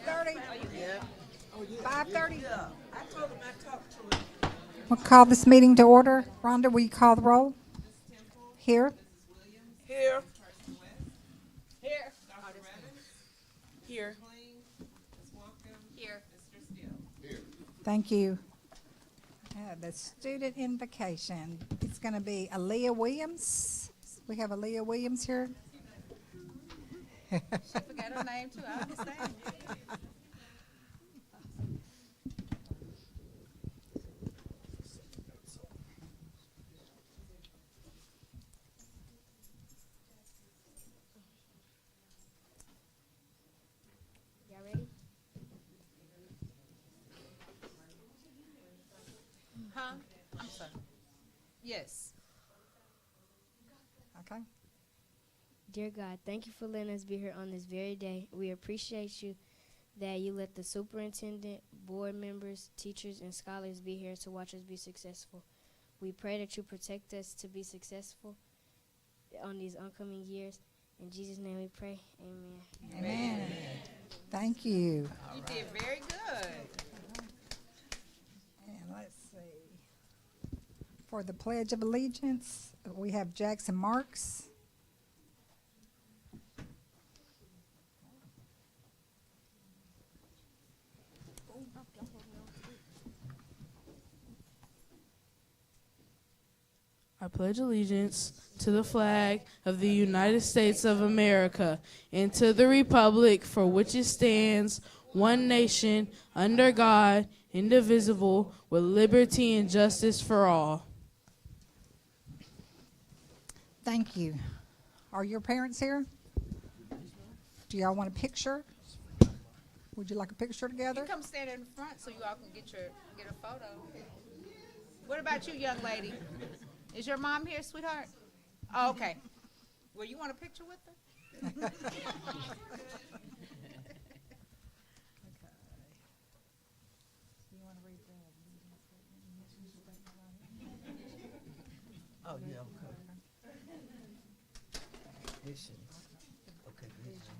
5:30? Yeah. 5:30? Yeah. I told him I talked to him. We'll call this meeting to order. Rhonda, will you call the roll? Here. Here. Here. Here. Here. Thank you. The student invocation. It's going to be Aaliyah Williams. We have Aaliyah Williams here. She forgot her name too. I understand. Y'all ready? Huh? I'm sorry. Yes. Okay. Dear God, thank you for letting us be here on this very day. We appreciate you that you let the superintendent, board members, teachers, and scholars be here to watch us be successful. We pray that you protect us to be successful on these oncoming years. In Jesus' name we pray. Amen. Amen. Thank you. You did very good. And let's see. For the Pledge of Allegiance, we have Jackson Marks. I pledge allegiance to the flag of the United States of America and to the republic for which it stands, one nation, under God, indivisible, with liberty and justice for all. Thank you. Are your parents here? Do y'all want a picture? Would you like a picture You together? come stand in front so you all can get a photo. What about you, young lady? Is your mom here, sweetheart? Oh, okay. Well, you want a picture with her? Oh, yeah, okay. Mission. Okay, mission.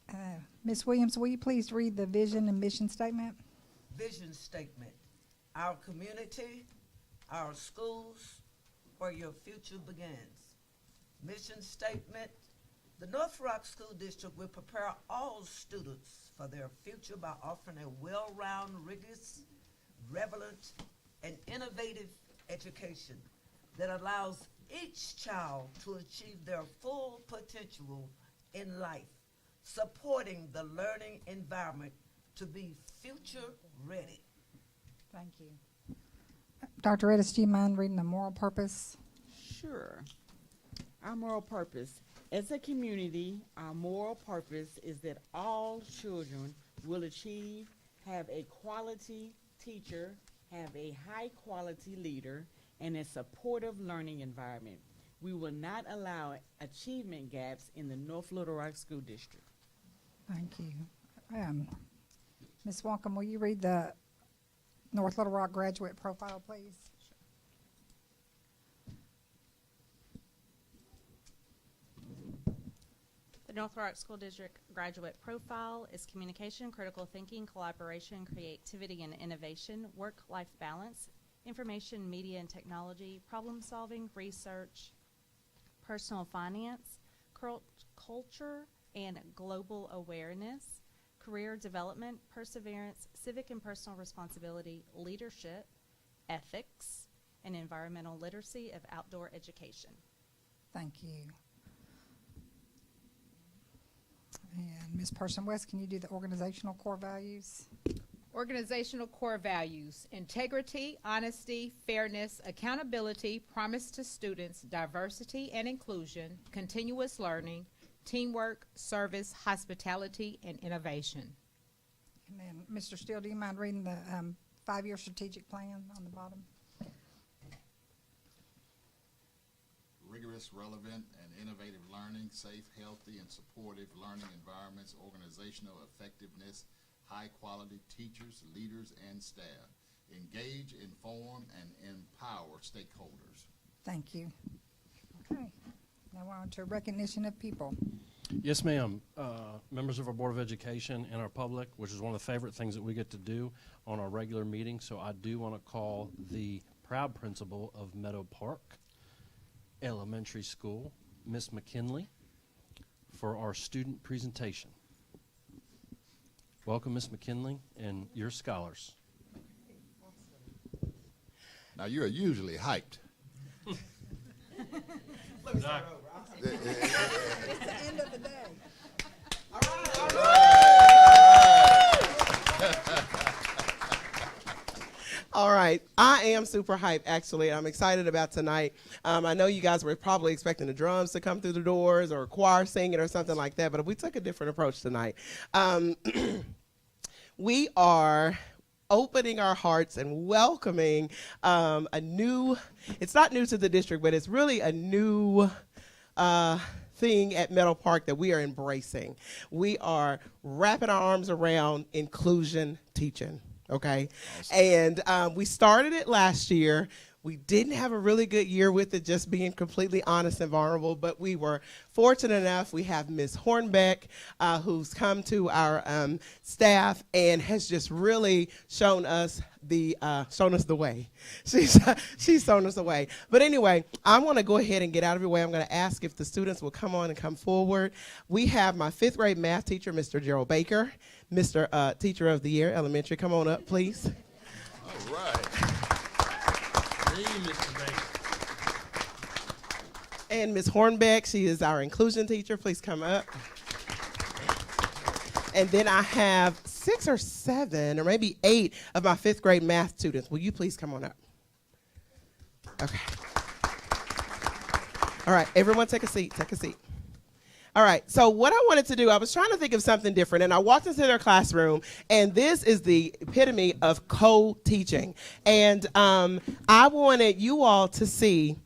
Okay. Ms. Williams, will you please read the vision and mission statement? Vision statement. Our community, our schools, where your future begins. Mission statement. The North Rock School District will prepare all students for their future by offering a well-rounded, rigorous, relevant, and innovative education that allows each child to achieve their full potential in life, supporting the learning environment to be future ready. Thank you. Dr. Redis, do you mind reading the moral purpose? Sure. Our moral purpose. As a community, our moral purpose is that all children will achieve, have a quality teacher, have a high quality leader, and a supportive learning environment. We will not allow achievement gaps in the North Little Rock School District. Thank you. Ms. Walcom, will you read the North Little Rock graduate profile, please? The North Rock School District graduate profile is communication, critical thinking, collaboration, creativity and innovation, work-life balance, information, media and technology, problem solving, research, personal finance, culture and global awareness, career development, perseverance, civic and personal responsibility, leadership, ethics, and environmental literacy of outdoor education. Thank you. And Ms. Person-West, can you do the organizational core values? Organizational core values: integrity, honesty, fairness, accountability, promise to students, diversity and inclusion, continuous learning, teamwork, service, hospitality, and innovation. And then, Mr. Steele, do you mind reading the 5-year strategic plan on the bottom? Rigorous, relevant, and innovative learning, safe, healthy, and supportive learning environments, organizational effectiveness, high-quality teachers, leaders, and staff. Engage, inform, and empower stakeholders. Thank you. Okay. Now on to recognition of people. Yes, ma'am. Members of our Board of Education and our public, which is one of the favorite things that we get to do on our regular meetings. So I do want to call the proud principal of Meadow Park Elementary School, Miss McKinley, for our student presentation. Welcome, Miss McKinley, and your scholars. Now, you're usually hyped. It's the end of the day. All right, I am super hyped, actually. I'm excited about tonight. I know you guys were probably expecting the drums to come through the doors or a choir singing or something like that, but we took a different approach tonight. We are opening our hearts and welcoming a new, it's not new to the district, but it's really a new thing at Meadow Park that we are embracing. We are wrapping our arms around inclusion teaching. Okay. Awesome. And we started it last year. We didn't have a really good year with it, just being completely honest and vulnerable, but we were fortunate enough. We have Ms. Hornbeck, who's come to our staff and has just really shown us the way. She's shown us the way. But anyway, I want to go ahead and get out of your way. I'm going to ask if the students will come on and come forward. We have my 5th grade math teacher, Mr. Gerald Baker, Mr. Teacher of the Year, Elementary. Come on up, please. All right. And Ms. Hornbeck, she is our inclusion teacher. Please come up. And then I have 6 or 7 or maybe 8 of my 5th grade math students. Will you please come on up? Okay. All right, everyone take a seat, take a seat. All right, so what I wanted to do, I was trying to think of something different, and I walked into their classroom, and this is the epitome of co-teaching. And I wanted you all to see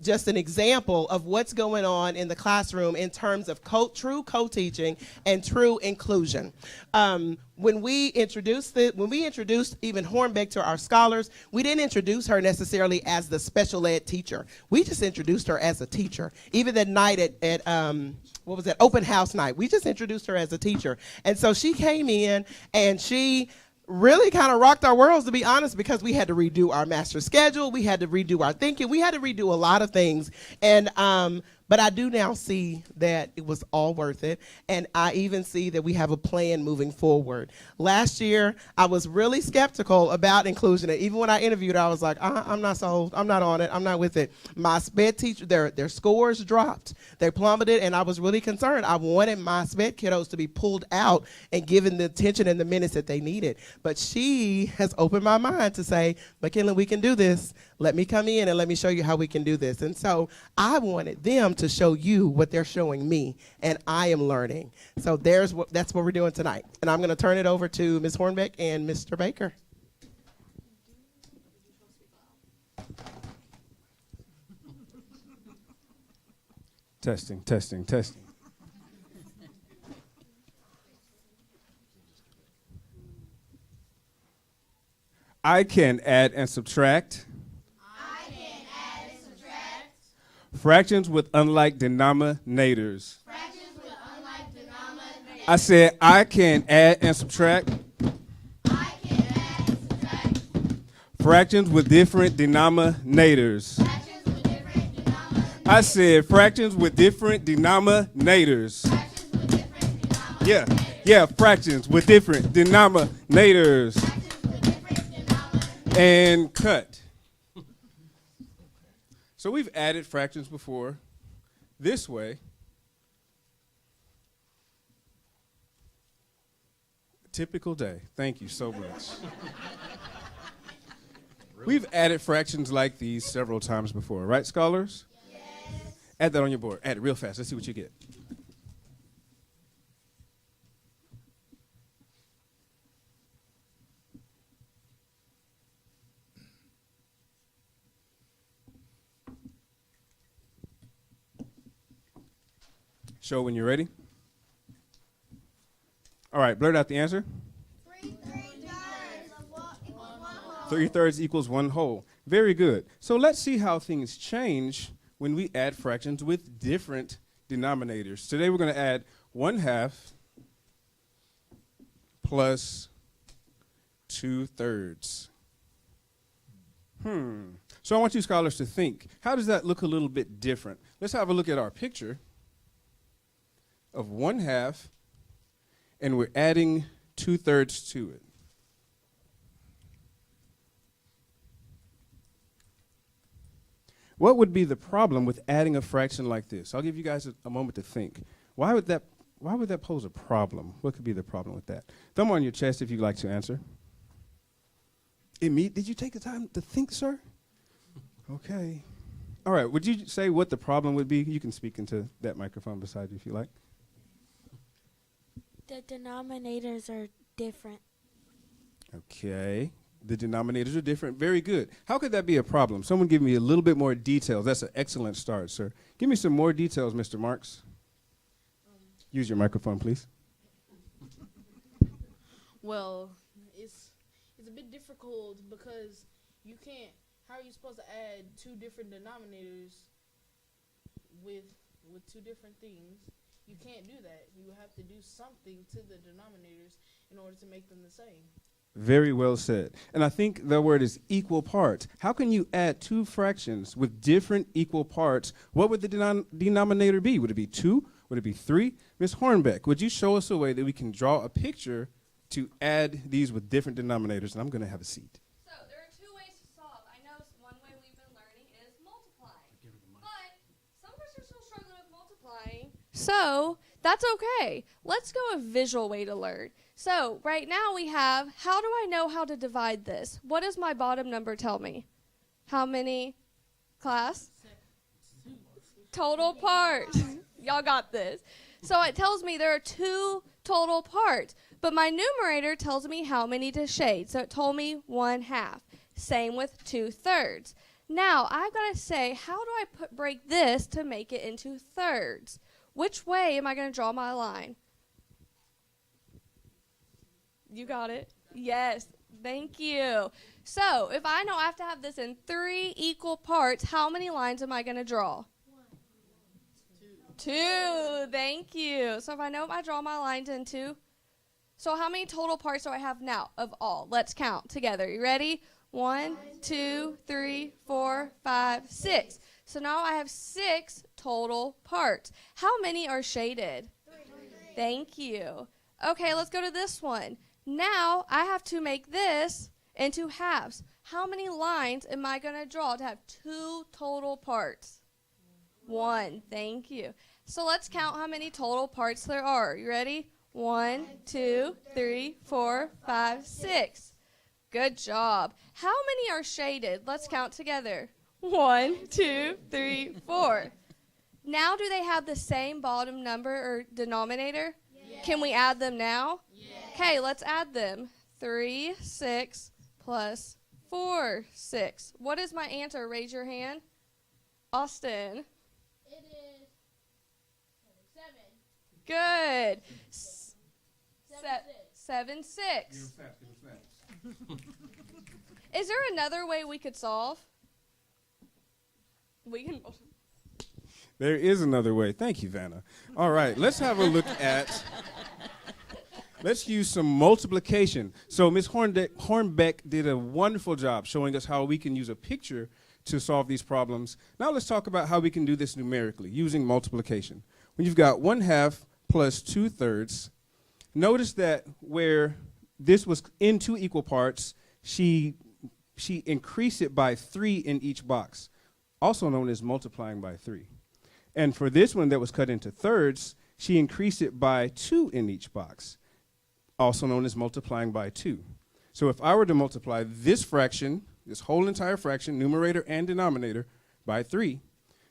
just an example of what's going on in the classroom in terms of true co-teaching and true inclusion. When we introduced even Hornbeck to our scholars, we didn't introduce her necessarily as the special ed teacher. We just introduced her as a teacher. Even that night at what was that, open house night, we just introduced her as a teacher. And so she came in and she really kind of rocked our worlds, to be honest, because we had to redo our master schedule, we had to redo our thinking, we had to redo a lot of things. And but I do now see that it was all worth it, and I even see that we have a plan moving forward. Last year, I was really skeptical about inclusion, and even when I interviewed her, I was like, I'm not sold, I'm not on it, I'm not with it. My SPED teacher, their scores dropped, they plummeted, and I was really concerned. I wanted my SPED kiddos to be pulled out and given the attention and the minutes that they needed. But she has opened my mind to say, McKinley, we can do this. Let me come in and let me show you how we can do this. And so I wanted them to show you what they're showing me, and I am learning. So that's what we're doing tonight. And I'm going to turn it over to Ms. Hornbeck and Mr. Baker. Testing, testing, testing. I can add and subtract. Fractions with unlike denominators. I said I can add and subtract. Fractions with different denominators. I said fractions with different denominators. Yeah, fractions with different denominators. And cut. So we've added fractions before this way. Typical day. Thank you so much. We've added fractions like these several times before, right, scholars? Yes. Add that on your board. Add it real fast. Let's see what you get. Show when you're ready. All right, blurt out the answer. 3/3 equals 1 whole. Very good. So let's see how things change when we add fractions with different denominators. Today we're going to add 1/2 plus 2/3. So I want you scholars to think, how does that look a little bit different? Let's have a look at our picture of 1/2, and we're adding 2/3 to it. What would be the problem with adding a fraction like this? I'll give you guys a moment to think. Why would that pose a problem? What could be the problem with that? Thumb on your chest if you'd like to answer. Did you take the time to think, sir? Okay. All right, would you say what the problem would be? You can speak into that microphone beside you if you like. The denominators are different. Okay. The denominators are different. Very good. How could that be a problem? Someone give me a little bit more details. That's an excellent start, sir. Give me some more details, Mr. Marks. Use your microphone, please. Well, it's a bit difficult because you can't. How are you supposed to add two different denominators with two different things? You can't do that. You have to do something to the denominators in order to make them the same. Very well said. And I think the word is equal parts. How can you add two fractions with different equal parts? What would the denominator be? Would it be 2? Would it be 3? Ms. Hornbeck, would you show us a way that we can draw a picture to add these with different denominators? And I'm going to have a seat. So there are two ways to solve. I know one way we've been learning is multiplying. But some of us are still struggling with multiplying. So that's okay. Let's go a visual way to learn. So right now we have, how do I know how to divide this? What does my bottom number tell me? How many, class? Total parts. Y'all got this. So it tells me there are 2 total parts. But my numerator tells me how many to shade. So it told me 1/2. Same with 2/3. Now I've got to say, how do I break this to make it into thirds? Which way am I going to draw my line? You got it? Yes. Thank you. So if I know I have to have this in 3 equal parts, how many lines am I going to draw? 2. Thank you. So if I know I draw my lines into, so how many total parts do I have now of all? Let's count together. You ready? 1, 2, 3, 4, 5, 6. So now I have 6 total parts. How many are shaded? 3. Thank you. Okay, let's go to this one. Now I have to make this into halves. How many lines am I going to draw to have 2 total parts? 1. Thank you. So let's count how many total parts there are. You ready? 1, 2, 3, 4, 5, 6. Good job. How many are shaded? Let's count together. 1, 2, 3, 4. Now do they have the same bottom number or denominator? Yes. Can we add them now? Okay, yes. Let's add them. 3, 6 plus 4, 6. What is my answer? Raise your hand. Austin. It is 7. Good. 7, 6. Is there another way we could solve? We can. There is another way. Thank you, Vanna. All right, let's have a look at, let's use some multiplication. So Ms. Hornbeck did a wonderful job showing us how we can use a picture to solve these problems. Now let's talk about how we can do this numerically using multiplication. When you've got 1/2 plus 2/3, notice that where this was in 2 equal parts, she increased it by 3 in each box, also known as multiplying by 3. And for this one that was cut into thirds, she increased it by 2 in each box, also known as multiplying by 2. So if I were to multiply this fraction, this whole entire fraction, numerator and denominator, by 3,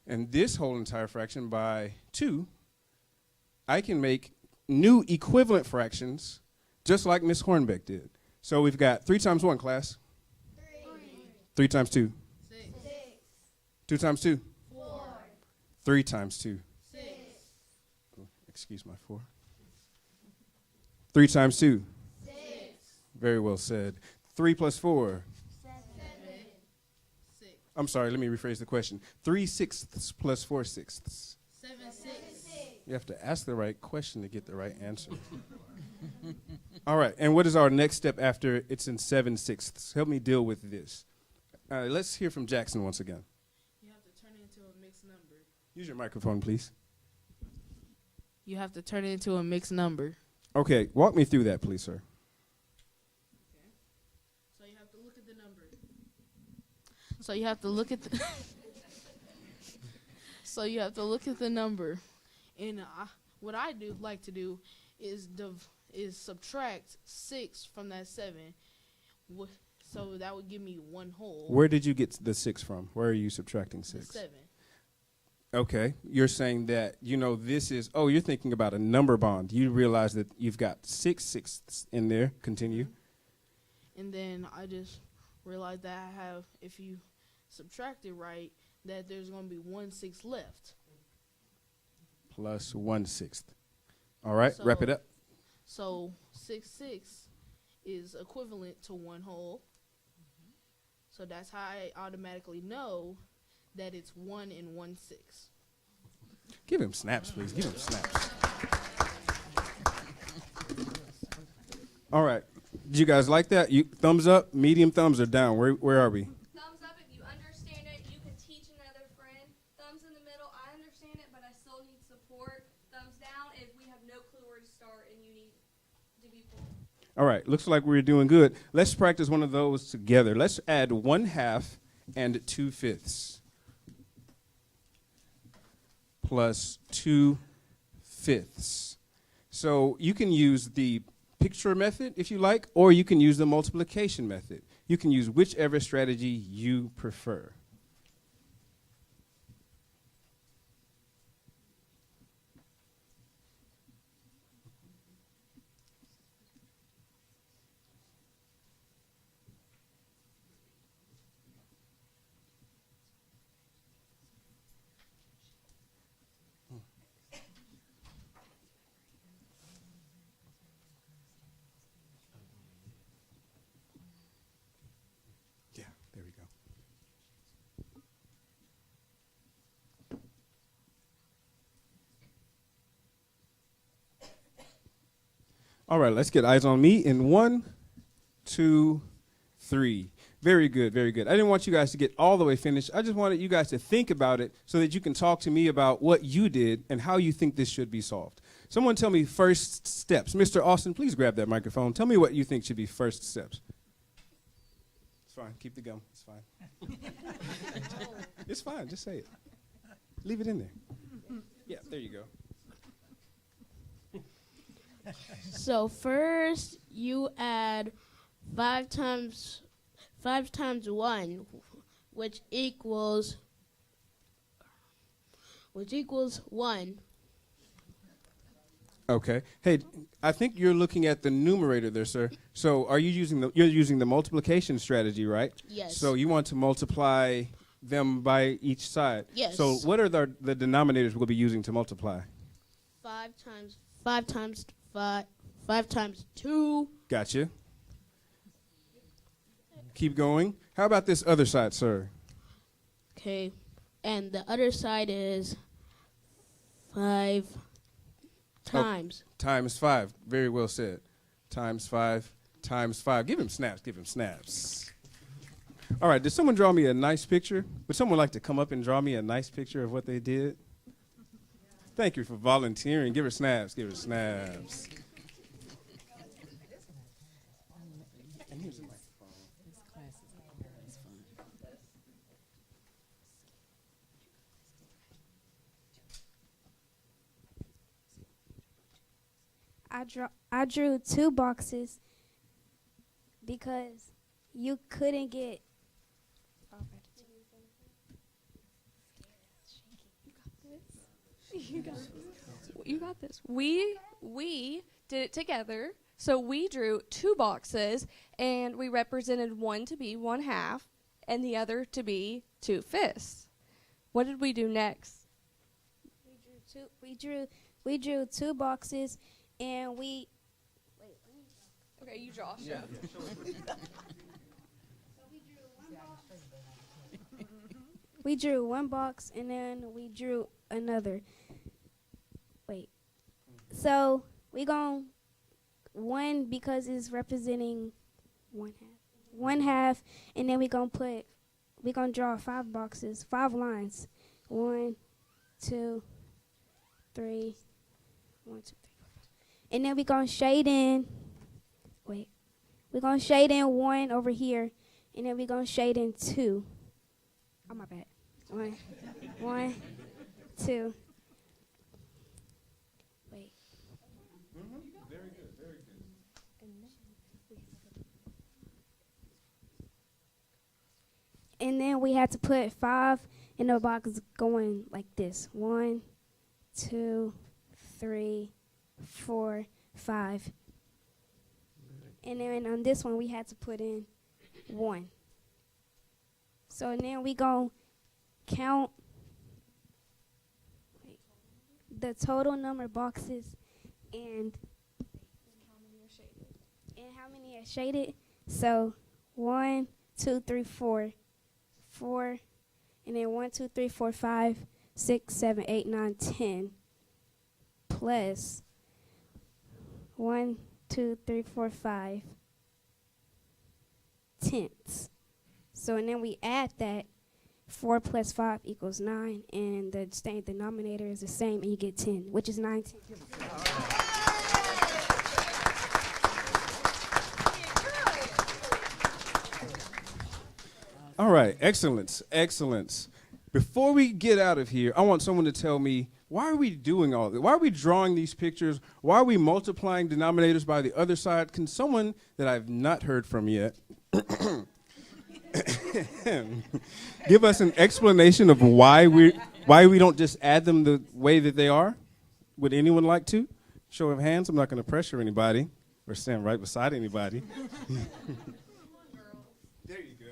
and this whole entire fraction by 2, I can make new equivalent fractions just like Ms. Hornbeck did. So we've got 3 times 1, class. 3. 3 times 2. 6. 2 times 2. 4. 3 times 2. 6. Excuse my 4. 3 times 2. 6. Very well said. 3 plus 4. 7. 6. I'm sorry, let me rephrase the question. 3/6 plus 4/6. 7/6. You have to ask the right question to get the right answer. All right, and what is our next step after it's in 7/6? Help me deal with this. Let's hear from Jackson once again. You have to turn it into a mixed number. Use your microphone, please. You have to turn it into a mixed number. Okay, walk me through that, please, sir. So you have to look at the number. So you have to look at the So you have to look at the number. And what I like to do is subtract 6 from that 7. So that would give me 1 whole. Where did you get the 6 from? Where are you subtracting 6? The 7. Okay, you're saying that, this is, you're thinking about a number bond. You realize that you've got 6 sixths in there. Continue. And then I just realized that if you subtract it right, that there's going to be 1/6 left. Plus 1/6. All right, wrap it up. So 6/6 is equivalent to 1 whole. So that's how I automatically know that it's 1 and 1/6. Give him snaps, please. Give him snaps. All right. Did you guys like that? Thumbs up, medium thumbs, or down? Where are we? Thumbs up if you understand it. You can teach another friend. Thumbs in the middle. I understand it, but I still need support. Thumbs down if we have no clue where to start and you need to be pulled. All right. Looks like we're doing good. Let's practice one of those together. Let's add 1/2 and 2/5 plus 2/5. So you can use the picture method if you like, or you can use the multiplication method. You can use whichever strategy you prefer. There we go. All right, let's get eyes on me in 1, 2, 3. Very good, very good. I didn't want you guys to get all the way finished. I just wanted you guys to think about it so that you can talk to me about what you did and how you think this should be solved. Someone tell me first steps. Mr. Austin, please grab that microphone. Tell me what you think should be first steps. It's fine. Keep the gum. It's fine. It's fine. Just say it. Leave it in there. Yeah, there you go. So first you add 5 times 1, which equals 1. Okay. Hey, I think you're looking at the numerator there, sir. So are you you're using the multiplication strategy, right? Yes. So you want to multiply them by each side. Yes. So what are the denominators we'll be using to multiply? 5 times 2. Gotcha. Keep going. How about this other side, sir? Okay. And the other side is 5 times. Times 5. Very well said. Times 5 times 5. Give him snaps. Give him snaps. All right. Did someone draw me a nice picture? Would someone like to come up and draw me a nice picture of what they did? Thank you for volunteering. Give her snaps. Give her snaps. And here's a microphone. This class is fun. I drew 2 boxes because you couldn't get. You got this. We did it together. So we drew 2 boxes, and we represented one to be 1/2, and the other to be 2/5. What did we do next? We drew 2 boxes, and we. Okay, you draw. So we drew 1 box. we drew one box and then we drew another. Wait. So we gon' one because it's representing one half. One half, and then we gonna draw 5 boxes, 5 lines. 1, 2, 3, 1, 2, 3, 4, 5. And then we gonna shade in. Wait, we gonna shade in 1 over here, and then we gonna shade in 2. Oh my bad. 1, 1, 2. Wait. Very good, very good. And then we had to put 5 in the box going like this. 1, 2, 3, 4, 5. And then on this one, we had to put in 1. So then we gonna count the total number of boxes and how many are shaded. So 1, 2, 3, 4. 4, and then 1, 2, 3, 4, 5, 6, 7, 8, 9, 10, plus 1, 2, 3, 4, 5 tenths. So and then we add that 4 plus 5 equals 9, and the same denominator is the same, and you get 10, which is 19. All right, excellence, excellence. Before we get out of here, I want someone to tell me, why are we doing all this? Why are we drawing these pictures? Why are we multiplying denominators by the other side? Can someone that I've not heard from yet give us an explanation of why we don't just add them the way that they are? Would anyone like to? Show of hands. I'm not going to pressure anybody or stand right beside anybody. There you go.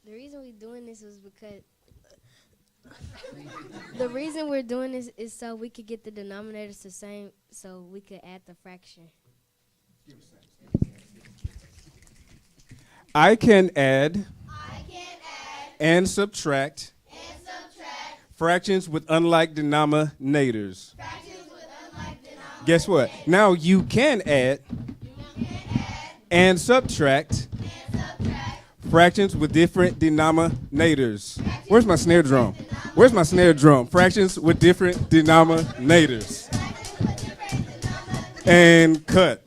The reason we're doing this is because the reason we're doing this is so we could get the denominators the same, so we could add the fraction. I can add and subtract fractions with unlike denominators. Guess what? Now you can add and subtract fractions with different denominators. Where's my snare drum? Where's my snare drum? Fractions with different denominators. And cut.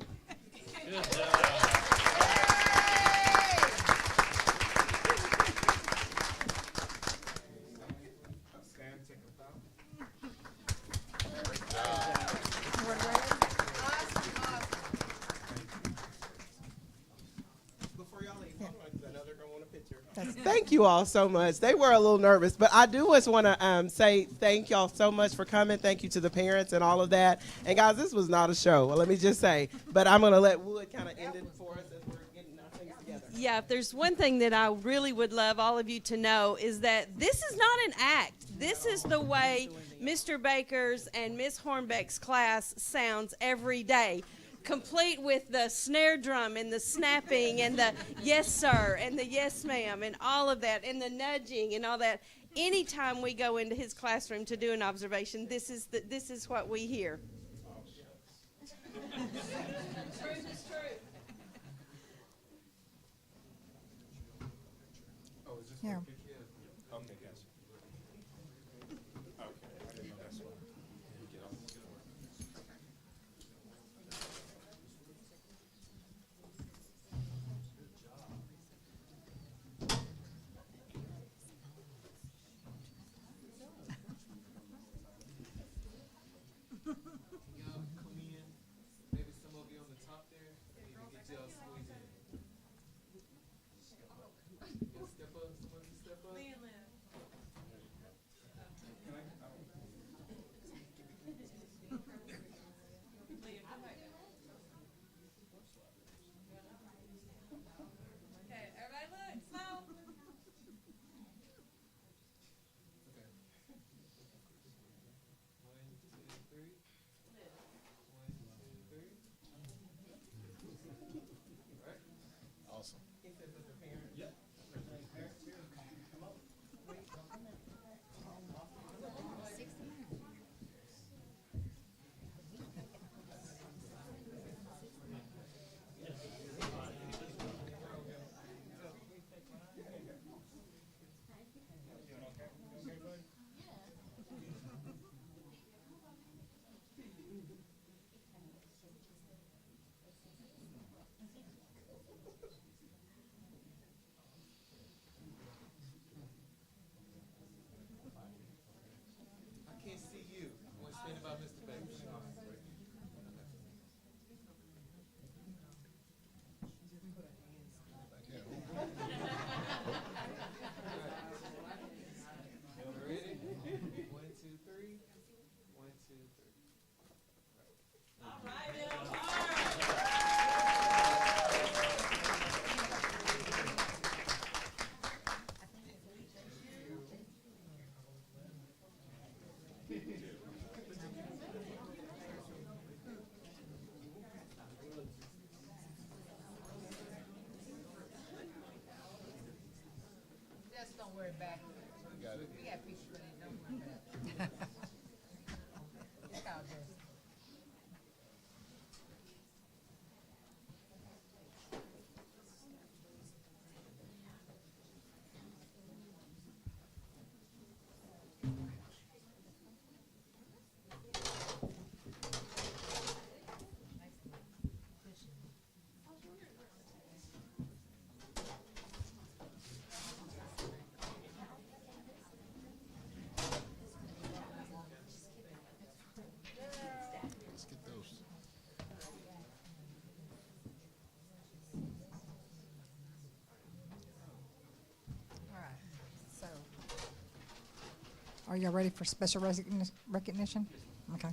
Thank you all so much. They were a little nervous, but I do just want to say thank y'all so much for coming. Thank you to the parents and all of that. And guys, this was not a show. Well, let me just say, but I'm going to let Wood kind of end it for us as we're getting our things together. Yeah, if there's one thing that I really would love all of you to know is that this is not an act. This is the way Mr. Baker's and Miss Hornbeck's class sounds every day, complete with the snare drum and the snapping and the yes sir and the yes ma'am and all of that and the nudging and all that. Anytime we go into his classroom to do an observation, this is what we hear. Yeah. Okay, gotcha. Okay, I didn't know that's why. Just don't worry about it. We got pictures of it, don't worry about it. It's all good. Let's get those. All right, so, are y'all ready for special recognition? Okay.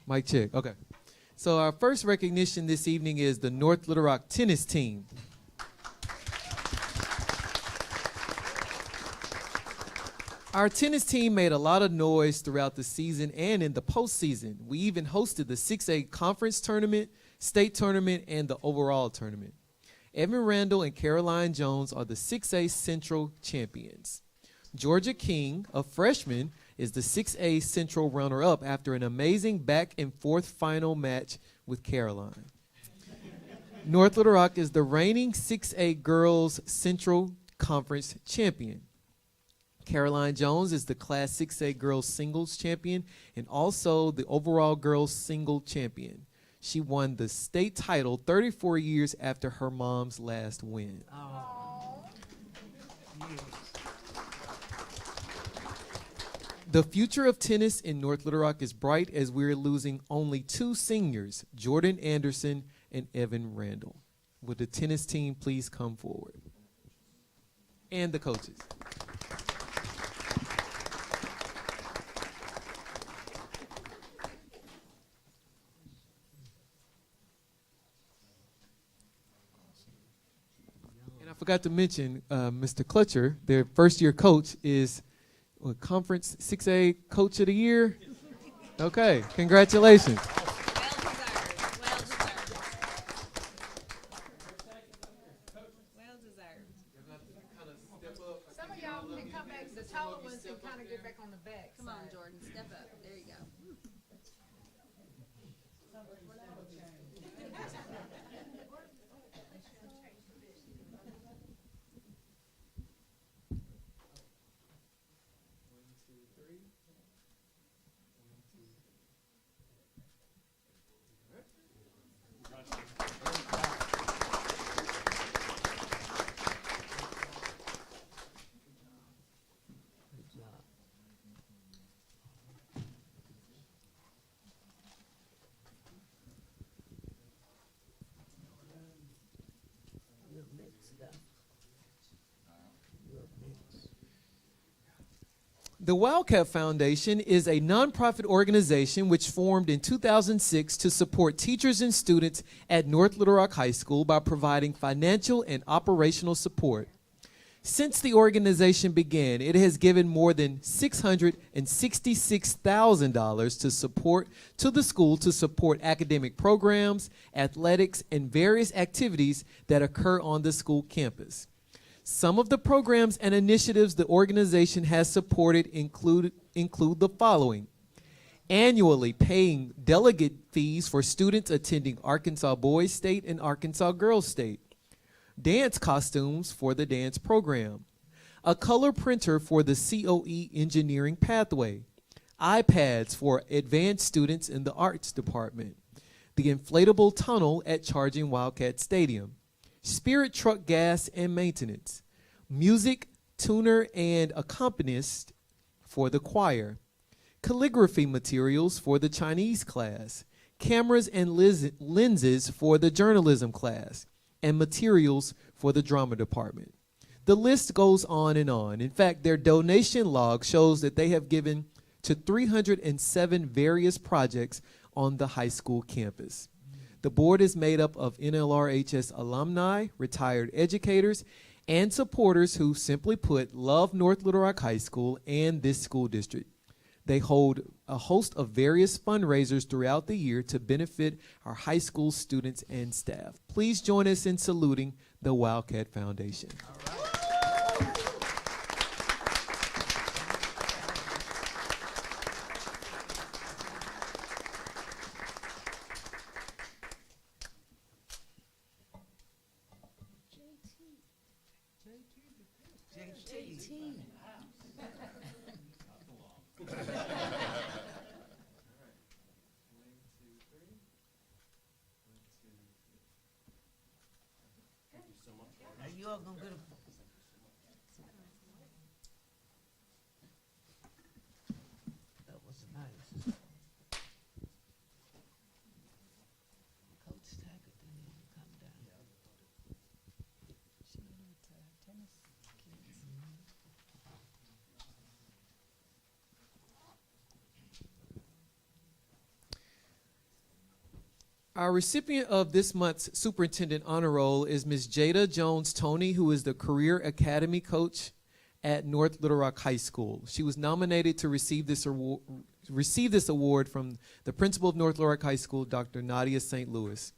Mic check. Okay. So our first recognition this evening is the North Little Rock tennis team. Our tennis team made a lot of noise throughout the season and in the postseason. We even hosted the 6A conference tournament, state tournament, and the overall tournament. Evan Randall and Caroline Jones are the 6A Central champions. Georgia King, a freshman, is the 6A Central runner-up after an amazing back-and-forth final match with Caroline. North Little Rock is the reigning 6A Girls Central Conference champion. Caroline Jones is the Class 6A Girls Singles champion and also the overall Girls Single champion. She won the state title 34 years after her mom's last win. The future of tennis in North Little Rock is bright as we're losing only two seniors, Jordan Anderson and Evan Randall. Would the tennis team please come forward? And the coaches. And I forgot to mention, Mr. Clutcher, their first-year coach, is Conference 6A Coach of the Year. Okay, congratulations. Some of y'all can come back, the taller ones can kind of get back on the back. Come on, Jordan, step up. There you go. The Wildcat Foundation is a nonprofit organization which formed in 2006 to support teachers and students at North Little Rock High School by providing financial and operational support. Since the organization began, it has given more than $666,000 to the school to support academic programs, athletics, and various activities that occur on the school campus. Some of the programs and initiatives the organization has supported include the following: annually paying delegate fees for students attending Arkansas Boys State and Arkansas Girls State, dance costumes for the dance program, a color printer for the COE engineering pathway, iPads for advanced students in the arts department, the inflatable tunnel at Charging Wildcat Stadium, Spirit Truck gas and maintenance, music, tuner, and accompanist for the choir, calligraphy materials for the Chinese class, cameras and lenses for the journalism class, and materials for the drama department. The list goes on and on. In fact, their donation log shows that they have given to 307 various projects on the high school campus. The board is made up of NLRHS alumni, retired educators, and supporters who, simply put, love North Little Rock High School and this school district. They hold a host of various fundraisers throughout the year to benefit our high school students and staff. Please join us in saluting the Wildcat Foundation. Now you all gonna get a. That was nice. Coach Taggart didn't even come down. She went with tennis kids. Our recipient of this month's Superintendent Honor Roll is Ms. Jada Jones-Toney, who is the Career Academy Coach at North Little Rock High School. She was nominated to receive this award from the principal of North Little Rock High School, Dr. Nadia St. Louis.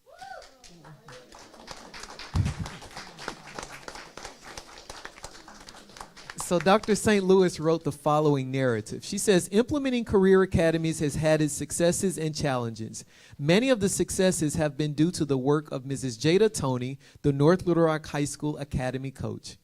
So Dr. St. Louis wrote the following narrative. She says, implementing career academies has had its successes and challenges. Many of the successes have been due to the work of Mrs. Jada Toney, the North Little Rock High School Academy coach.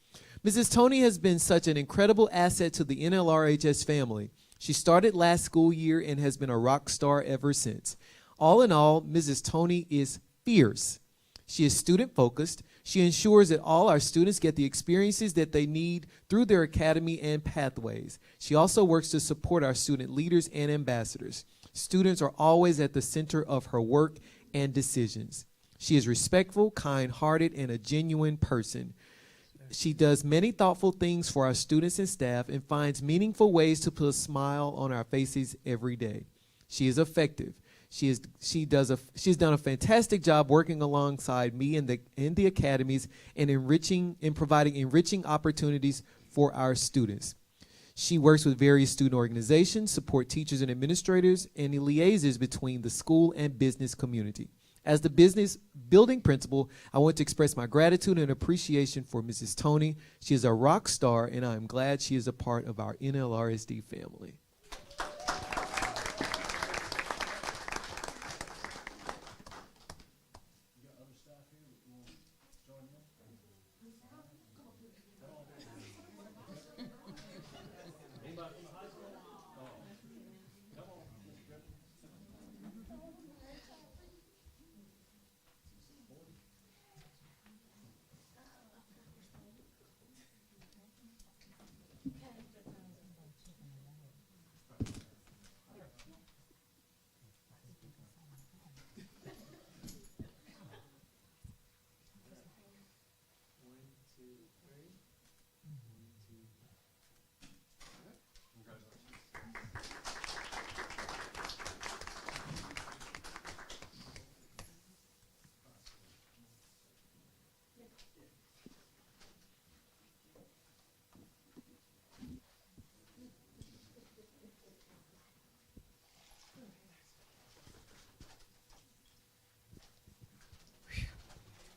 Mrs. Toney has been such an incredible asset to the NLRHS family. She started last school year and has been a rock star ever since. All in all, Mrs. Toney is fierce. She is student-focused. She ensures that all our students get the experiences that they need through their academy and pathways. She also works to support our student leaders and ambassadors. Students are always at the center of her work and decisions. She is respectful, kind-hearted, and a genuine person. She does many thoughtful things for our students and staff and finds meaningful ways to put a smile on our faces every day. She is effective. She's done a fantastic job working alongside me in the academies and providing enriching opportunities for our students. She works with various student organizations, support teachers and administrators, and liaises between the school and business community. As the business building principal, I want to express my gratitude and appreciation for Mrs. Toney. She is a rock star, and I am glad she is a part of our NLRSD family.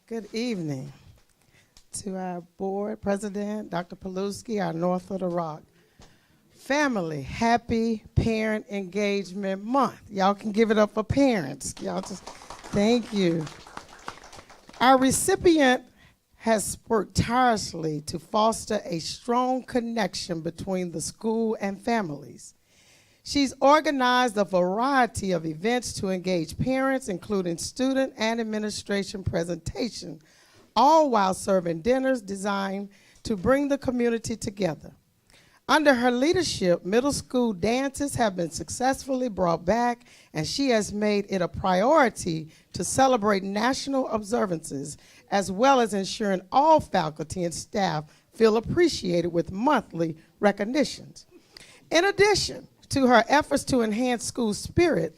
Good evening to our board president, Dr. Paluski, our North Little Rock family. Happy Parent Engagement Month. Y'all can give it up for parents. Y'all just, thank you. Our recipient has worked tirelessly to foster a strong connection between the school and families. She's organized a variety of events to engage parents, including student and administration presentation, all while serving dinners designed to bring the community together. Under her leadership, middle school dances have been successfully brought back, and she has made it a priority to celebrate national observances, as well as ensuring all faculty and staff feel appreciated with monthly recognitions. In addition, to her efforts to enhance school spirit,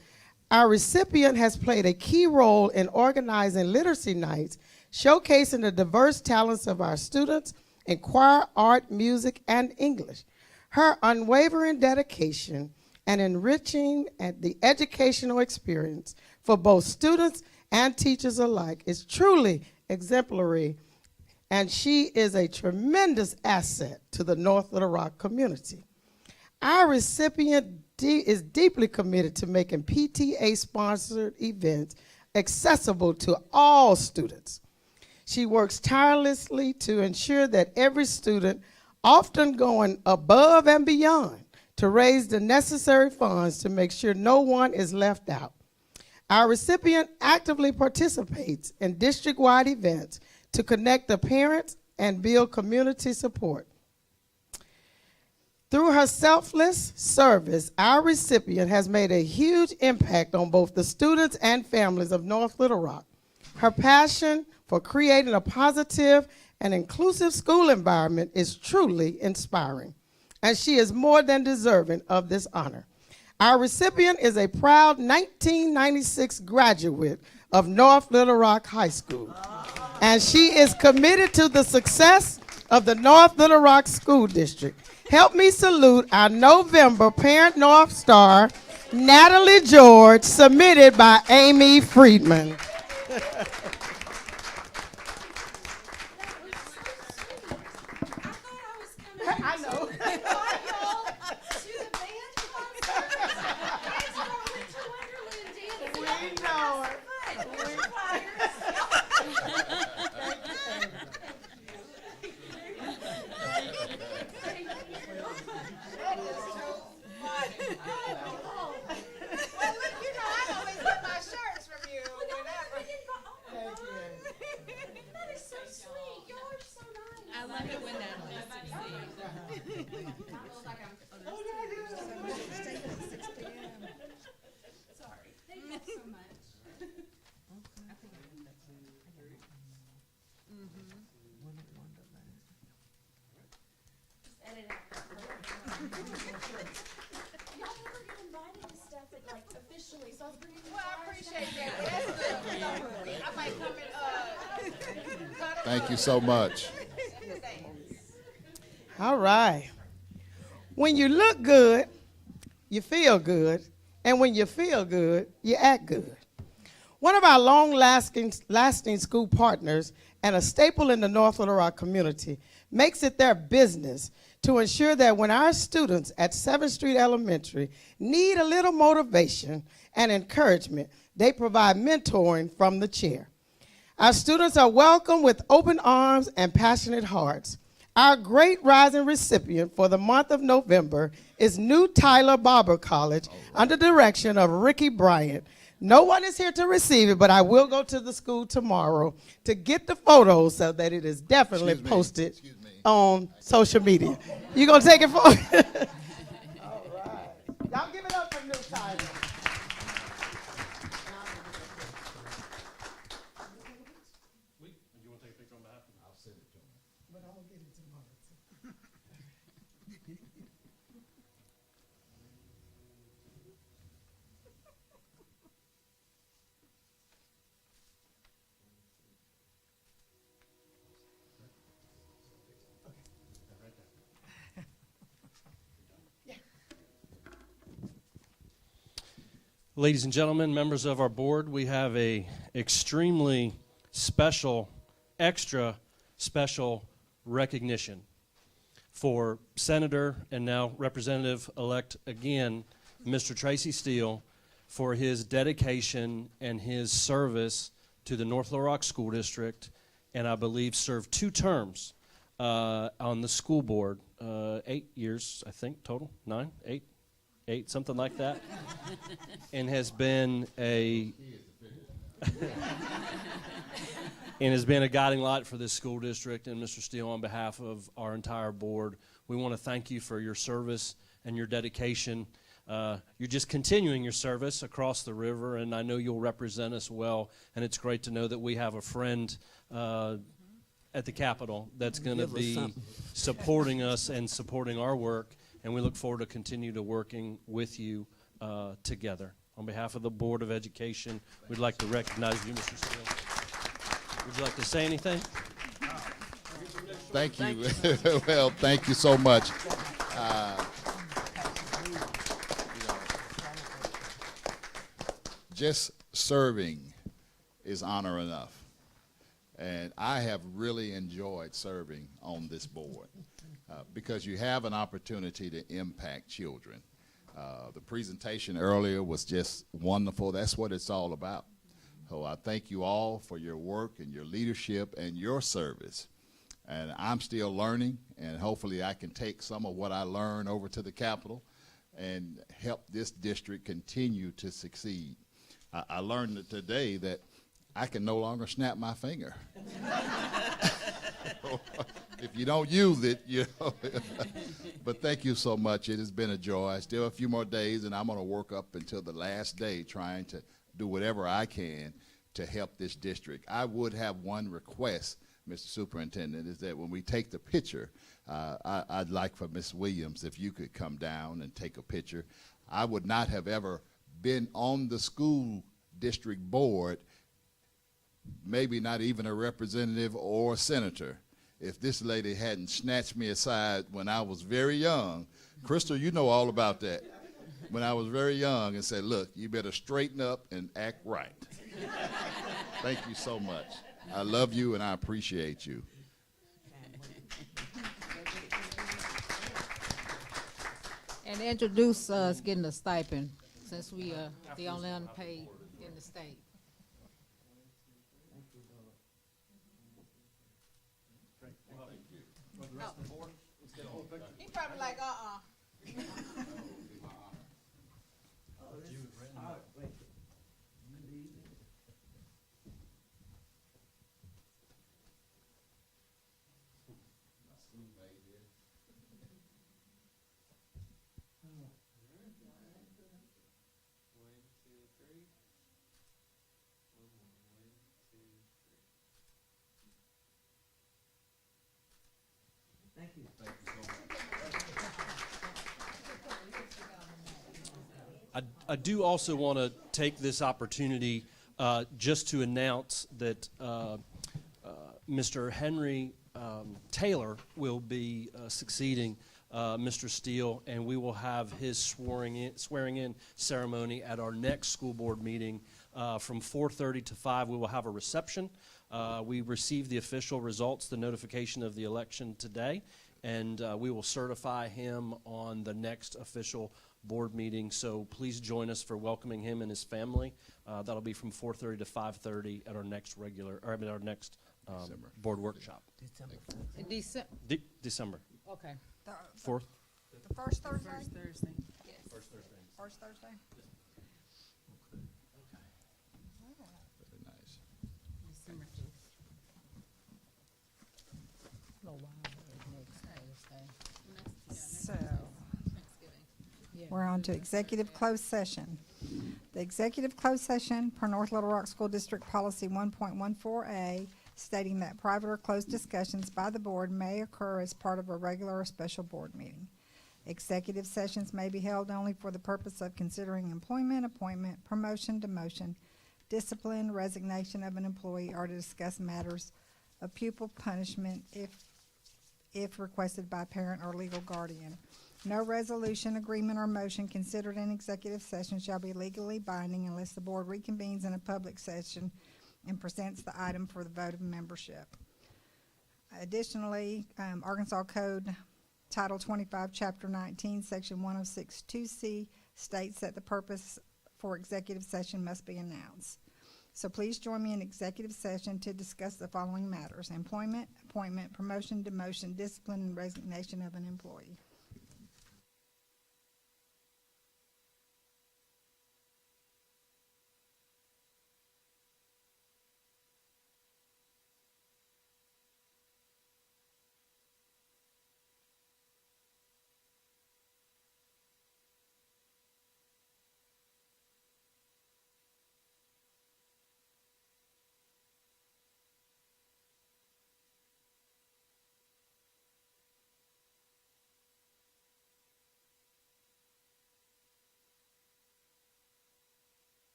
our recipient has played a key role in organizing literacy nights, showcasing the diverse talents of our students in choir, art, music, and English. Her unwavering dedication and enriching the educational experience for both students and teachers alike is truly exemplary, and she is a tremendous asset to the North Little Rock community. Our recipient is deeply committed to making PTA-sponsored events accessible to all students. She works tirelessly to ensure that every student, often going above and beyond, to raise the necessary funds to make sure no one is left out. Our recipient actively participates in district-wide events to connect the parents and build community support. Through her selfless service, our recipient has made a huge impact on both the students and families of North Little Rock. Her passion for creating a positive and inclusive school environment is truly inspiring, and she is more than deserving of this honor. Our recipient is a proud 1996 graduate of North Little Rock High School, and she is committed to the success of the North Little Rock School District. Help me salute our November Parent North Star, Natalie George, submitted by Amy Friedman. I know. We know it. I love it when that Sorry. Thank you so much. Y'all never get invited to stuff like officially, so I was bringing you. Well, I appreciate that. That's good. I might come and Thank you so much. All right. When you look good, you feel good, and when you feel good, you act good. One of our long-lasting school partners and a staple in the North Little Rock community makes it their business to ensure that when our students at 7th Street Elementary need a little motivation and encouragement, they provide mentoring from the chair. Our students are welcomed with open arms and passionate hearts. Our great rising recipient for the month of November is New Tyler Barber College under direction of Ricky Bryant. No one is here to receive it, but I will go to the school tomorrow to get the photos so that it is definitely posted on social media. You gonna take it for? All right. Y'all give it up for New Tyler. Ladies and gentlemen, members of our board, we have a extremely special, extra special recognition for Senator and now Representative-elect again, Mr. Tracy Steele, for his dedication and his service to the North Little Rock School District, and I believe served 2 terms on the school board, 8 years, I think, total, 9, 8, something like that, and has been a guiding light for this school district. And Mr. Steele, on behalf of our entire board, we want to thank you for your service and your dedication. You're just continuing your service across the river, and I know you'll represent us well, and it's great to know that we have a friend at the Capitol that's going to be supporting us and supporting our work and we look forward to continue to working with you together. On behalf of the Board of Education, we'd like to recognize you, Mr. Steele. Would you like to say anything? Thank you. Well, thank you so much. Just serving is honor enough. And I have really enjoyed serving on this board because you have an opportunity to impact children. The presentation earlier was just wonderful. That's what it's all about. So I thank you all for your work and your leadership and your service. And I'm still learning, and hopefully I can take some of what I learned over to the Capitol and help this district continue to succeed. I learned today that I can no longer snap my finger. If you don't use it, you know. But thank you so much. It has been a joy. Still a few more days, and I'm going to work up until the last day trying to do whatever I can to help this district. I would have one request, Mr. Superintendent, is that when we take the picture, I'd like for Ms. Williams, if you could come down and take a picture. I would not have ever been on the school district board, maybe not even a representative or a senator, if this lady hadn't snatched me aside when I was very young. Crystal, you know all about that. When I was very young and said, look, you better straighten up and act right. Thank you so much. I love you and I appreciate you. And introduce us getting a stipend, since we are the only unpaid in the state. He probably like, Thank you. Thank you so much. I do also want to take this opportunity just to announce that Mr. Henry Taylor will be succeeding Mr. Steele, and we will have his swearing in ceremony at our next school board meeting from 4:30 to 5. We will have a reception. We received the official results, the notification of the election today, and we will certify him on the next official board meeting. So please join us for welcoming him and his family. That'll be from 4:30 to 5:30 at our next our next board workshop. December. Okay. Fourth. The first Thursday? First Thursday. Yes. First Thursday. First Thursday? Very nice. December 5th. So, we're on to executive closed session. The executive closed session per North Little Rock School District Policy 1.14A, stating that private or closed discussions by the board may occur as part of a regular or special board meeting. Executive sessions may be held only for the purpose of considering employment, appointment, promotion, demotion, discipline, resignation of an employee, or to discuss matters of pupil punishment if requested by parent or legal guardian. No resolution, agreement, or motion considered in executive session shall be legally binding unless the board reconvenes in a public session and presents the item for the vote of membership. Additionally, Arkansas Code Title 25, Chapter 19, Section 106(2)C states that the purpose for executive session must be announced. So please join me in executive session to discuss the following matters: employment, appointment, promotion, demotion, discipline, and resignation of an employee.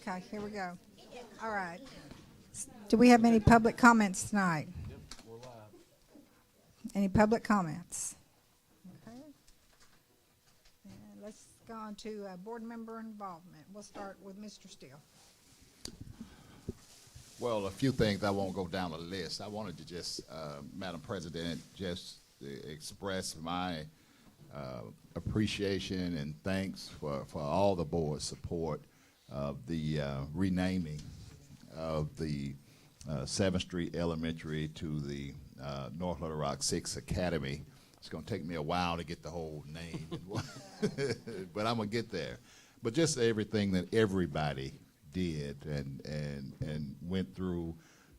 Okay, here we go. All right. Do we have any public comments tonight? Any public comments? Okay. And let's go on to board member involvement. We'll start with Mr. Steele. Well, a few things. I won't go down the list. I wanted to just, Madam President, just express my appreciation and thanks for all the board's support of the renaming of the 7th Street Elementary to the North Little Rock 6 Academy. It's going to take me a while to get the whole name, but I'm going to get there. But just everything that everybody did and went through,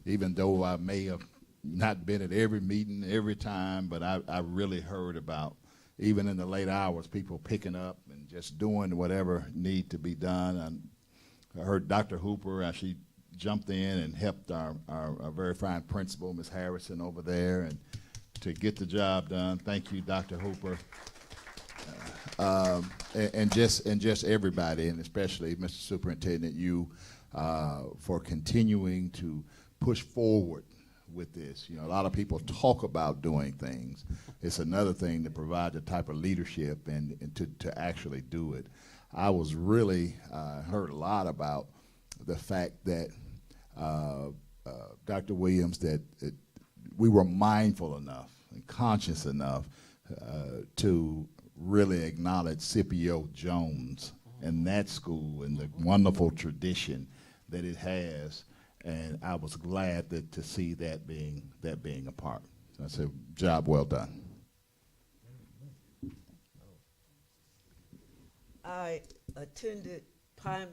even though I may have not been at every meeting every time, but I really heard about, even in the late hours, people picking up and just doing whatever need to be done. And I heard Dr. Hooper, she jumped in and helped our very fine principal, Ms. Harrison, over there, and to get the job done. Thank you, Dr. Hooper. And just everybody, and especially Mr. Superintendent, you for continuing to push forward with this. You know, a lot of people talk about doing things. It's another thing to provide the type of leadership and to actually do it. I was really heard a lot about the fact that Dr. Williams, that we were mindful enough and conscious enough to really acknowledge Scipio Jones and that school and the wonderful tradition that it has, and I was glad to see that being a part. So I said, job well done. I attended my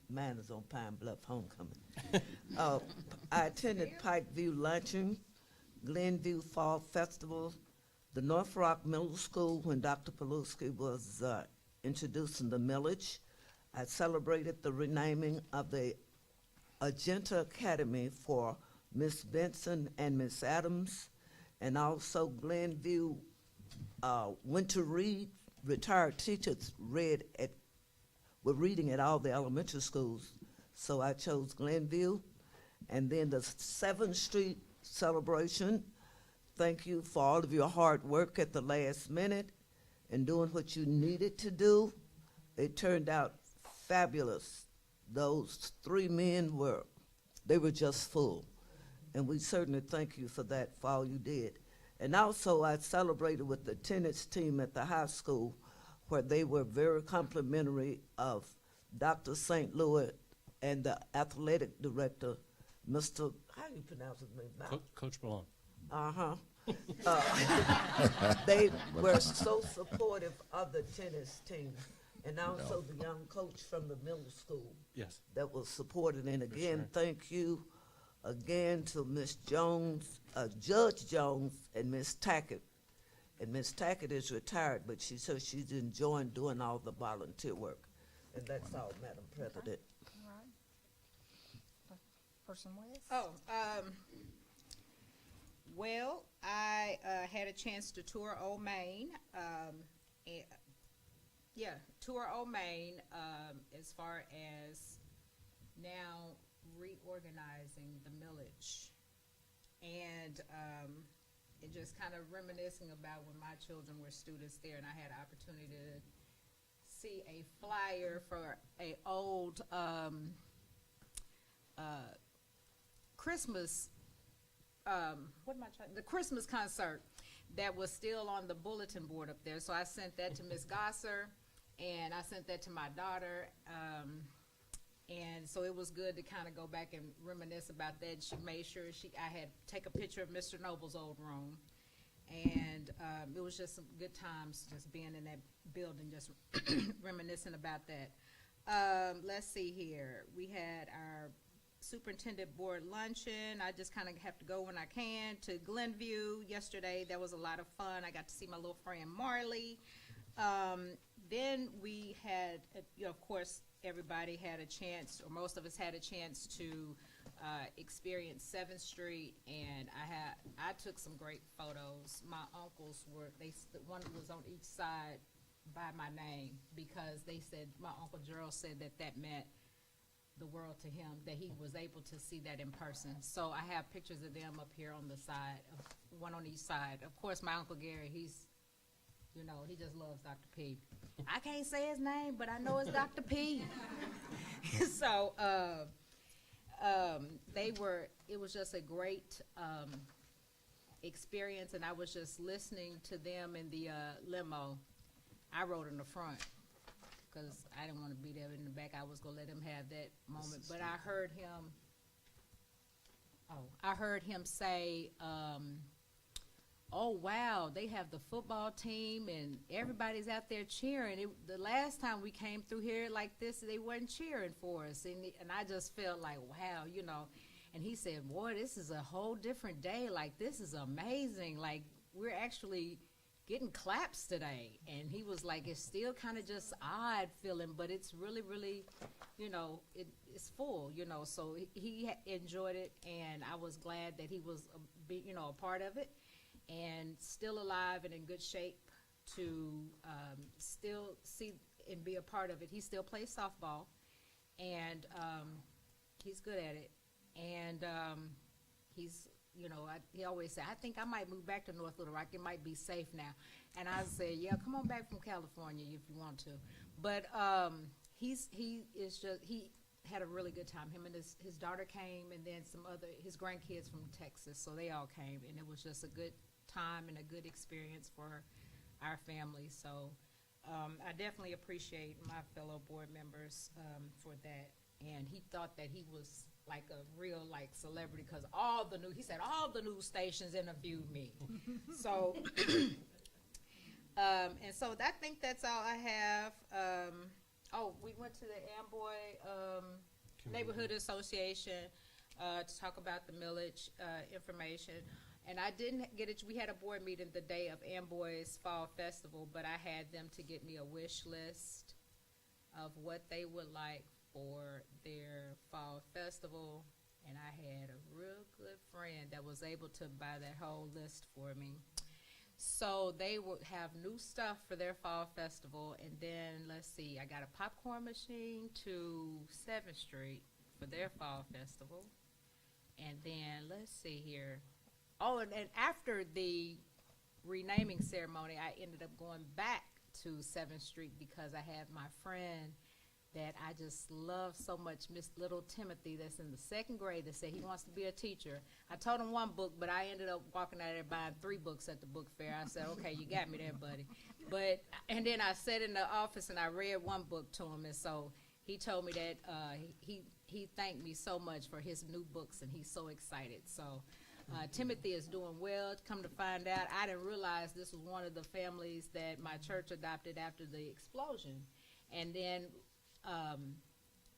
manners on Pine Bluff Homecoming. I attended Pikeview Luncheon, Glenview Fall Festival, the North Rock Middle School when Dr. Paluski was introducing the millage. I celebrated the renaming of the Agenta Academy for Miss Benson and Miss Adams, and also Glenview went to read. Retired teachers were reading at all the elementary schools, so I chose Glenview. And then the 7th Street celebration. Thank you for all of your hard work at the last minute and doing what you needed to do. It turned out fabulous. Those 3 men were just full. And we certainly thank you for that, for all you did. And also I celebrated with the tennis team at the high school, where they were very complimentary of Dr. St. Louis and the athletic director, Mr. How do you pronounce his name? Coach Malone. Uh-huh. They were so supportive of the tennis team, and also the young coach from the middle school. Yes. That was supported. And again, thank you again to Miss Jones, Judge Jones, and Miss Tackett. And Miss Tackett is retired, but she says she's enjoying doing all the volunteer work. And that's all, Madam President. All right. Person West. Well, I had a chance to tour Old Main. Tour Old Main as far as now reorganizing the millage. And it just kind of reminiscing about when my children were students there, and I had an opportunity to see a flyer for a old Christmas the Christmas concert that was still on the bulletin board up there. So I sent that to Ms. Gosser, and I sent that to my daughter. And so it was good to kind of go back and reminisce about that. She made sure I had take a picture of Mr. Noble's old room. And it was just some good times just being in that building, just reminiscing about that. Let's see here. We had our superintendent board luncheon. I just kind of have to go when I can to Glenview yesterday. That was a lot of fun. I got to see my little friend Marley. Then we had, of course, everybody had a chance, or most of us had a chance to experience 7th Street, and I took some great photos. My uncles one was on each side by my name because they said, my Uncle Gerald said that meant the world to him, that he was able to see that in person. So I have pictures of them up here on the side, one on each side. Of course, my Uncle Gary, he's, you know, he just loves Dr. P. I can't say his name, but I know it's Dr. P. So it was just a great experience, and I was just listening to them in the limo. I rode in the front because I didn't want to be there in the back. I was going to let him have that moment. But I heard him say, oh, wow, they have the football team and everybody's out there cheering. The last time we came through here like this, they wasn't cheering for us. And I just felt like, wow, you know. And he said, boy, this is a whole different day. Like, this is amazing. Like, we're actually getting claps today. And he was like, it's still kind of just odd feeling, but it's really, really, you know, it's full, you know. So he enjoyed it, and I was glad that he was, a part of it, and still alive and in good shape to still see and be a part of it. He still plays softball, and he's good at it. And he's, he always said, I think I might move back to North Little Rock. It might be safe now. And I said, yeah, come on back from California if you want to. But he had a really good time. Him and his daughter came, and then his grandkids from Texas. So they all came, and it was just a good time and a good experience for our family. So I definitely appreciate my fellow board members for that. And he thought that he was like a real celebrity because he said all the news stations interviewed me. So and so I think that's all I have. We went to the Amboy Neighborhood Association to talk about the millage information. And I didn't get it. We had a board meeting the day of Amboy's Fall Festival, but I had them to get me a wish list of what they would like for their fall festival, and I had a real good friend that was able to buy that whole list for me. So they would have new stuff for their fall festival, and then let's see, I got a popcorn machine to 7th Street for their fall festival, and then let's see here. Oh, and after the renaming ceremony, I ended up going back to 7th Street because I had my friend that I just love so much, Miss Little Timothy, that's in the 2nd grade, that said he wants to be a teacher. I told him one book, but I ended up walking out there buying 3 books at the book fair. I said, okay, you got me there, buddy. And then I sat in the office and I read one book to him, and so he told me that he thanked me so much for his new books, and he's so excited. So Timothy is doing well. Come to find out, I didn't realize this was one of the families that my church adopted after the explosion. And then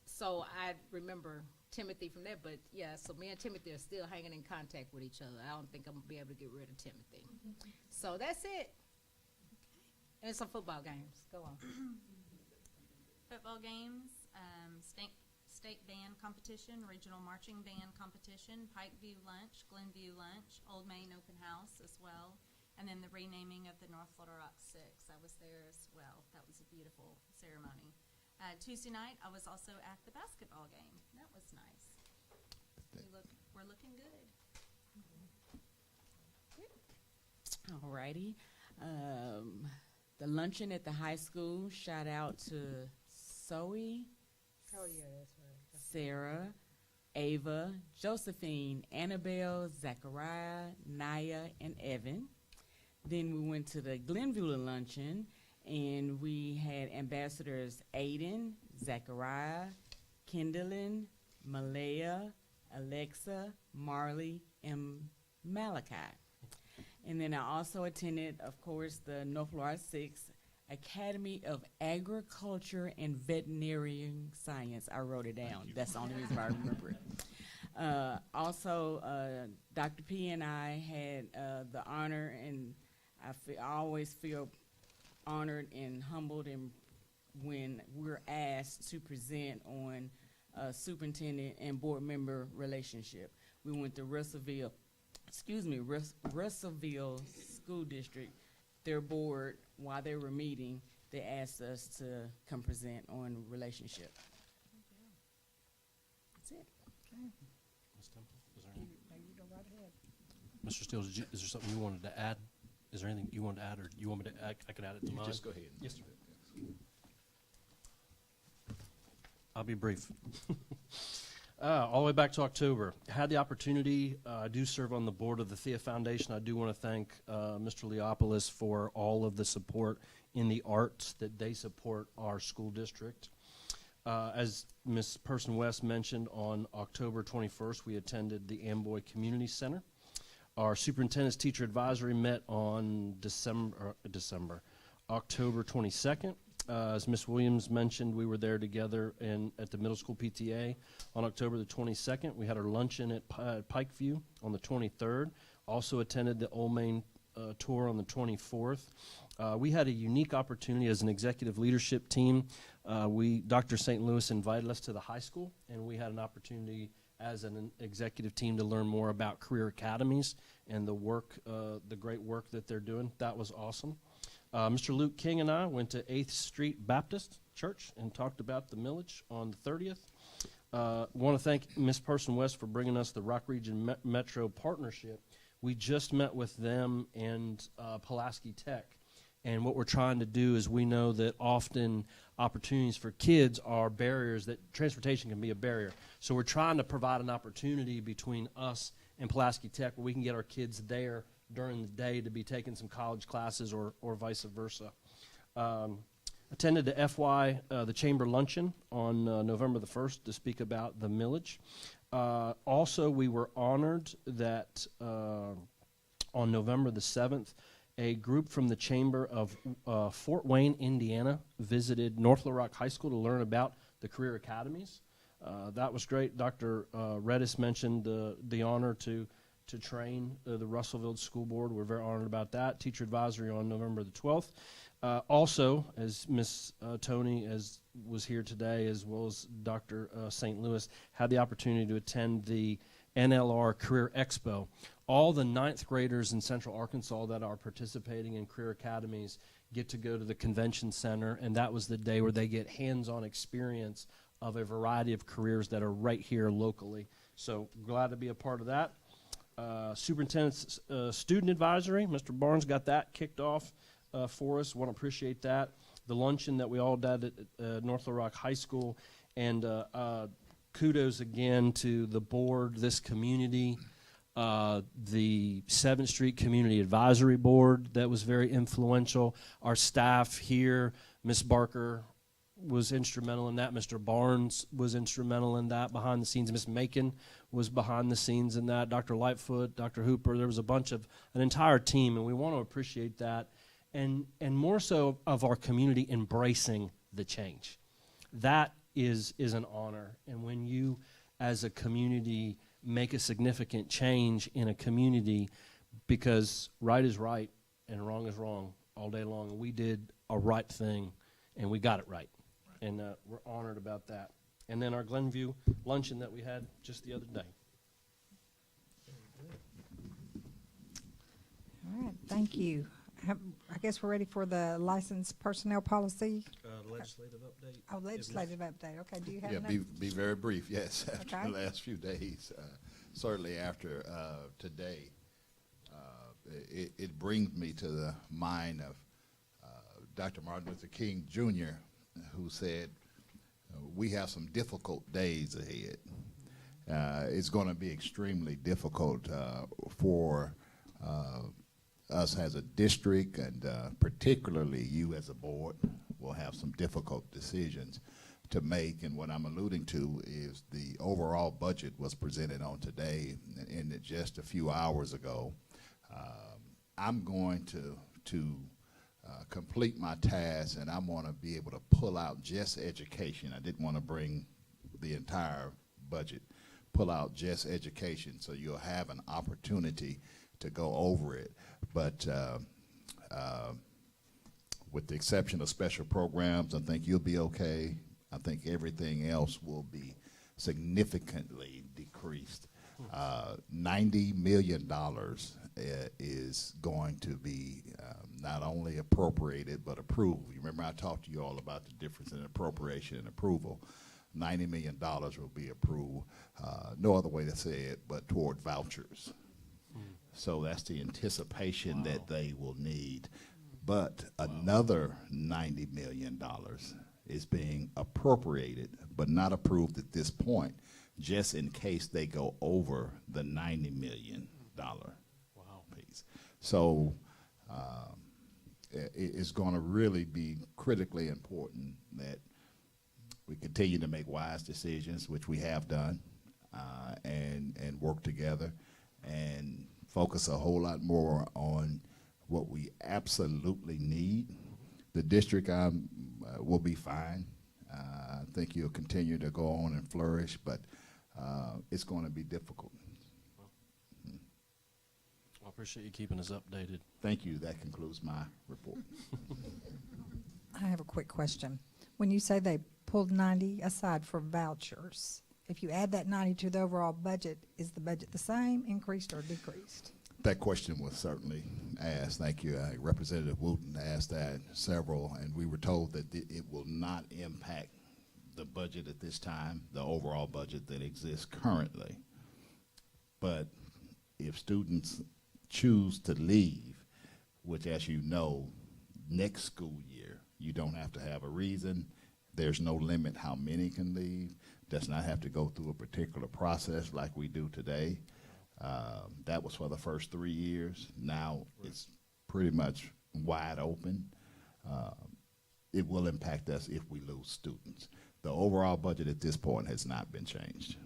so I remember Timothy from there, but yeah, so me and Timothy are still hanging in contact with each other. I don't think I'm going to be able to get rid of Timothy. So that's it. And some football games. Go on. Football games, state band competition, regional marching band competition, Pikeview lunch, Glenview lunch, Old Main open house as well, and then the renaming of the North Little Rock 6. I was there as well. That was a beautiful ceremony. Tuesday night, I was also at the basketball game. That was nice. We're looking good. Alrighty. The luncheon at the high school, shout out to Zoe, Oh, yeah, that's right. Sarah, Ava, Josephine, Annabelle, Zachariah, Naya, and Evan. Then we went to the Glenview luncheon, and we had ambassadors Aiden, Zachariah, Kendallin, Malaya, Alexa, Marley, and Malachi. And then I also attended, of course, the North Little Rock 6 Academy of Agriculture and Veterinary Science. I wrote it down. That's the only reason I remember it. Also, Dr. P and I had the honor, and I always feel honored and humbled when we're asked to present on superintendent and board member relationship. We went to Russellville School District, their board, while they were meeting, they asked us to come present on relationship. That's it. Ms. Temple, is there any- Mr. Steele, is there something you wanted to add? Is there anything you wanted to add, or you want me to add? I can add it to mine. Just go ahead. Yes, sir. I'll be brief. All the way back to October. Had the opportunity, I do serve on the board of the Thea Foundation. I do want to thank Mr. Leopolis for all of the support in the arts that they support our school district. As Ms. Person West mentioned, on October 21st, we attended the Amboy Community Center. Our superintendent's teacher advisory met on October 22nd. As Ms. Williams mentioned, we were there together at the middle school PTA on October the 22nd. We had our luncheon at Pikeview on the 23rd. Also attended the Old Main tour on the 24th. We had a unique opportunity as an executive leadership team. Dr. St. Louis invited us to the high school, and we had an opportunity as an executive team to learn more about career academies and the great work that they're doing. That was awesome. Mr. Luke King and I went to 8th Street Baptist Church and talked about the millage on the 30th. Want to thank Ms. Person West for bringing us the Rock Region Metro Partnership. We just met with them and Pulaski Tech. And what we're trying to do is, we know that often opportunities for kids are barriers, that transportation can be a barrier. So we're trying to provide an opportunity between us and Pulaski Tech where we can get our kids there during the day to be taking some college classes or vice versa. Attended the Chamber Luncheon on November the 1st to speak about the millage. Also, we were honored that on November the 7th, a group from the Chamber of Fort Wayne, Indiana, visited North Little Rock High School to learn about the career academies. That was great. Dr. Redis mentioned the honor to train the Russellville School Board. We're very honored about that. Teacher advisory on November the 12th. Also, as Ms. Tony was here today, as well as Dr. St. Louis, had the opportunity to attend the NLR Career Expo. All the 9th graders in Central Arkansas that are participating in career academies get to go to the convention center, and that was the day where they get hands-on experience of a variety of careers that are right here locally. So glad to be a part of that. Superintendent's student advisory, Mr. Barnes got that kicked off for us. Want to appreciate that. The luncheon that we all did at North Little Rock High School, and kudos again to the board, this community, the 7th Street Community Advisory Board that was very influential. Our staff here, Ms. Barker was instrumental in that. Mr. Barnes was instrumental in that behind the scenes. Ms. Macon was behind the scenes in that. Dr. Lightfoot, Dr. Hooper, there was an entire team, and we want to appreciate that. And more so of our community embracing the change. That is an honor. And when you, as a community, make a significant change in a community, because right is right and wrong is wrong all day long, and we did a right thing, and we got it right. And we're honored about that. And then our Glenview luncheon that we had just the other day. All right, thank you. I guess we're ready for the licensed personnel policy. The legislative update. Oh, legislative update. Okay, do you have Yeah, be very brief, yes. After Okay. the last few days, certainly after today, it brings me to the mind of Dr. Martin Luther King Jr., who said, we have some difficult days ahead. It's going to be extremely difficult for us as a district, and particularly you as a board will have some difficult decisions to make. And what I'm alluding to is the overall budget was presented on today, and just a few hours ago. I'm going to complete my task, and I want to be able to pull out just education. I didn't want to bring the entire budget, pull out just education, so you'll have an opportunity to go over it. But with the exception of special programs, I think you'll be okay. I think everything else will be significantly decreased. $90 million is going to be not only appropriated, but approved. You remember I talked to you all about the difference in appropriation and approval. $90 million will be approved, no other way to say it, but toward vouchers. So that's the anticipation that they will need. But another $90 million is being appropriated, but not approved at this point, just in case they go over the $90 million piece. So it's going to really be critically important that we continue to make wise decisions, which we have done, and work together and focus a whole lot more on what we absolutely need. The district will be fine. I think you'll continue to go on and flourish, but it's going to be difficult. I appreciate you keeping us updated. Thank you. That concludes my report. I have a quick question. When you say they pulled 90 aside for vouchers, if you add that 90 to the overall budget, is the budget the same, increased, or decreased? That question was certainly asked. Thank you. Representative Wooten asked that several, and we were told that it will not impact the budget at this time, the overall budget that exists currently. But if students choose to leave, which, as you know, next school year, you don't have to have a reason. There's no limit how many can leave. Does not have to go through a particular process like we do today. That was for the first 3 years. Now it's pretty much wide open. It will impact us if we lose students. The overall budget at this point has not been changed.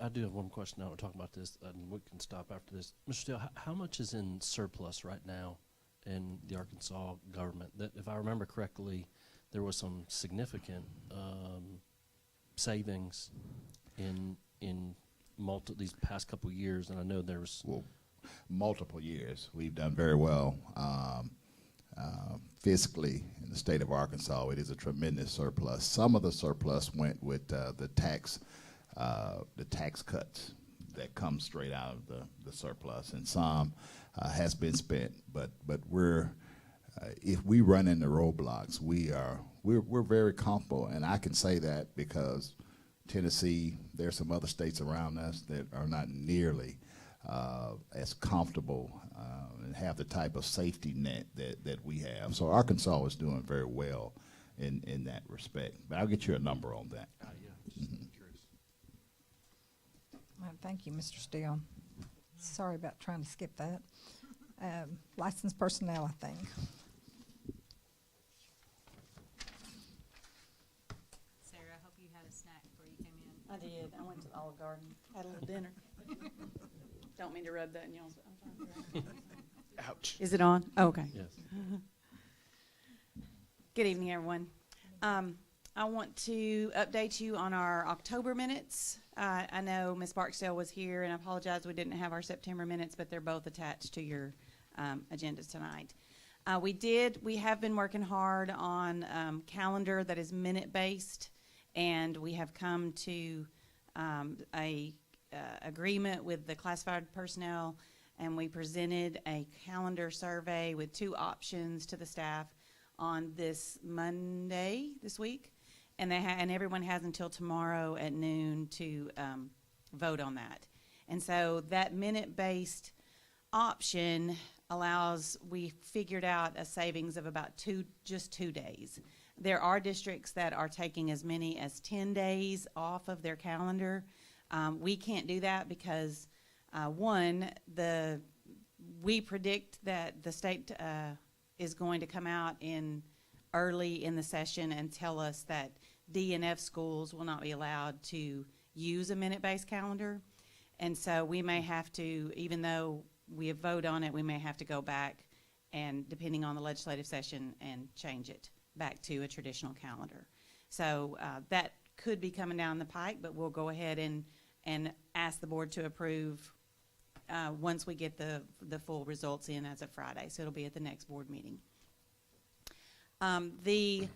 I do have one question now. We'll talk about this, and we can stop after this. Mr. Steele, how much is in surplus right now in the Arkansas government? That, if I remember correctly, there was some significant savings in these past couple of years, and I know there's multiple years. We've done very well fiscally in the state of Arkansas. It is a tremendous surplus. Some of the surplus went with the tax cuts that come straight out of the surplus, and some has been spent. But we're if we run into roadblocks, we're very comfortable, and I can say that because Tennessee, there's some other states around us that are not nearly as comfortable and have the type of safety net that we have. So Arkansas is doing very well in that respect. But I'll get you a number on that. Thank you, Mr. Steele. Sorry about trying to skip that. Licensed personnel, I think. Sarah, I hope you had a snack before you came in. I did. I went to the Olive Garden, had a little dinner. Don't mean to rub that in y'all's. Ouch. Is it on? Oh, okay. Yes. Good evening, everyone. I want to update you on our October minutes. I know Ms. Barksdale was here, and I apologize we didn't have our September minutes, but they're both attached to your agendas tonight. We have been working hard on calendar that is minute-based, and we have come to a agreement with the classified personnel, and we presented a calendar survey with 2 options to the staff on this Monday this week, and and everyone has until tomorrow at noon to vote on that. And so that minute-based option we figured out a savings of about just 2 days. There are districts that are taking as many as 10 days off of their calendar. We can't do that because, one, we predict that the state is going to come out early in the session and tell us that D and F schools will not be allowed to use a minute-based calendar. And so we may have to, even though we vote on it, we may have to go back and, depending on the legislative session, and change it back to a traditional calendar. So that could be coming down the pike, but we'll go ahead and ask the board to approve once we get the full results in as of Friday. So it'll be at the next board meeting. The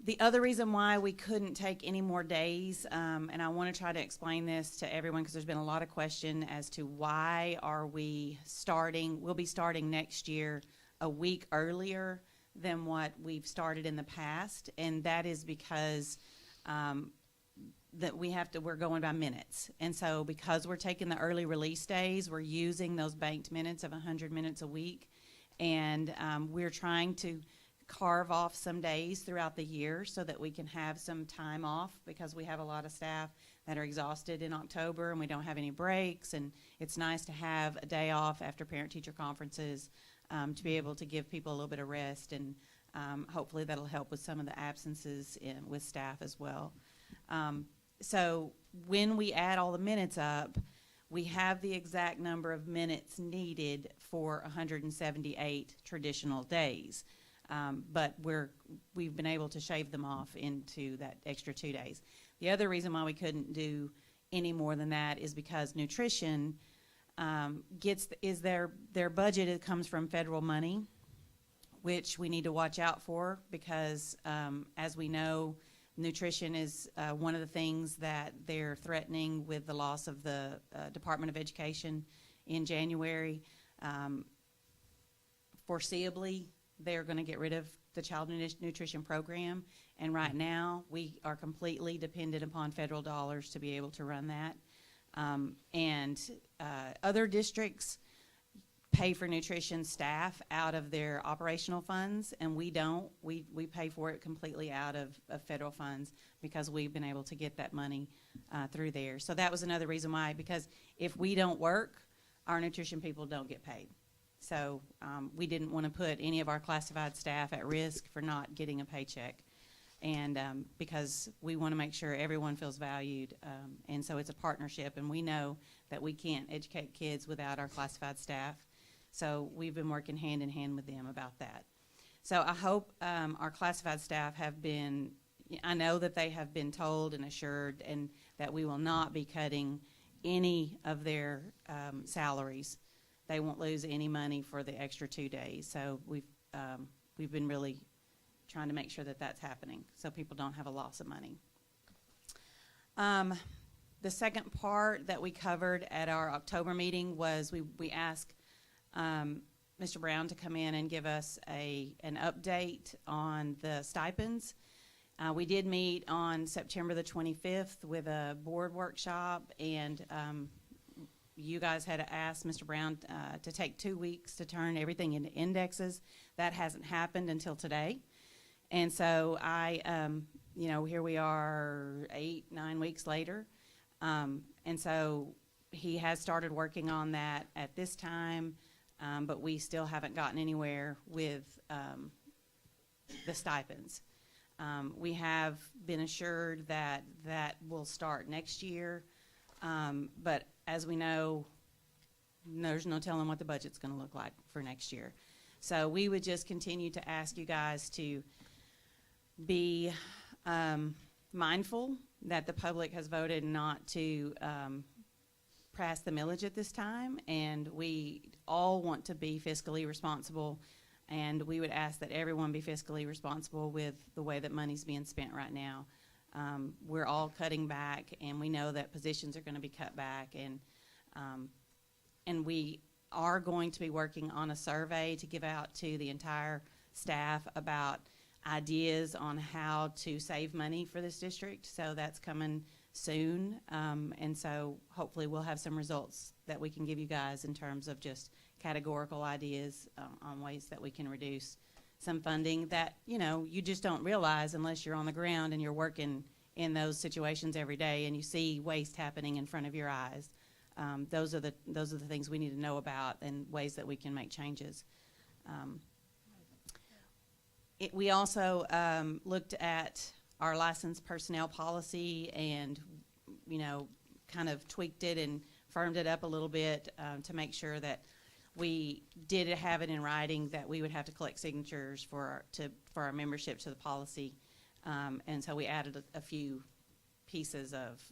The other reason why we couldn't take any more days, and I want to try to explain this to everyone because there's been a lot of question as to why are we starting, we'll be starting next year a week earlier than what we've started in the past, and that is because that we're going by minutes. And so because we're taking the early release days, we're using those banked minutes of 100 minutes a week, and we're trying to carve off some days throughout the year so that we can have some time off, because we have a lot of staff that are exhausted in October and we don't have any breaks, and it's nice to have a day off after parent-teacher conferences to be able to give people a little bit of rest, and hopefully that'll help with some of the absences with staff as well. So when we add all the minutes up, we have the exact number of minutes needed for 178 traditional days. But we've been able to shave them off into that extra 2 days. The other reason why we couldn't do any more than that is because nutrition their budget. It comes from federal money, which we need to watch out for because, as we know, nutrition is one of the things that they're threatening with the loss of the Department of Education in January. Foreseeably, they're going to get rid of the child nutrition program, and right now we are completely dependent upon federal dollars to be able to run that. Other districts pay for nutrition staff out of their operational funds, and we don't. We pay for it completely out of federal funds because we've been able to get that money through there. So that was another reason why, because if we don't work, our nutrition people don't get paid. So we didn't want to put any of our classified staff at risk for not getting a paycheck, and because we want to make sure everyone feels valued, and so it's a partnership, and we know that we can't educate kids without our classified staff, so we've been working hand in hand with them about that. So I hope our classified staff have been, I know that they have been told and assured and that we will not be cutting any of their salaries. They won't lose any money for the extra 2 days. So we've been really trying to make sure that that's happening so people don't have a loss of money. The second part that we covered at our October meeting was we asked Mr. Brown to come in and give us an update on the stipends. We did meet on September the 25th with a board workshop, and you guys had asked Mr. Brown to take 2 weeks to turn everything into indexes. That hasn't happened until today. And so here we are 8-9 weeks later. And so he has started working on that at this time, but we still haven't gotten anywhere with the stipends. We have been assured that that will start next year, but as we know, there's no telling what the budget's going to look like for next year. So we would just continue to ask you guys to be mindful that the public has voted not to pass the millage at this time, and we all want to be fiscally responsible, and we would ask that everyone be fiscally responsible with the way that money's being spent right now. We're all cutting back, and we know that positions are going to be cut back, and we are going to be working on a survey to give out to the entire staff about ideas on how to save money for this district. So that's coming soon, and so hopefully we'll have some results that we can give you guys in terms of just categorical ideas on ways that we can reduce some funding that you just don't realize unless you're on the ground and you're working in those situations every day and you see waste happening in front of your eyes. Those are the things we need to know about and ways that we can make changes. We also looked at our licensed personnel policy and kind of tweaked it and firmed it up a little bit to make sure that we did have it in writing that we would have to collect signatures for our membership to the policy, and so we added a few pieces of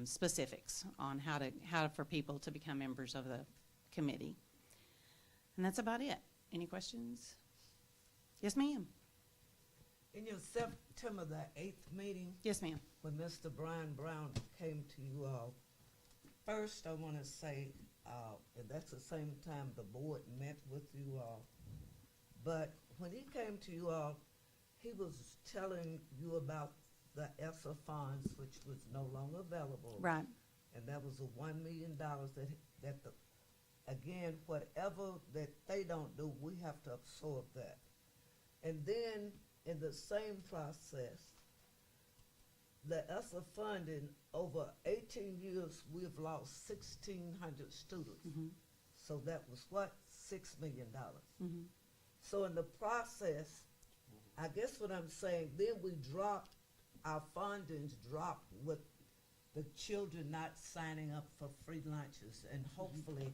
specifics on how for people to become members of the committee, and that's about it. Any questions? Yes, ma'am. In your September the 8th meeting, Yes, ma'am. when Mr. Brian Brown came to you all, first I want to say, and that's the same time the board met with you all, but when he came to you all, he was telling you about the ESSA funds, which was no longer available. Right. And that was the $1 million that the, again, whatever that they don't do, we have to absorb that. And then in the same process, the ESSA funding, over 18 years, we've lost 1,600 students. So that was what? $6 million. So in the process, I guess what I'm saying, then we dropped, our fundings dropped with the children not signing up for free lunches. And hopefully,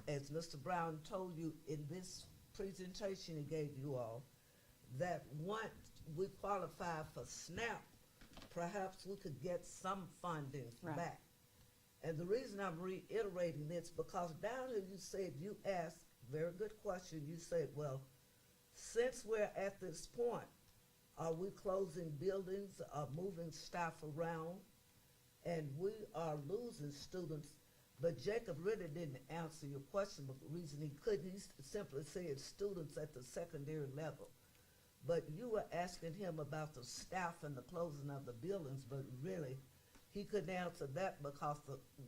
as Mr. Brown told you in this presentation he gave you all, that once we qualify for SNAP, perhaps we could get some funding back. And the reason I'm reiterating this, because down here you said, you asked, very good question, you said, well, since we're at this point, are we closing buildings, moving staff around, and we are losing students? But Jacob really didn't answer your question, but the reason he couldn't, he simply said students at the secondary level. But you were asking him about the staff and the closing of the buildings, but really, he couldn't answer that because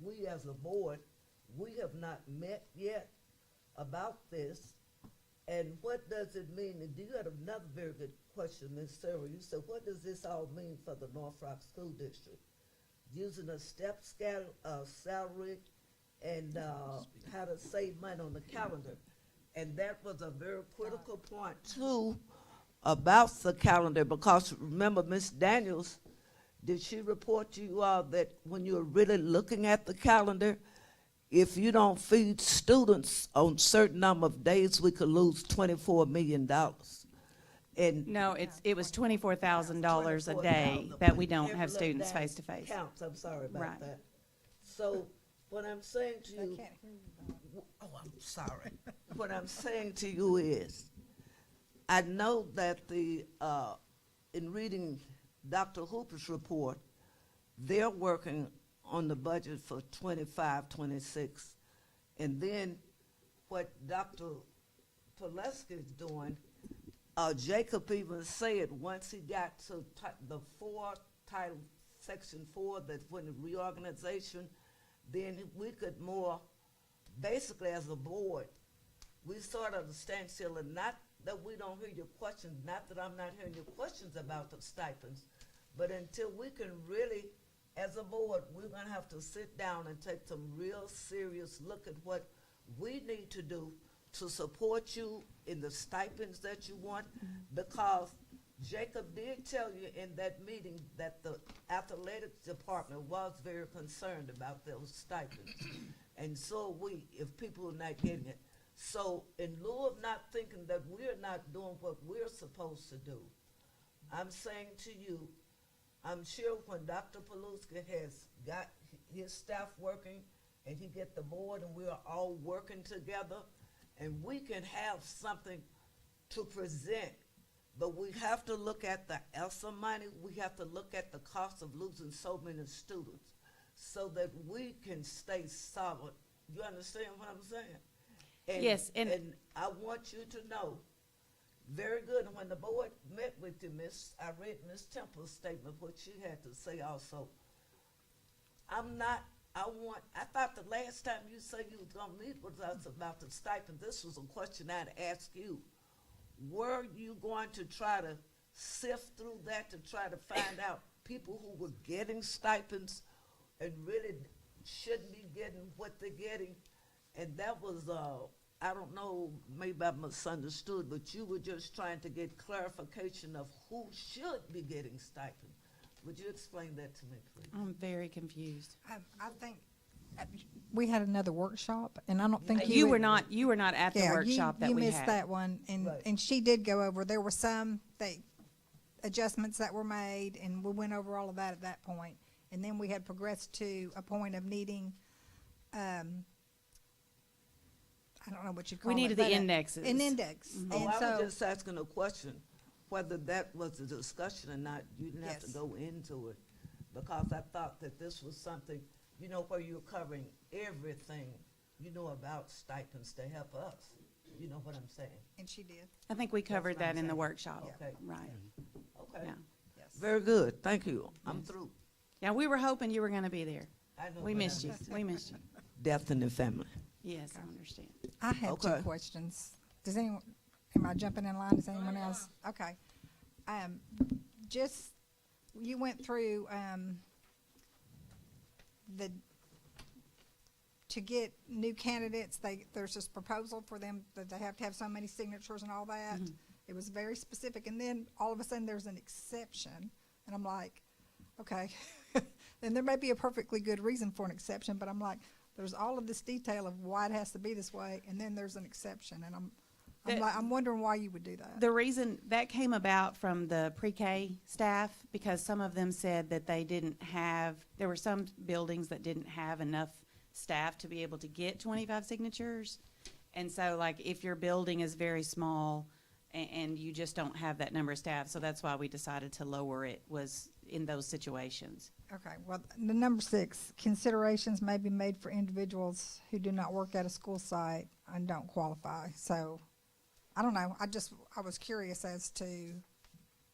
we as a board, we have not met yet about this. And what does it mean? And you had another very good question, Ms. Sarah. You said, what does this all mean for the North Rock School District? Using a step salary and how to save money on the calendar. And that was a very critical point, too, about the calendar, because remember, Ms. Daniels, did she report to you all that when you're really looking at the calendar, if you don't feed students on certain number of days, we could lose $24 million. And No, it was $24,000 a day that we don't have students face to face. Counts, I'm sorry about Right. that. So what I'm saying to you, oh, I'm sorry. What I'm saying to you is, I know that in reading Dr. Hooper's report, they're working on the budget for 25, 26. And then what Dr. Pileski is doing, Jacob even said once he got to the Section 4, that when the reorganization, then we could more, basically as a board, we sort of stand still, and not that we don't hear your questions, not that I'm not hearing your questions about the stipends, but until we can really, as a board, we're gonna have to sit down and take some real serious look at what we need to do to support you in the stipends that you want, because Jacob did tell you in that meeting that the athletics department was very concerned about those stipends. And so if people are not getting it. So in lieu of not thinking that we're not doing what we're supposed to do, I'm saying to you, I'm sure when Dr. Paluska has got his staff working and he get the board and we're all working together, and we can have something to present, but we have to look at the ESSA money, we have to look at the cost of losing so many students so that we can stay solid. You understand what I'm saying? And, Yes, and I want you to know, very good, and when the board met with you, I read Ms. Temple's statement, what she had to say also. I thought the last time you said you was gonna meet with us about the stipend, this was a question I'd ask you. Were you going to try to sift through that to try to find out people who were getting stipends and really shouldn't be getting what they're getting? And that was, I don't know, maybe I misunderstood, but you were just trying to get clarification of who should be getting stipend. Would you explain that to me, please? I'm very confused. I think we had another workshop, and I don't think You were not at the workshop that you we missed had. that one, and she did go over. There were some adjustments that were made, and we went over all of that at that point. And then we had progressed to a point of needing, I don't know what you call it. We needed the indexes. An index. Mm-hmm. Oh, And I so, was just asking a question. whether that was a discussion or not, you didn't have to Yes. go into it, because I thought that this was something, you know, where you're covering everything, you know, about stipends to help us. You know what I'm saying? And she did. I think we covered what I'm that in the saying. workshop. Okay. Right. Okay. Yeah. Yes. Very good. Thank you. I'm through. Yeah, we were hoping you were going to be there. I know We what missed I you. missed. We missed you. Death in the family. Yes, I understand. I have Okay. two questions. Does anyone, am I jumping in line? Does anyone else? Okay. Just, you went through, to get new candidates, there's this proposal for them that they have to have so many signatures and all that. It was very specific, and then all of a sudden there's an exception, and I'm like, okay. And there may be a perfectly good reason for an exception, but I'm like, there's all of this detail of why it has to be this way, and then there's an exception, and I'm wondering why you would do that. The reason that came about from the pre-K staff, because some of them said that they didn't have, there were some buildings that didn't have enough staff to be able to get 25 signatures. And so, like, if your building is very small and you just don't have that number of staff, so that's why we decided to lower it, was in those situations. Okay, well, the number 6, considerations may be made for individuals who do not work at a school site and don't qualify. So, I don't know, I was curious as to,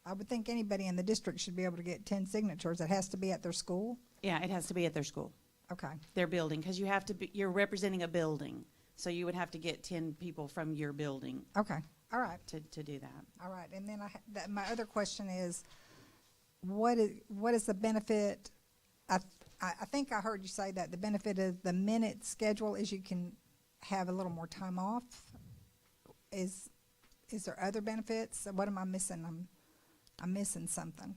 I would think anybody in the district should be able to get 10 signatures. It has to be at their school? Yeah, it has to be at their school, Okay, their building, because you have to be, you're representing a building. So you would have to get 10 people from your building okay, all right, to do that. all right. And then my other question is, what is the benefit? I think I heard you say that the benefit of the minute schedule is you can have a little more time off. Is there other benefits? What am I missing? I'm missing something.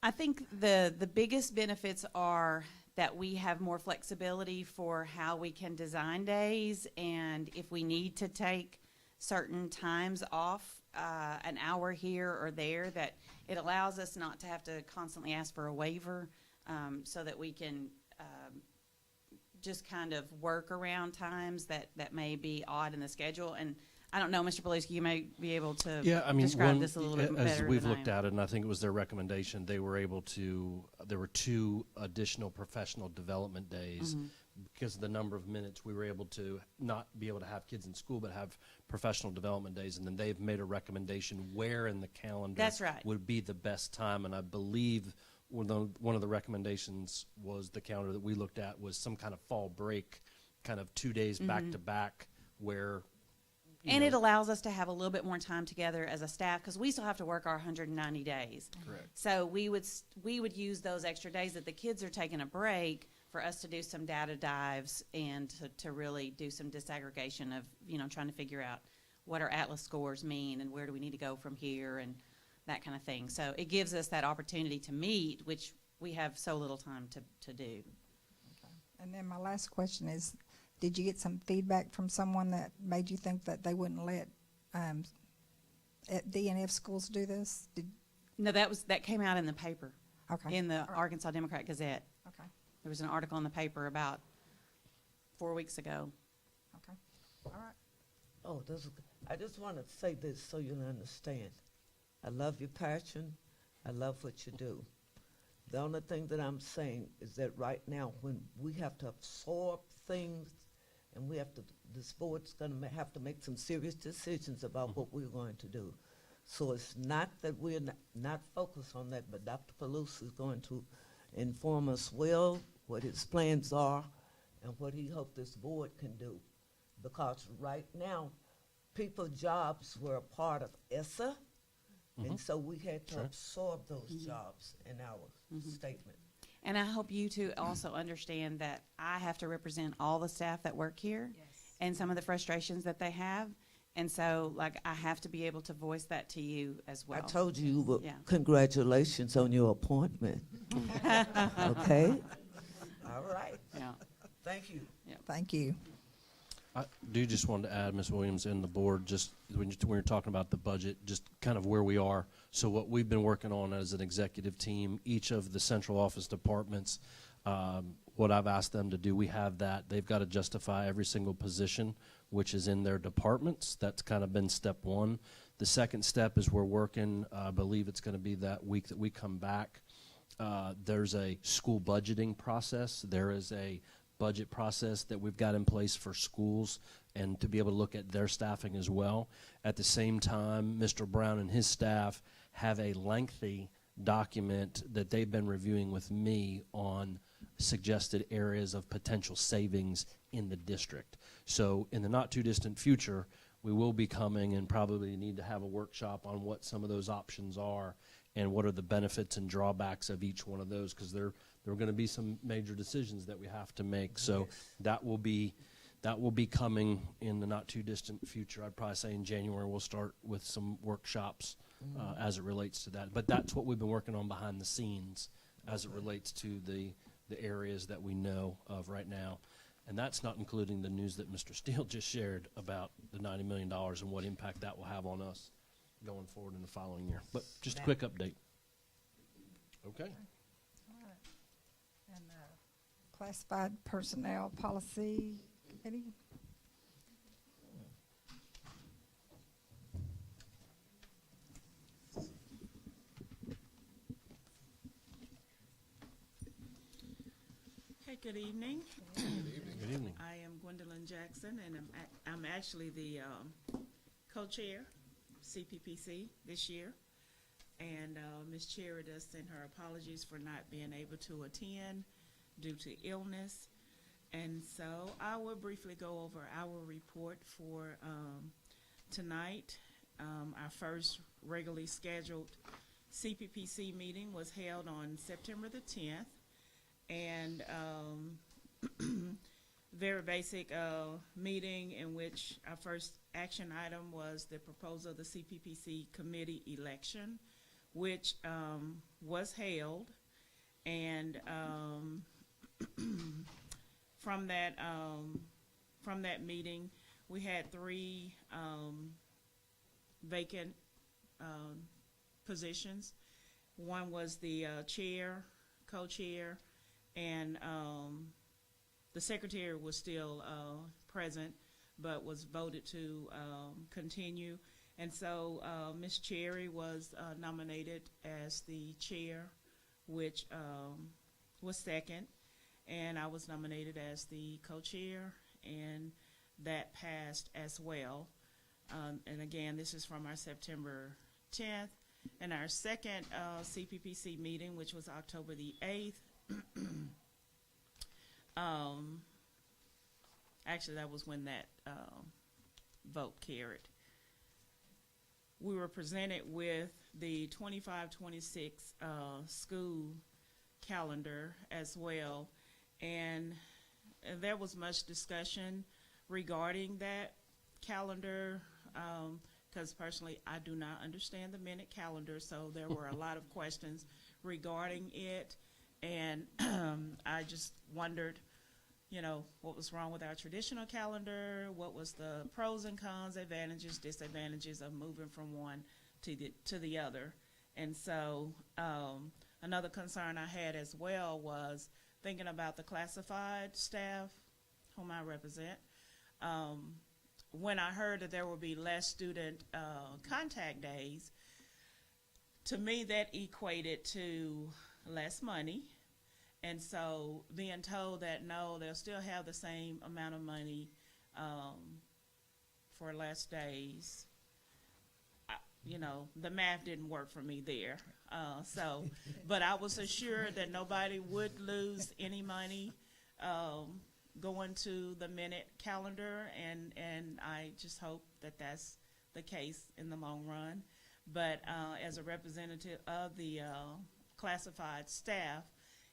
I think the biggest benefits are that we have more flexibility for how we can design days, and if we need to take certain times off, an hour here or there, that it allows us not to have to constantly ask for a waiver, so that we can just kind of work around times that may be odd in the schedule. And I don't know, Mr. Belusky, you may be able to describe this a little bit better as we've than I looked am. at it, and I think it was their recommendation, they were able to, there were 2 additional professional development days. Because of the number of minutes, we were able to not be able to have kids in school, but have professional development days. And then they've made a recommendation where in the calendar That's right. would be the best time. And I believe one of the recommendations was the calendar that we looked at was some kind of fall break, kind of 2 days back to back, where And it allows us to have a little bit more time together as a staff, because we still have to work our 190 days. Correct. So we would use those extra days that the kids are taking a break for us to do some data dives and to really do some disaggregation of, trying to figure out what our Atlas scores mean and where do we need to go from here and that kind of thing. So it gives us that opportunity to meet, which we have so little time to do. And then my last question is, did you get some feedback from someone that made you think that they wouldn't let DNF schools do this? No, that came out in the paper, Okay. in the All right. Arkansas Democrat Gazette. Okay. There was an article in the paper about 4 weeks ago. Okay. All right. Oh, I just want to say this so you'll understand. I love your passion. I love what you do. The only thing that I'm saying is that right now, when we have to absorb things, and this board's going to have to make some serious decisions about what we're going to do. So it's not that we're not focused on that, but Dr. Palouse is going to inform us well what his plans are and what he hopes this board can do. Because right now, people's jobs were a part of ESSA, and so we had to absorb those jobs in our statement. And I hope you two also understand that I have to represent all the staff that work here and some of the frustrations that they have. And so, I have to be able to voice that to you as well. I told you, but Yeah. congratulations on your appointment. Okay? All right. Yeah. Thank you. Thank you. I do just want to add, Ms. Williams and the board, just when you're talking about the budget, just kind of where we are. So what we've been working on as an executive team, each of the central office departments, what I've asked them to do, we have that. They've got to justify every single position which is in their departments. That's kind of been step one. The second step is we're working, I believe it's going to be that week that we come back. There's a school budgeting process. There is a budget process that we've got in place for schools and to be able to look at their staffing as well. At the same time, Mr. Brown and his staff have a lengthy document that they've been reviewing with me on suggested areas of potential savings in the district. So in the not too distant future, we will be coming and probably need to have a workshop on what some of those options are and what are the benefits and drawbacks of each one of those, because there are going to be some major decisions that we have to make. So that will be coming in the not too distant future. I'd probably say in January we'll start with some workshops as it relates to that. But that's what we've been working on behind the scenes as it relates to the areas that we know of right now. And that's not including the news that Mr. Steele just shared about the $90 million and what impact that will have on us going forward in the following year. But just a quick update. Okay. All right. And classified personnel policy committee. Hey, good evening. Good evening. I am Gwendolyn Jackson, and I'm actually the co-chair CPPC this year. And Ms. Cherry does send her apologies for not being able to attend due to illness. And so I will briefly go over our report for tonight. Our first regularly scheduled CPPC meeting was held on September the 10th. And very basic meeting in which our first action item was the proposal of the CPPC committee election, which was held. And from that meeting, we had 3 vacant positions. One was the chair, co-chair, and the secretary was still present, but was voted to continue. And so Ms. Cherry was nominated as the chair, which was second, and I was nominated as the co-chair, and that passed as well. And again, this is from our September 10th. And our second CPPC meeting, which was October the 8th, actually that was when that vote carried. We were presented with the 25-26 school calendar as well, and there was much discussion regarding that calendar, because personally I do not understand the minute calendar, so there were a lot of questions regarding it. And I just wondered, what was wrong with our traditional calendar? What was the pros and cons, advantages, disadvantages of moving from one to the other? And so another concern I had as well was thinking about the classified staff whom I represent. When I heard that there would be less student contact days, to me that equated to less money. And so being told that no, they'll still have the same amount of money for less days, the math didn't work for me there. But I was assured that nobody would lose any money going to the minute calendar, and I just hope that that's the case in the long run. But as a representative of the classified staff,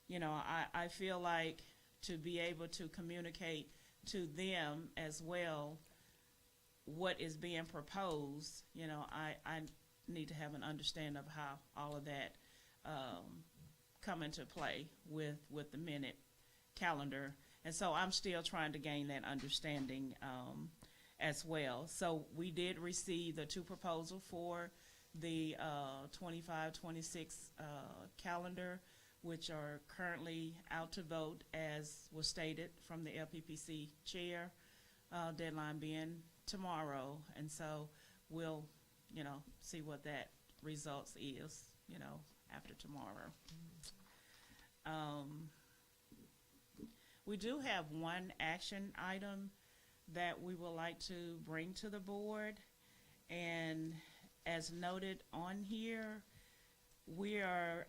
I feel like to be able to communicate to them as well what is being proposed, I need to have an understanding of how all of that come into play with the minute calendar. And so I'm still trying to gain that understanding as well. So we did receive the 2 proposals for the 25-26 calendar, which are currently out to vote, as was stated from the LPPC chair, deadline being tomorrow. And so we'll, see what that results is, after tomorrow. We do have one action item that we would like to bring to the board, and as noted on here, we are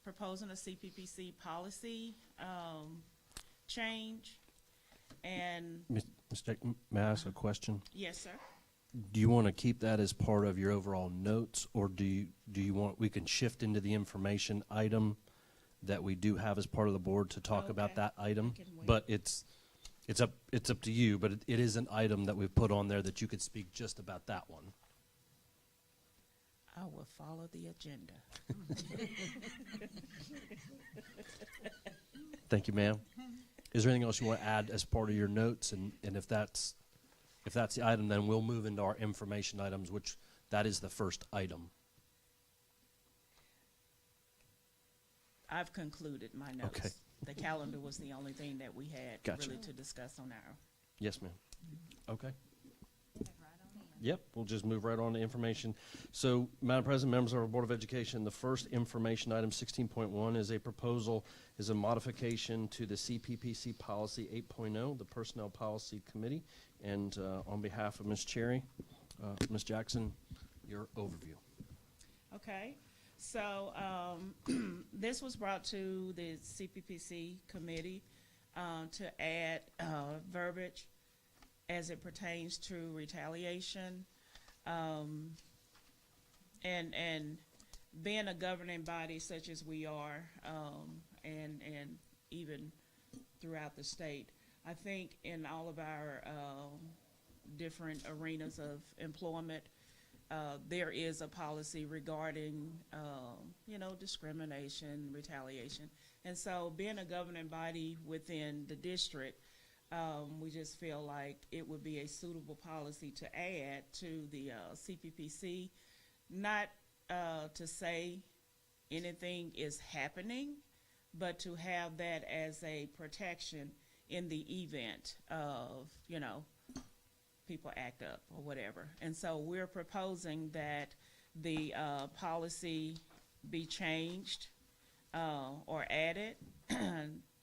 proposing a CPPC policy change. And Mr. May I ask a question? yes, sir. Do you want to keep that as part of your overall notes, or do you want, we can shift into the information item that we do have as part of the board to talk about that item? But it's up to you, but it is an item that we've put on there that you could speak just about that one. I will follow the agenda. Thank you, ma'am. Is there anything else you want to add as part of your notes? And if that's the item, then we'll move into our information items, which that is the first item. I've concluded my notes. Okay. The calendar was the only thing that we had Gotcha. really to discuss on our. Yes, ma'am. Okay. Yep, we'll just move right on to information. So, Madam President, members of our Board of Education, the first information item, 16.1, is a modification to the CPPC Policy 8.0, the Personnel Policy Committee. And on behalf of Ms. Cherry, Ms. Jackson, your overview. Okay, so this was brought to the CPPC committee to add verbiage as it pertains to retaliation, and being a governing body such as we are, and even throughout the state, I think in all of our different arenas of employment, there is a policy regarding, discrimination, retaliation. And so being a governing body within the district, we just feel like it would be a suitable policy to add to the CPPC, not to say anything is happening, but to have that as a protection in the event of, people act up or whatever. And so we're proposing that the policy be changed or added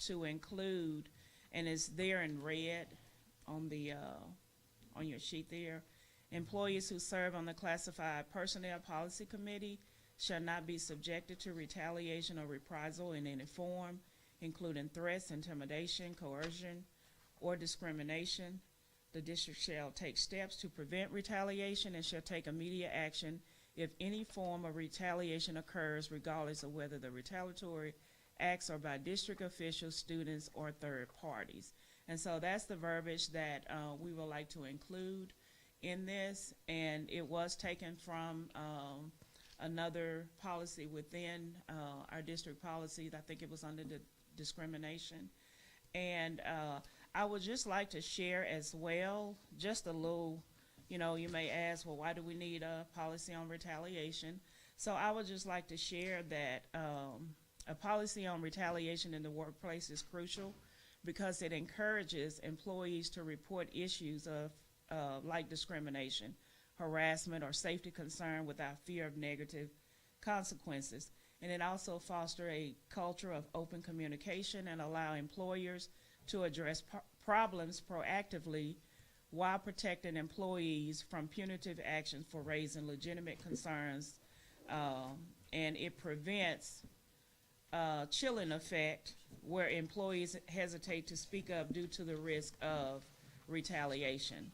to include, and it's there in red on the on your sheet there, employees who serve on the Classified Personnel Policy Committee shall not be subjected to retaliation or reprisal in any form, including threats, intimidation, coercion, or discrimination. The district shall take steps to prevent retaliation and shall take immediate action if any form of retaliation occurs, regardless of whether the retaliatory acts are by district officials, students, or third parties. And so that's the verbiage that we would like to include in this, and it was taken from another policy within our district policies. I think it was under the discrimination. And I would just like to share as well, just a little, you may ask, well, why do we need a policy on retaliation? So I would just like to share that a policy on retaliation in the workplace is crucial because it encourages employees to report issues of like discrimination, harassment, or safety concern without fear of negative consequences. And it also fosters a culture of open communication and allow employers to address problems proactively while protecting employees from punitive actions for raising legitimate concerns. And it prevents chilling effect where employees hesitate to speak up due to the risk of retaliation.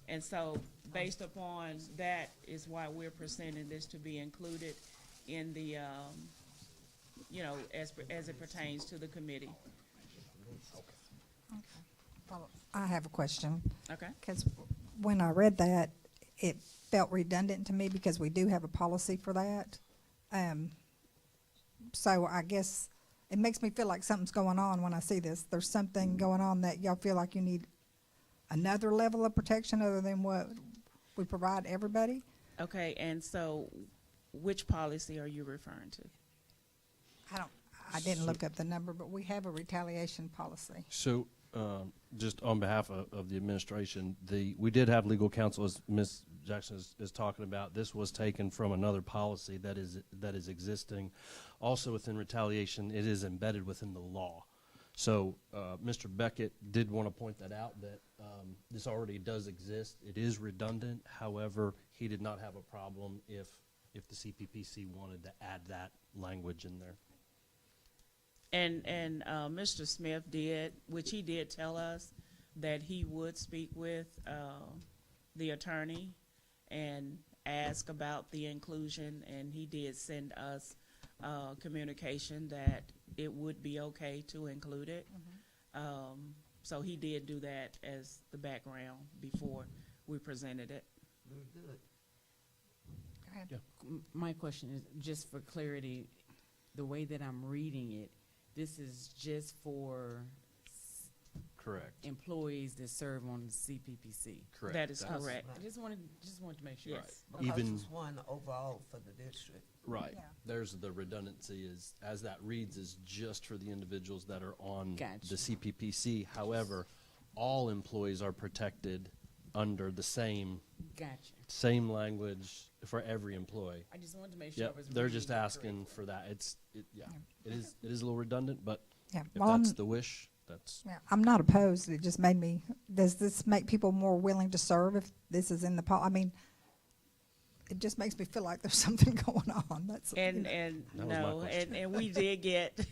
And so based upon that is why we're presenting this to be included in the, as it pertains to the committee. I have a question. Okay. Because when I read that, it felt redundant to me because we do have a policy for that. So I guess it makes me feel like something's going on when I see this. There's something going on that y'all feel like you need another level of protection other than what we provide everybody? Okay, and so which policy are you referring to? I didn't look up the number, but we have a retaliation policy. So just on behalf of the administration, we did have legal counsel, as Ms. Jackson is talking about, this was taken from another policy that is existing. Also within retaliation, it is embedded within the law. So Mr. Beckett did want to point that out, that this already does exist. It is redundant. However, he did not have a problem if the CPPC wanted to add that language in there. And Mr. Smith did, which he did tell us, that he would speak with the attorney and ask about the inclusion, and he did send us communication that it would be okay to include it. So he did do that as the background before we presented it. Very good. Go ahead. Yeah. My question is, just for clarity, the way that I'm reading it, this is just for Correct. employees that serve on the CPPC. Correct. That is That's correct. right. I just wanted to make sure. Yes, Right. because Even- it's one overall for the district. Right. Yeah. There's the redundancy is, as that reads, is just for the individuals that are on Gotcha. the CPPC. However, all employees are protected under the same language for every employee. I just wanted to make sure. Yep. They're just asking for that. It is a little redundant, but Yeah. if Well, that's the wish, that's Yeah, I'm not opposed. It just made me, does this make people more willing to serve if this is in the I mean, it just makes me feel like there's something going on. That's And That was my no, question. and we did get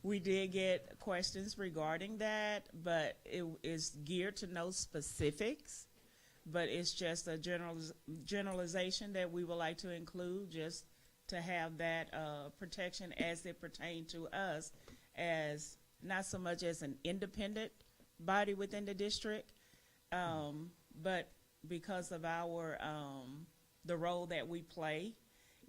we did get questions regarding that, but it is geared to no specifics. But it's just a generalization that we would like to include, just to have that protection as it pertains to us, as not so much as an independent body within the district, but because of our the role that we play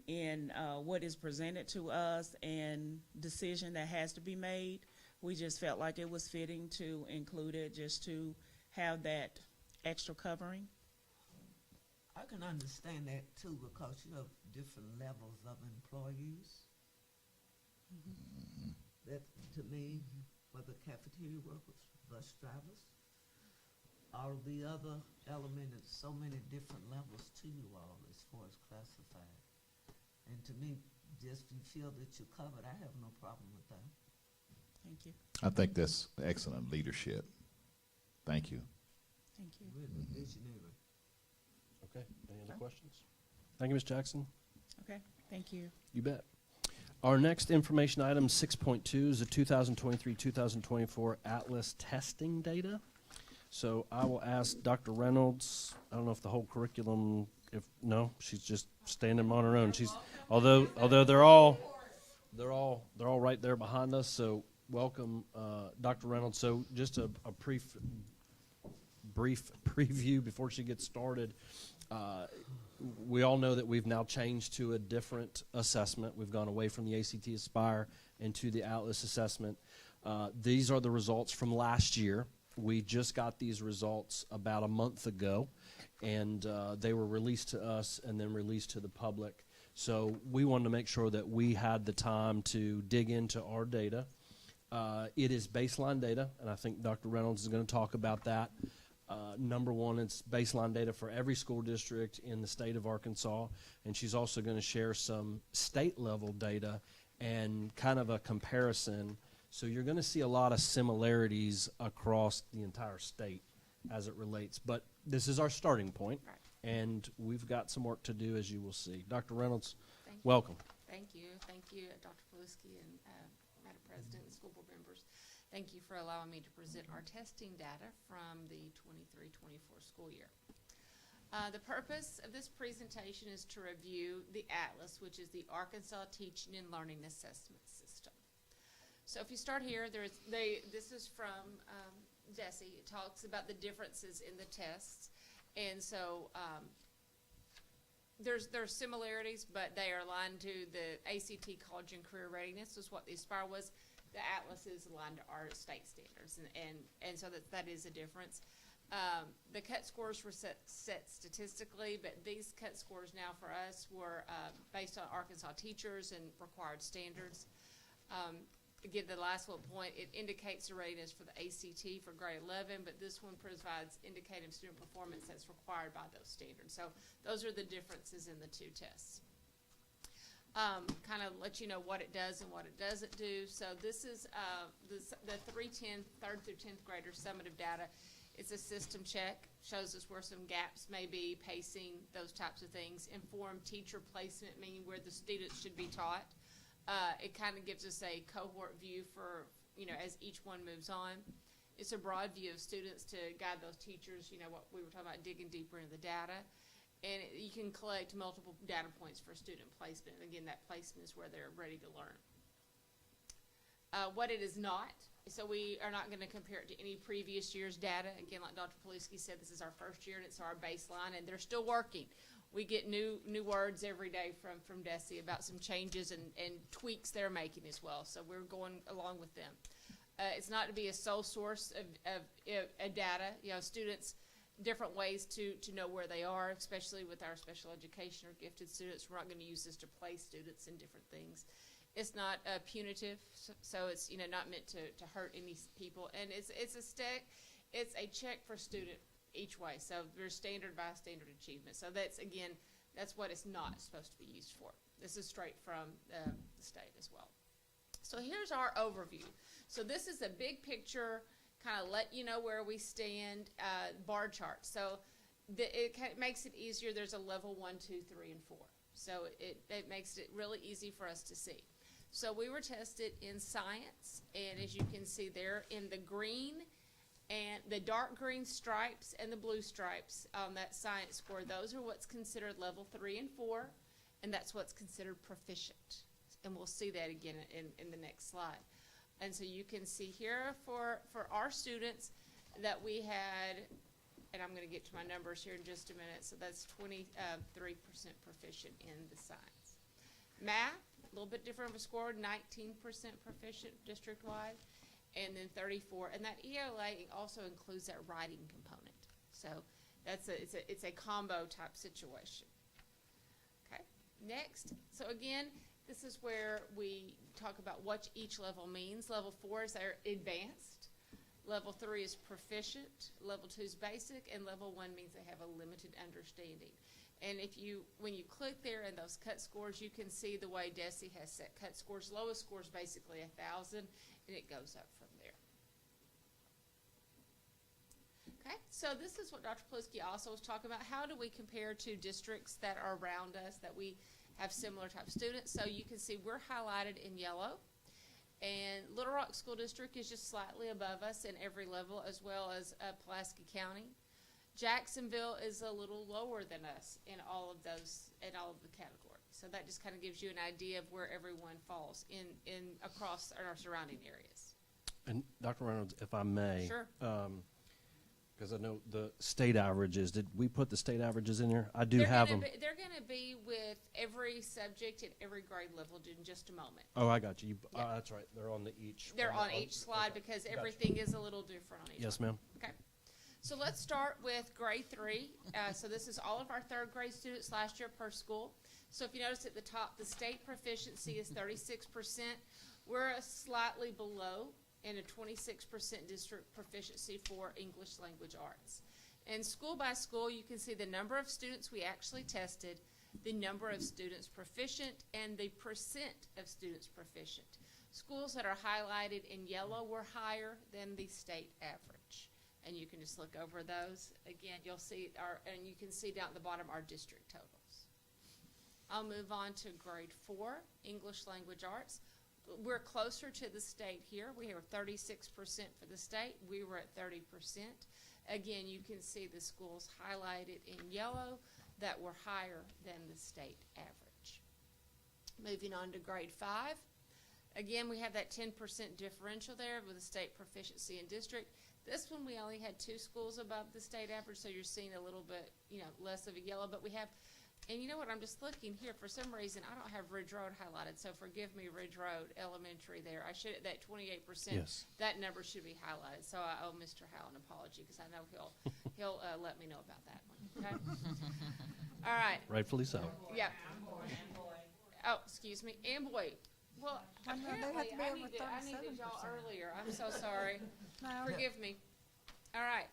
in what is presented to us and decision that has to be made, we just felt like it was fitting to include it, just to have that extra covering. I can understand that too, because you have different levels of employees. That, to me, whether cafeteria workers, bus drivers, all the other elements, so many different levels to you all as far as classified. And to me, just you feel that you're covered, I have no problem with that. Thank you. I think that's excellent leadership. Thank you. Thank you. Really visionary. okay. Any other questions? Thank you, Ms. Jackson. Okay, thank you. You bet. Our next information item, 6.2, is the 2023-2024 Atlas testing data. So I will ask Dr. Reynolds, I don't know if the whole curriculum, no, she's just standing on her own. Although they're all right there behind us, so welcome, Dr. Reynolds. So just a brief preview before she gets started. We all know that we've now changed to a different assessment. We've gone away from the ACT Aspire into the Atlas assessment. These are the results from last year. We just got these results about a month ago, and they were released to us and then released to the public. So we wanted to make sure that we had the time to dig into our data. It is baseline data, and I think Dr. Reynolds is going to talk about that. Number one, it's baseline data for every school district in the state of Arkansas, and she's also going to share some state-level data and kind of a comparison. So you're going to see a lot of similarities across the entire state as it relates. But this is our starting point, and we've got some work to do, as you will see. Dr. Reynolds, welcome. Thank you, Dr. Paluski and Madam President and school board members. Thank you for allowing me to present our testing data from the 23-24 school year. The purpose of this presentation is to review the ATLAS, which is the Arkansas Teaching and Learning Assessment System. So if you start here, this is from Desi. It talks about the differences in the tests, and so there's similarities, but they are aligned to the ACT College and Career Readiness, is what the Aspire was. The ATLAS is aligned to our state standards, and so that is a difference. The cut scores were set statistically, but these cut scores now for us were based on Arkansas teachers and required standards. again, the last one point, it indicates the readiness for the ACT for grade 11, but this one provides indicative student performance that's required by those standards. So those are the differences in the two tests. Kind of let you know what it does and what it doesn't do. So this is the 310 third through 10th graders summative data. It's a system check, shows us where some gaps may be, pacing, those types of things. Informed teacher placement, meaning where the students should be taught. It kind of gives us a cohort view for, as each one moves on. It's a broad view of students to guide those teachers, what we were talking about, digging deeper into the data. And you can collect multiple data points for student placement. Again, that placement is where they're ready to learn. What it is not, so we are not going to compare it to any previous year's data. Again, like Dr. Paluski said, this is our first year and it's our baseline, and they're still working. We get new words every day from DESE about some changes and tweaks they're making as well. So we're going along with them. It's not to be a sole source of data. Students, different ways to know where they are, especially with our special education or gifted students. We're not going to use this to place students in different things. It's not punitive, so it's not meant to hurt any people. And it's a check for student each way. So there's standard by standard achievement. So that's what it's not supposed to be used for. This is straight from the state as well. So here's our overview. So this is a big picture, kind of let you know where we stand, bar chart. So it makes it easier. There's a level 1, 2, 3, and 4. So it makes it really easy for us to see. So we were tested in science, and as you can see there in the green and the dark green stripes and the blue stripes on that science score, those are what's considered level 3 and 4, and that's what's considered proficient. And we'll see that again in the next slide. And so you can see here for our students that we had, and I'm going to get to my numbers here in just a minute, so that's 23% proficient in the science. Math, a little bit different of a score, 19% proficient district-wide, and then 34. And that ELA also includes that writing component. So it's a combo type situation. Okay, next. So again, this is where we talk about what each level means. Level 4 is our advanced. Level 3 is proficient. Level 2 is basic, and level 1 means they have a limited understanding. And when you click there in those cut scores, you can see the way DESE has set cut scores. Lowest score is basically 1,000, and it goes up from there. Okay, so this is what Dr. Paluski also was talking about. How do we compare to districts that are around us that we have similar type students? So you can see we're highlighted in yellow, and Little Rock School District is just slightly above us in every level, as well as Pulaski County. Jacksonville is a little lower than us in all of the categories. So that just kind of gives you an idea of where everyone falls in across our surrounding areas. And Dr. Reynolds, if I may, sure. Because I know the state averages. Did we put the state averages in here? I do have them. They're going to be with every subject at every grade level in just a moment. Oh, I got you. Yep. That's right. They're on the each. They're on each slide because everything is a little different on each. Yes, one. ma'am. Okay. So let's start with grade 3. So this is all of our third grade students last year per school. So if you notice at the top, the state proficiency is 36%. We're slightly below in a 26% district proficiency for English language arts. And school by school, you can see the number of students we actually tested, the number of students proficient, and the percent of students proficient. Schools that are highlighted in yellow were higher than the state average. And you can just look over those. Again, you'll see and you can see down at the bottom our district totals. I'll move on to grade 4, English language arts. We're closer to the state here. We were 36% for the state. We were at 30%. Again, you can see the schools highlighted in yellow that were higher than the state average. Moving on to grade 5. Again, we have that 10% differential there with the state proficiency in district. This one we only had 2 schools above the state average, so you're seeing a little bit, less of a yellow. But we have, and you know what, I'm just looking here. For some reason, I don't have Ridge Road highlighted, so forgive me, Ridge Road Elementary there. I should, that 28%, yes. That number should be highlighted. So I owe Mr. Howell an apology because I know he'll let me know about that one. Okay? All right. Rightfully so. Yeah. Oh, excuse me. Amboy. Well, Well, no, they have apparently to be I over needed y'all 37%. earlier. I'm so sorry. No. Forgive me. All right.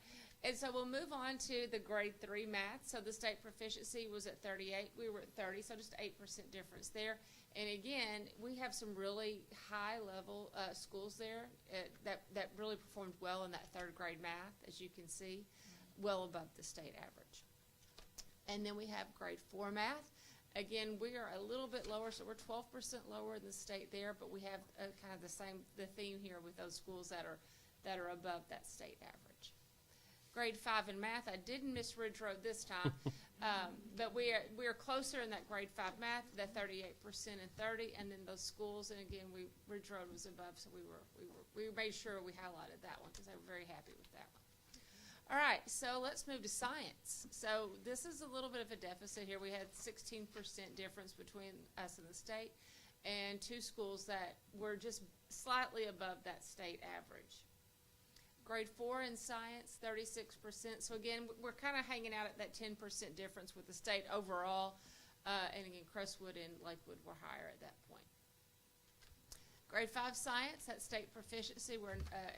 And so we'll move on to the grade 3 math. So the state proficiency was at 38. We were at 30, so just 8% difference there. And again, we have some really high level schools there that really performed well in that 3rd grade math, as you can see, well above the state average. And then we have grade 4 math. Again, we are a little bit lower, so we're 12% lower than the state there, but we have kind of the theme here with those schools that are above that state average. Grade 5 in math, I didn't miss Ridge Road this time, but we are closer in that grade 5 math, that 38% and 30, and then those schools, and again, Ridge Road was above, so we made sure we highlighted that one because they were very happy with that one. All right, so let's move to science. So this is a little bit of a deficit here. We had 16% difference between us and the state, and 2 schools that were just slightly above that state average. Grade 4 in science, 36%. So again, we're kind of hanging out at that 10% difference with the state overall, and again, Crestwood and Lakewood were higher at that point. Grade 5 science, that state proficiency,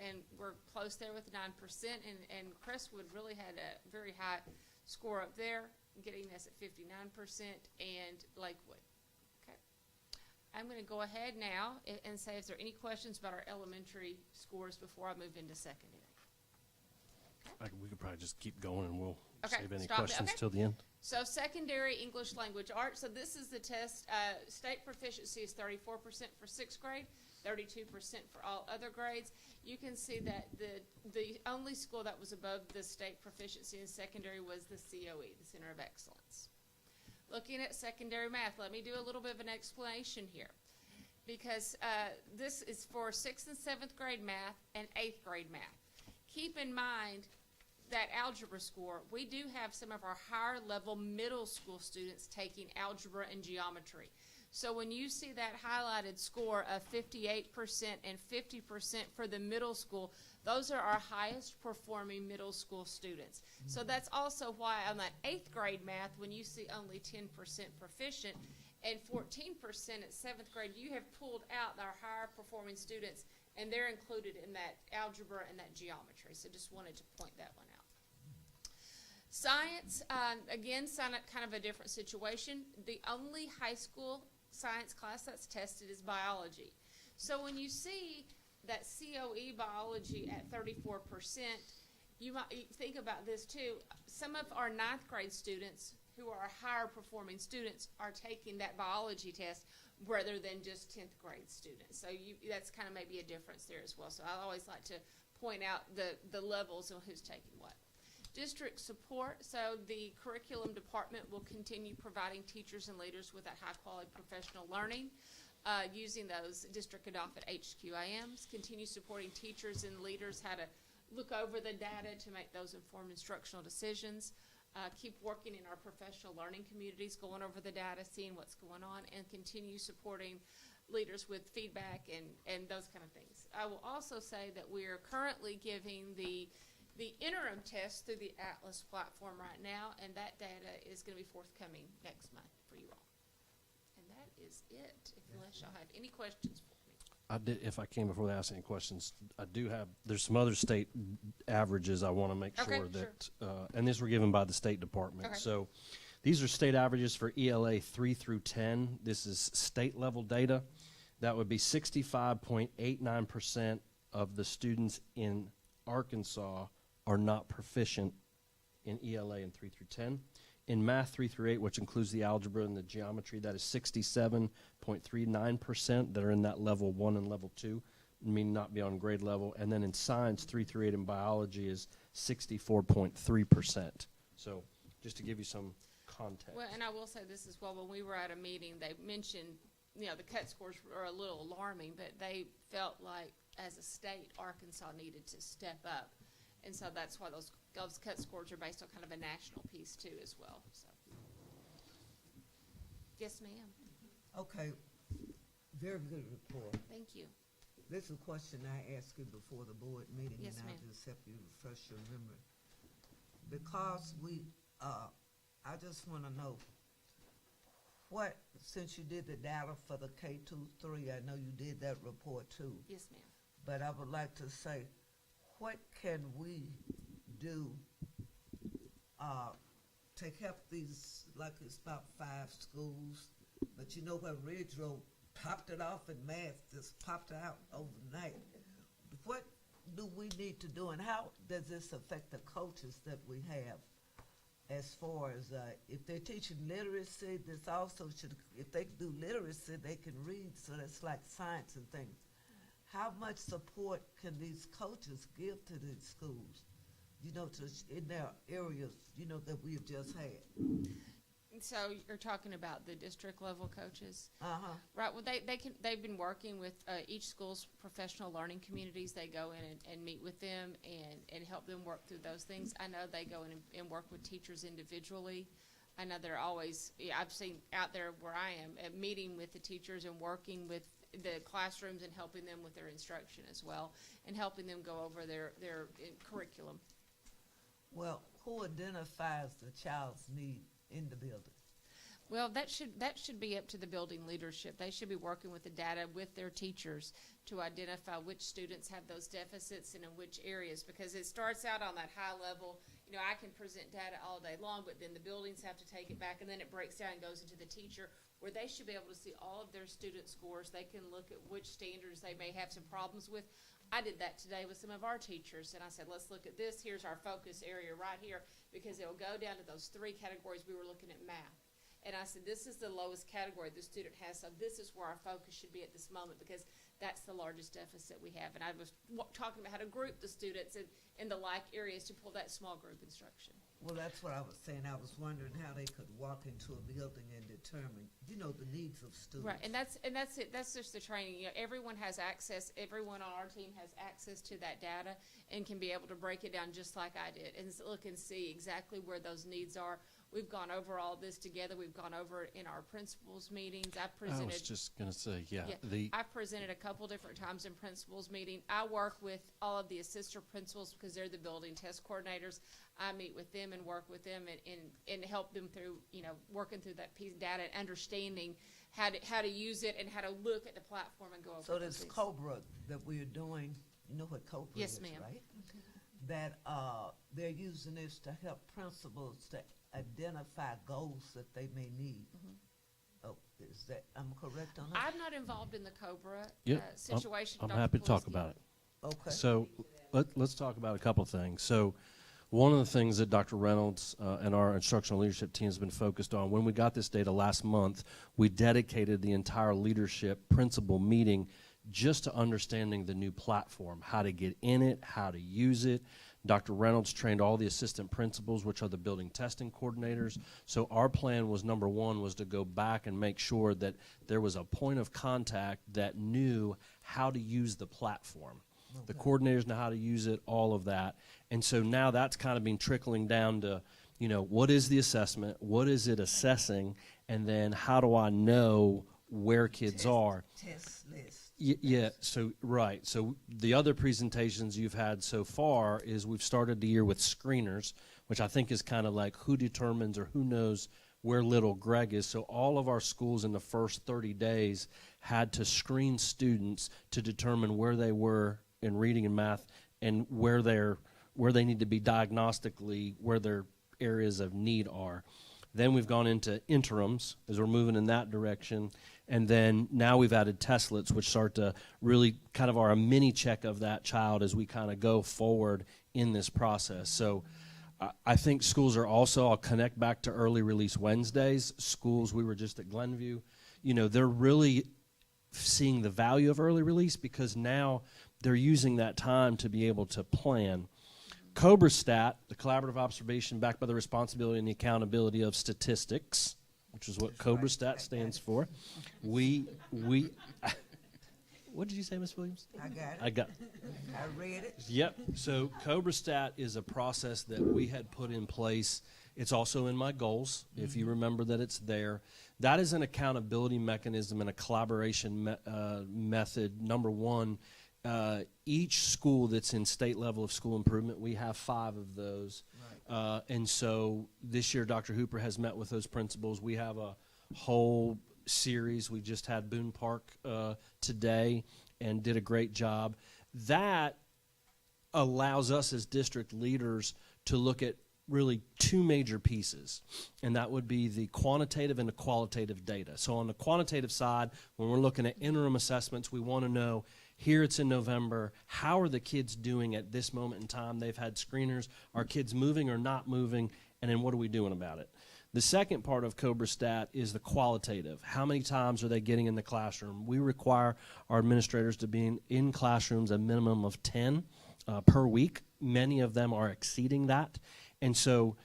and we're close there with 9%, and Crestwood really had a very high score up there, getting us at 59%, and Lakewood. Okay. I'm going to go ahead now and say, is there any questions about our elementary scores before I move into secondary? We could probably just keep going and we'll Okay, save any stop it. questions Okay. till the end. So secondary English language arts. So this is the test. State proficiency is 34% for 6th grade, 32% for all other grades. You can see that the only school that was above the state proficiency in secondary was the COE, the Center of Excellence. Looking at secondary math, let me do a little bit of an explanation here, because this is for 6th and 7th grade math and 8th grade math. Keep in mind that algebra score, we do have some of our higher level middle school students taking algebra and geometry. So when you see that highlighted score of 58% and 50% for the middle school, those are our highest performing middle school students. So that's also why on that 8th grade math, when you see only 10% proficient and 14% at 7th grade, you have pulled out our higher performing students, and they're included in that algebra and that geometry. So just wanted to point that one out. Science, again, kind of a different situation. The only high school science class that's tested is biology. So when you see that COE biology at 34%, you might think about this too. Some of our 9th grade students who are higher performing students are taking that biology test rather than just 10th grade students. So that's kind of maybe a difference there as well. So I always like to point out the levels of who's taking what. District support, so the curriculum department will continue providing teachers and leaders with that high quality professional learning using those district adopted HQIMs, continue supporting teachers and leaders how to look over the data to make those informed instructional decisions, keep working in our professional learning communities, going over the data, seeing what's going on, and continue supporting leaders with feedback and those kind of things. I will also say that we are currently giving the interim test through the Atlas platform right now, and that data is going to be forthcoming next month for you all. And that is it, unless y'all have any questions for me. I did, if I can, before they ask any questions, I do have, there's some other state averages I want to make Okay, sure that, and these were given by the State Department. Okay. So these are state averages for ELA 3 through 10. This is state level data. That would be 65.89% of the students in Arkansas are not proficient in ELA in 3 through 10. In math 3 through 8, which includes the algebra and the geometry, that is 67.39% that are in that level 1 and level 2, meaning not beyond grade level. And then in science 3 through 8 in biology is 64.3%. So just to give you some context. Well, and I will say this as well. When we were at a meeting, they mentioned, the cut scores are a little alarming, but they felt like as a state, Arkansas needed to step up. And so that's why those cut scores are based on kind of a national piece too as well. So, yes, ma'am. Okay, very good report. Thank you. This is a question I asked you before the board meeting, Yes, and ma'am. I'll just help you refresh your memory. Because I just want to know what, since you did the data for the K-3, I know you did that report too. Yes, ma'am. But I would like to say, what can we do to help these, like it's about 5 schools, but you know when Ridge Road popped it off and math just popped out overnight. What do we need to do, and how does this affect the coaches that we have? As far as if they're teaching literacy, this also should, if they do literacy, they can read, so that's like science and things. How much support can these coaches give to these schools, you know, in their areas, you know, that we've just had? So you're talking about the district level coaches? Uh-huh. Right, well, they've been working with each school's professional learning communities. They go in and meet with them and help them work through those things. I know they go in and work with teachers individually. I know they're always, I've seen out there where I am, meeting with the teachers and working with the classrooms and helping them with their instruction as well, and helping them go over their curriculum. Well, who identifies the child's need in the building? Well, that should be up to the building leadership. They should be working with the data with their teachers to identify which students have those deficits and in which areas, because it starts out on that high level. You know, I can present data all day long, but then the buildings have to take it back, and then it breaks down and goes into the teacher, where they should be able to see all of their student scores. They can look at which standards they may have some problems with. I did that today with some of our teachers, and I said, let's look at this. Here's our focus area right here, because it'll go down to those 3 categories. We were looking at math. And I said, this is the lowest category the student has, so this is where our focus should be at this moment, because that's the largest deficit we have. And I was talking about how to group the students in the like areas to pull that small group instruction. Well, that's what I was saying. I was wondering how they could walk into a building and determine, you know, the needs of students. Right, and that's it. That's just the training. You know, everyone has access. Everyone on our team has access to that data and can be able to break it down just like I did and look and see exactly where those needs are. We've gone over all this together. We've gone over it in our principals meetings. I was just going to say, I've presented a couple different times in principals meeting. I work with all of the assistant principals because they're the building test coordinators. I meet with them and work with them and help them through, you know, working through that piece of data and understanding how to use it and how to look at the platform and go over. So this COBRA that we are doing, you know what COBRA yes, is, ma'am. right? That they're using this to help principals to identify goals that they may need. Oh, is that, I'm correct on that? I'm not involved in the COBRA situation. I'm Dr. happy to talk Pawlowski. about it. Okay. So let's talk about a couple of things. So one of the things that Dr. Reynolds and our instructional leadership team has been focused on, when we got this data last month, we dedicated the entire leadership principal meeting just to understanding the new platform, how to get in it, how to use it. Dr. Reynolds trained all the assistant principals, which are the building testing coordinators. So our plan was, number one, was to go back and make sure that there was a point of contact that knew how to use the platform. Okay. The coordinators know how to use it, all of that. And so now that's kind of been trickling down to, you know, what is the assessment? What is it assessing? And then how do I know where kids are? Test list. Yeah, so right. So the other presentations you've had so far is we've started the year with screeners, which I think is kind of like who determines or who knows where little Greg is. So all of our schools in the first 30 days had to screen students to determine where they were in reading and math and where they need to be diagnostically, where their areas of need are. Then we've gone into interims as we're moving in that direction. And then now we've added testlets, which start to really kind of are a mini check of that child as we kind of go forward in this process. So I think schools are also, I'll connect back to early release Wednesdays. Schools, we were just at Glenview, you know, they're really seeing the value of early release because now they're using that time to be able to plan. Cobra Stat, the collaborative observation backed by the responsibility and the accountability of statistics, which is what Cobra Stat stands for. We what did you say, Ms. Williams? I got it. I read it. Yep. So Cobra Stat is a process that we had put in place. It's also in my goals, if you remember that it's there. That is an accountability mechanism and a collaboration method. Number one, each school that's in state level of school improvement, we have 5 of those. Right. And so this year, Dr. Hooper has met with those principals. We have a whole series. We just had Boone Park today and did a great job. That allows us as district leaders to look at really two major pieces, and that would be the quantitative and the qualitative data. So on the quantitative side, when we're looking at interim assessments, we want to know, here it's in November, how are the kids doing at this moment in time? They've had screeners. Are kids moving or not moving? And then what are we doing about it? The second part of Cobra Stat is the qualitative. How many times are they getting in the classroom? We require our administrators to be in classrooms a minimum of 10 per week. Many of them are exceeding that. And so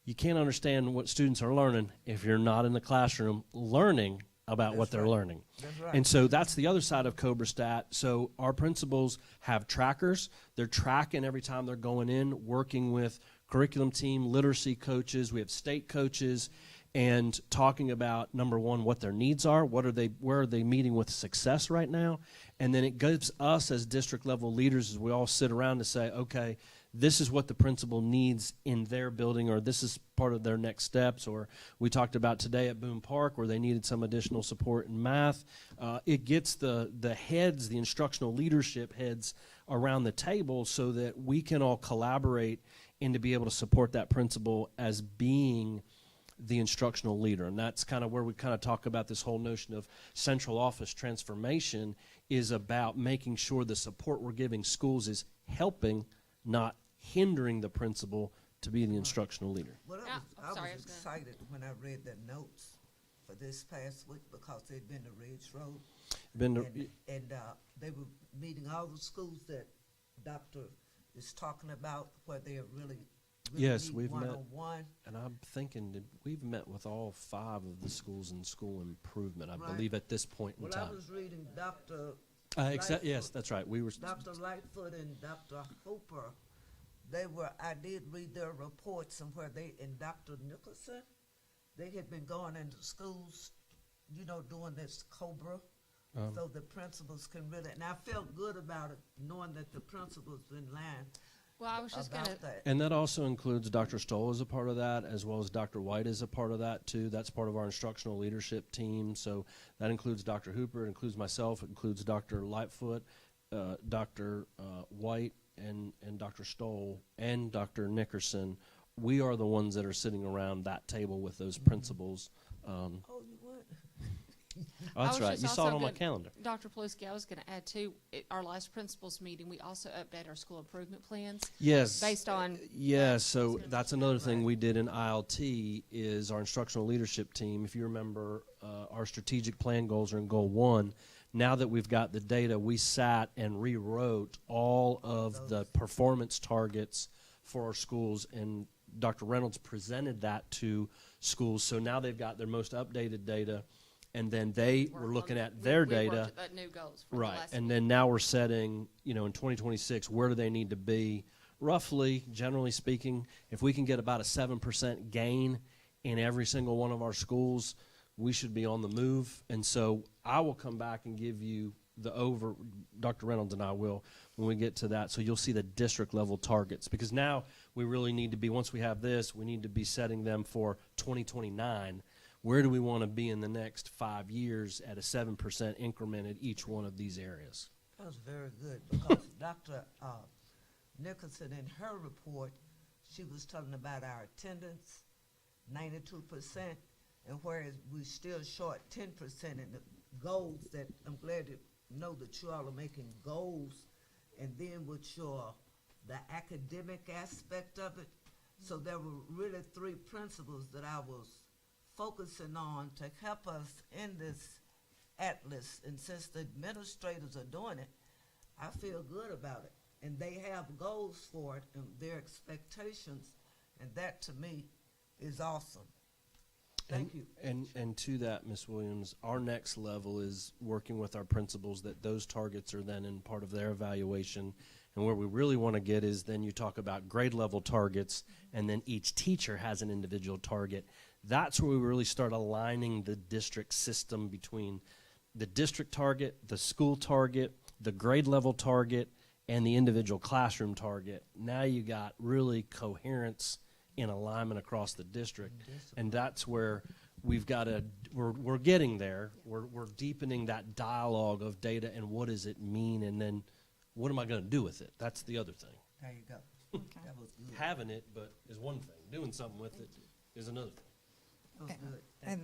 you can't understand what students are learning if you're not in the classroom learning about what they're learning. That's right. And so that's the other side of Cobra Stat. So our principals have trackers. They're tracking every time they're going in, working with curriculum team, literacy coaches. We have state coaches, and talking about, number one, what their needs are, where are they meeting with success right now, and then it gives us as district level leaders, as we all sit around, to say, okay, this is what the principal needs in their building, or this is part of their next steps. Or we talked about today at Boone Park where they needed some additional support in math. It gets the heads, the instructional leadership heads around the table so that we can all collaborate and to be able to support that principal as being the instructional leader. And that's kind of where we kind of talk about this whole notion of central office transformation, is about making sure the support we're giving schools is helping, not hindering the principal to be the instructional leader. Well, I was excited when I read the notes for this past week because they'd been to Ridge Road. And they were meeting all the schools that Dr. is talking about, where they are really Yes, we've met, one-on-one. and I'm thinking that we've met with all 5 of the schools in school improvement, I Right. believe, at this point in time. I was reading Dr. Yes, that's right. We were Dr. Lightfoot and Dr. Hooper. I did read their reports, and and Dr. Nicholson, they had been going into schools, doing this COBRA, so the principals can really, and I felt good about it, knowing that the principals in line. Well, I was just going to. And that also includes Dr. Stoll as a part of that, as well as Dr. White is a part of that, too. That's part of our instructional leadership team. So that includes Dr. Hooper, it includes myself, it includes Dr. Lightfoot, Dr. White, and Dr. Stoll, and Dr. Nickerson. We are the ones that are sitting around that table with those principals. Oh, you would? Oh, that's right. You saw it on my calendar. Dr. Pawlowski, I was going to add, too, at our last principals meeting, we also update our school improvement plans. Yes. Based on. Yes, so that's another thing we did in ILT is our instructional leadership team. If you remember, our strategic plan goals are in Goal 1. Now that we've got the data, we sat and rewrote all of the performance targets for our schools, and Dr. Reynolds presented that to schools. So now they've got their most updated data, and then they were looking at their data. At new goals Right, and then now we're setting, in 2026, where do they need to be? Roughly, generally speaking, if we can get about a 7% gain in every single one of our schools, we should be on the move. And so I will come back and give you Dr. Reynolds and I will, when we get to that. So you'll see the district level targets, because now we really need to be, once we have this, we need to be setting them for 2029. Where do we want to be in the next 5 years at a 7% increment at each one of these areas? That was very good, because Dr. Nicholson, in her report, she was talking about our attendance, 92%, and whereas we're still short 10% in the goals, that I'm glad to know that you all are making goals, and then with the academic aspect of it. So there were really 3 principles that I was focusing on to help us in this atlas, and since the administrators are doing it, I feel good about it, and they have goals for it and their expectations, and that to me is awesome. Thank you. And to that, Ms. Williams, our next level is working with our principals that those targets are then in part of their evaluation. And where we really want to get is then you talk about grade level targets, and then each teacher has an individual target. That's where we really start aligning the district system between the district target, the school target, the grade level target, and the individual classroom target. Now you got really coherence in alignment across the district, and that's where we've got to, we're getting there. We're deepening that dialogue of data and what does it mean, and then what am I going to do with it? That's the other thing. There you go. That was good. Having it, but is one thing. Doing something with it is another thing. That was good. And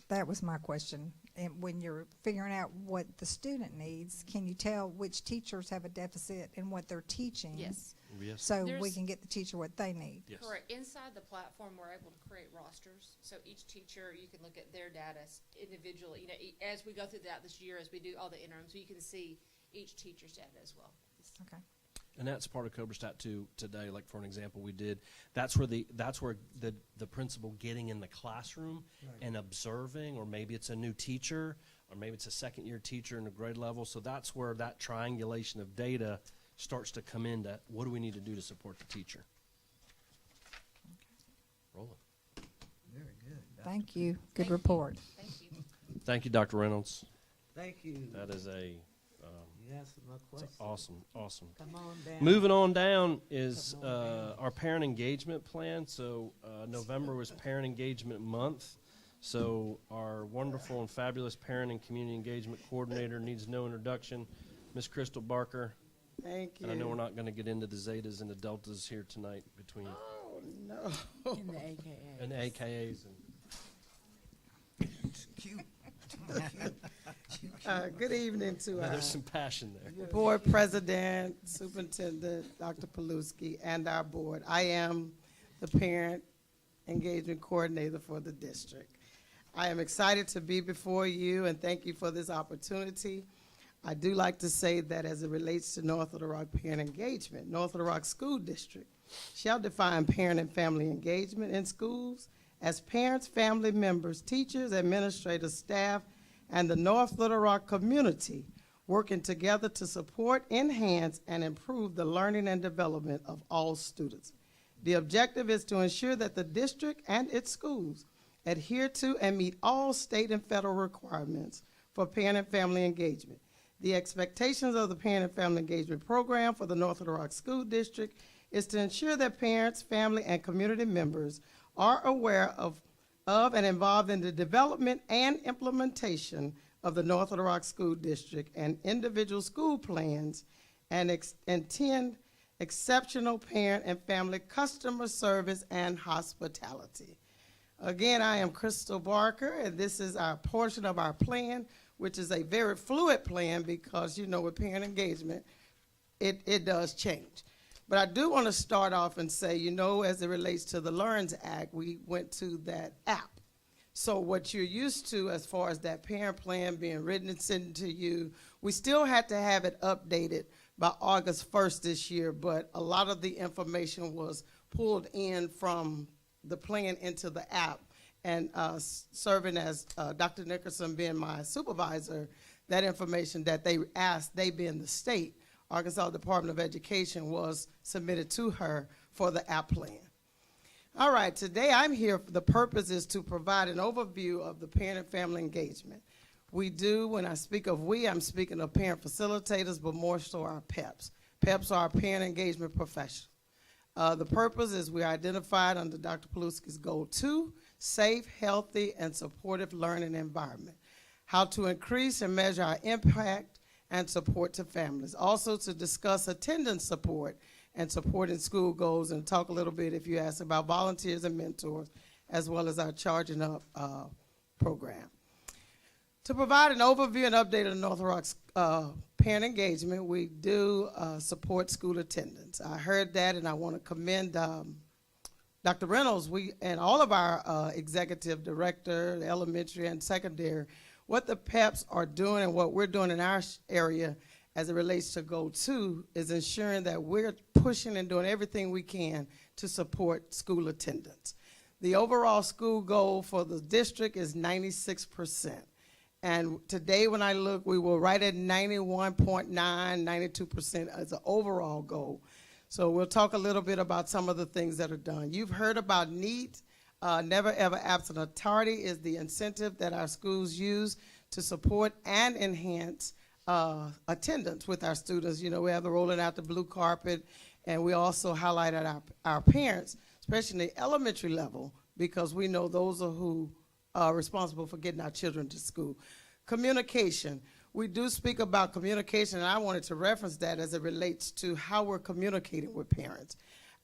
that was my question. And when you're figuring out what the student needs, can you tell which teachers have a deficit in what they're teaching? Yes. Yes. So we There's- can get the teacher what they need. Yes. Correct. Inside the platform, we're able to create rosters. So each teacher, you can look at their data individually. You know, as we go through that this year, as we do all the interims, you can see each teacher's data as well. Okay. And that's part of Cobra Stat 2 today. Like for an example, we did. That's where the principal getting in the classroom and observing, or maybe it's a new teacher, or maybe it's a second-year teacher in a grade level. So that's where that triangulation of data starts to come into what do we need to do to support the teacher. Rolling. Very good. Thank you. Good report. Thank you. Thank you, Dr. Reynolds. Thank you. That is a You answered my question. awesome. Come on down. Moving on down is our parent engagement plan. So November was Parent Engagement Month. So our wonderful and fabulous Parent and Community Engagement Coordinator needs no introduction, Miss Crystal Barker. Thank you. And I know we're not going to get into the Zetas and the Deltas here tonight between Oh, no. In the AKA. and the AKAs. Cute. Good evening to There's some passion there. Board President, Superintendent Dr. Paluski, and our board. I am the Parent Engagement Coordinator for the district. I am excited to be before you, and thank you for this opportunity. I do like to say that as it relates to North Little Rock parent engagement, North Little Rock School District shall define parent and family engagement in schools as parents, family members, teachers, administrators, staff, and the North Little Rock community working together to support, enhance, and improve the learning and development of all students. The objective is to ensure that the district and its schools adhere to and meet all state and federal requirements for parent and family engagement. The expectations of the Parent and Family Engagement Program for the North Little Rock School District is to ensure that parents, family, and community members are aware of and involved in the development and implementation of the North Little Rock School District and individual school plans and intend exceptional parent and family customer service and hospitality. Again, I am Crystal Barker, and this is our portion of our plan, which is a very fluid plan because, you know, with parent engagement, it does change. But I do want to start off and say, you know, as it relates to the LEARNS Act, we went to that app. So what you're used to as far as that parent plan being written and sent to you, we still had to have it updated by August 1st this year, but a lot of the information was pulled in from the plan into the app. And serving as Dr. Nickerson being my supervisor, that information that they asked, they being the state, Arkansas Department of Education, was submitted to her for the app plan. All right, today I'm here, the purpose is to provide an overview of the parent and family engagement. We do, when I speak of we, I'm speaking of parent facilitators, but more so our PEPs. PEPs are our parent engagement professionals. The purpose is we identified under Dr. Paluski's Goal 2, safe, healthy, and supportive learning environment. How to increase and measure our impact and support to families. Also to discuss attendance support and supporting school goals, and talk a little bit, if you ask, about volunteers and mentors, as well as our Charging Up program. To provide an overview and update of North Rock's parent engagement, we do support school attendance. I heard that, and I want to commend Dr. Reynolds, and all of our executive director, the elementary and secondary, what the PEPs are doing and what we're doing in our area as it relates to Goal 2 is ensuring that we're pushing and doing everything we can to support school attendance. The overall school goal for the district is 96%. And today when I look, we were right at 91.9, 92% as an overall goal. So we'll talk a little bit about some of the things that are done. You've heard about NEAT, Never Ever Absent or Tardy is the incentive that our schools use to support and enhance attendance with our students. You know, we have the rolling out the blue carpet, and we also highlighted our parents, especially in the elementary level, because we know those are who responsible for getting our children to school. Communication. We do speak about communication, and I wanted to reference that as it relates to how we're communicating with parents.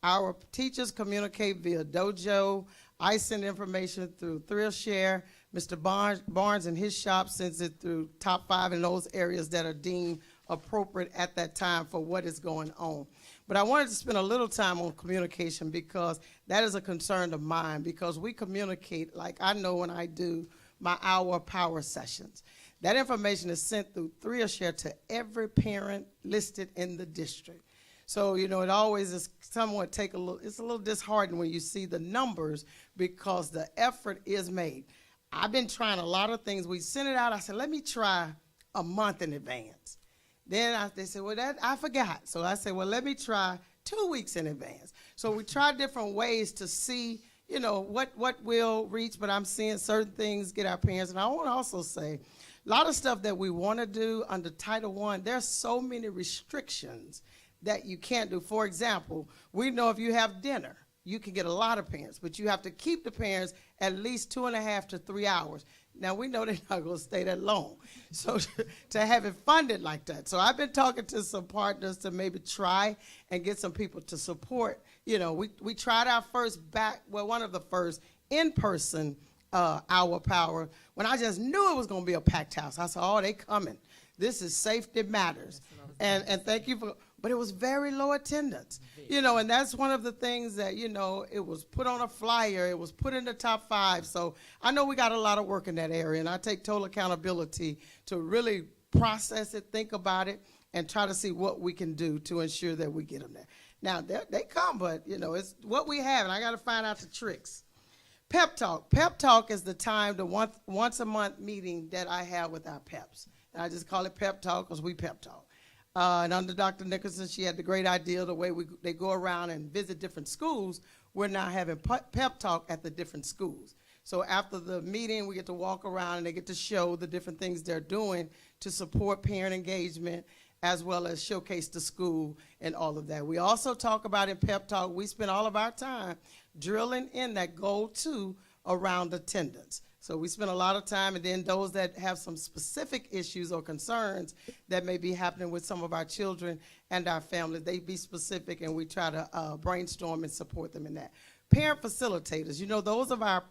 Our teachers communicate via Dojo. I send information through Thrillshare. Mr. Barnes and his shop sends it through Top 5 in those areas that are deemed appropriate at that time for what is going on. But I wanted to spend a little time on communication because that is a concern of mine, because we communicate, like I know when I do my hour power sessions. That information is sent through Thrillshare to every parent listed in the district. So, you know, it always is somewhat it's a little disheartening when you see the numbers because the effort is made. I've been trying a lot of things. We sent it out. I said, let me try a month in advance. Then they said, well, that I forgot. So I said, well, let me try 2 weeks in advance. So we tried different ways to see, you know, what will reach, but I'm seeing certain things get our parents. And I want to also say, a lot of stuff that we want to do under Title I, there's so many restrictions that you can't do. For example, we know if you have dinner, you can get a lot of parents, but you have to keep the parents at least 2.5 to 3 hours. Now, we know they're not going to stay that long. So to have it funded like that. So I've been talking to some partners to maybe try and get some people to support. You know, we tried our one of the first in-person hour power when I just knew it was going to be a packed house. I said, oh, they coming. This is safety matters. And thank you for, but it was very low attendance. You know, and that's one of the things that, you know, it was put on a flyer, it was put in the Top 5. So I know we got a lot of work in that area, and I take total accountability to really process it, think about it, and try to see what we can do to ensure that we get them there. Now, they come, but, you know, it's what we have, and I got to find out the tricks. Pep Talk. Pep Talk is the time, the once a month meeting that I have with our peps. And I just call it Pep Talk because we pep talk. And under Dr. Nicholson, she had the great idea, the way they go around and visit different schools, we're now having pep talk at the different schools. So after the meeting, we get to walk around and they get to show the different things they're doing to support parent engagement as well as showcase the school and all of that. We also talk about in pep talk, we spend all of our time drilling in that goal 2 around attendance. So we spend a lot of time, and then those that have some specific issues or concerns that may be happening with some of our children and our families, they be specific, and we try to brainstorm and support them in that. Parent facilitators, you know, those of our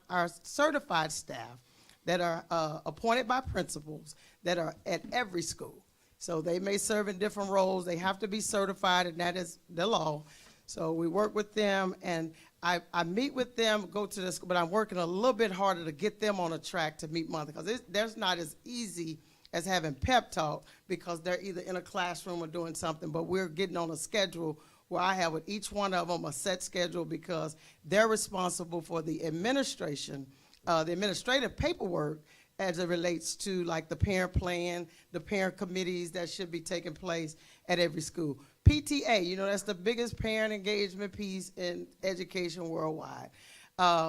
certified staff that are appointed by principals that are at every school. So they may serve in different roles. They have to be certified, and that is the law. So we work with them, and I meet with them, go to the school, but I'm working a little bit harder to get them on a track to meet monthly, because there's not as easy as having pep talk because they're either in a classroom or doing something, but we're getting on a schedule where I have with each one of them a set schedule because they're responsible for the administration, the administrative paperwork as it relates to like the parent plan, the parent committees that should be taking place at every school. PTA, you know, that's the biggest parent engagement piece in education worldwide.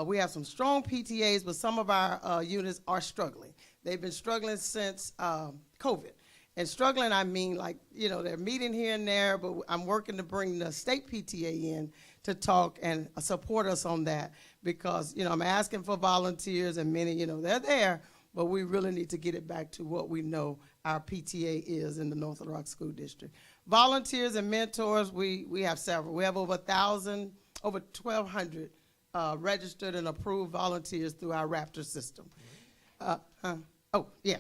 We have some strong PTAs, but some of our units are struggling. They've been struggling since COVID. And struggling, I mean, like, you know, they're meeting here and there, but I'm working to bring the state PTA in to talk and support us on that because, you know, I'm asking for volunteers and many, you know, they're there, but we really need to get it back to what we know our PTA is in the North Little Rock School District. Volunteers and mentors, we have several. We have over 1,000, over 1,200 registered and approved volunteers through our Raptor system. Oh, yeah.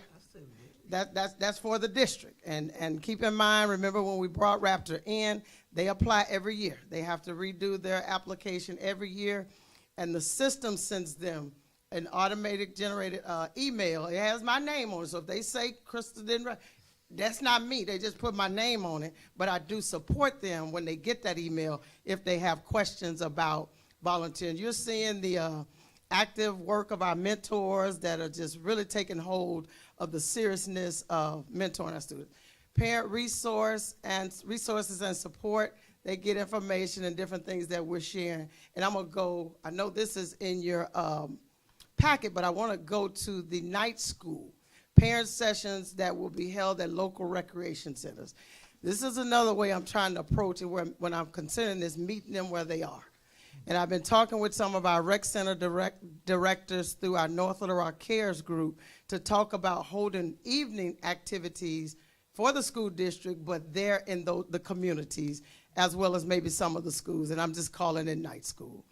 That's for the district. And keep in mind, remember when we brought Raptor in, they apply every year. They have to redo their application every year, and the system sends them an automated generated email. It has my name on it, so if they say Krista didn't write, that's not me. They just put my name on it, but I do support them when they get that email if they have questions about volunteering. You're seeing the active work of our mentors that are just really taking hold of the seriousness of mentoring our students. Parent resources and support, they get information and different things that we're sharing. And I'm gonna go, I know this is in your packet, but I wanna go to the night school parent sessions that will be held at local recreation centers. This is another way I'm trying to approach it when I'm considering this, meeting them where they are. And I've been talking with some of our rec center directors through our North Little Rock Cares group to talk about holding evening activities for the school district, but there in the communities, as well as maybe some of the schools, and I'm just calling it night school.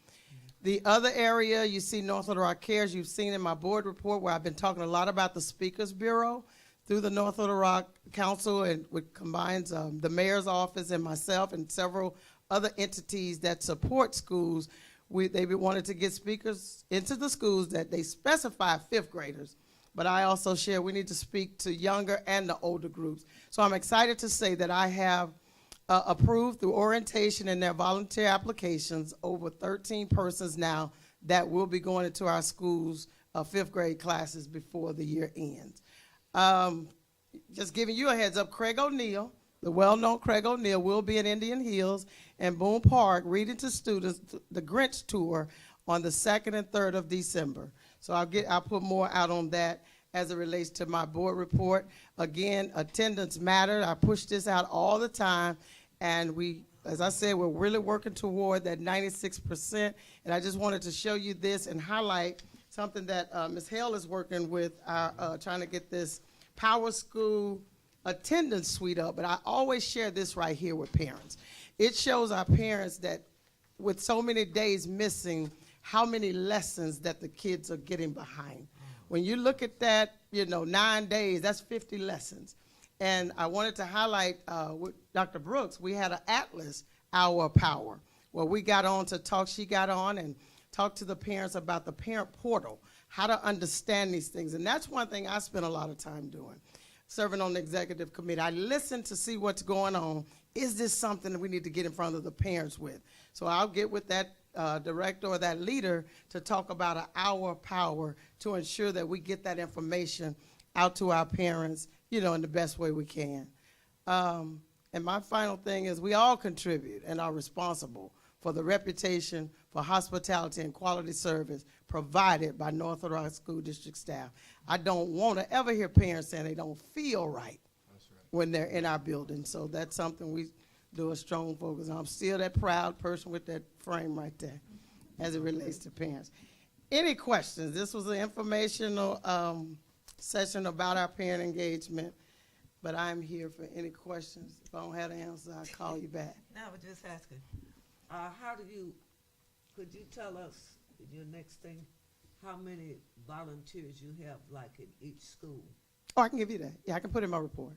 The other area, you see North Little Rock Cares, you've seen in my board report where I've been talking a lot about the Speakers Bureau through the North Little Rock Council, and which combines the mayor's office and myself and several other entities that support schools. They wanted to get speakers into the schools that they specify 5th graders, but I also share we need to speak to younger and the older groups. So I'm excited to say that I have approved through orientation and their volunteer applications over 13 persons now that will be going into our schools' 5th grade classes before the year ends. Just giving you a heads up, Craig O'Neill, the well-known Craig O'Neill, will be in Indian Hills and Boone Park reading to students the Grinch tour on the 2nd and 3rd of December. So I'll put more out on that as it relates to my board report. Again, attendance matters. I push this out all the time, and we, as I said, we're really working toward that 96%. And I just wanted to show you this and highlight something that Ms. Hale is working with, trying to get this Power School attendance suite up. But I always share this right here with parents. It shows our parents that with so many days missing, how many lessons that the kids are getting behind. When you look at that, 9 days, that's 50 lessons. And I wanted to highlight with Dr. Brooks, we had an Atlas Hour of Power, where we got on to talk, she got on and talked to the parents about the parent portal, how to understand these things. And that's one thing I spent a lot of time doing, serving on the executive committee. I listen to see what's going on. Is this something that we need to get in front of the parents with? So I'll get with that director or that leader to talk about an hour of power to ensure that we get that information out to our parents, in the best way we can. And my final thing is we all contribute and are responsible for the reputation for hospitality and quality service provided by North Little Rock School District staff. I don't want to ever hear parents saying they don't feel right when they're in our building. So that's something we do a strong focus on. I'm still that proud person with that frame right there as it relates to parents. Any questions? This was an informational session about our parent engagement, but I'm here for any questions. If I don't have the answer, I'll call you back. Now we're just asking, could you tell us in your next thing, how many volunteers you have like in each school? Oh, I can give you that. Yeah, I can put it in my report.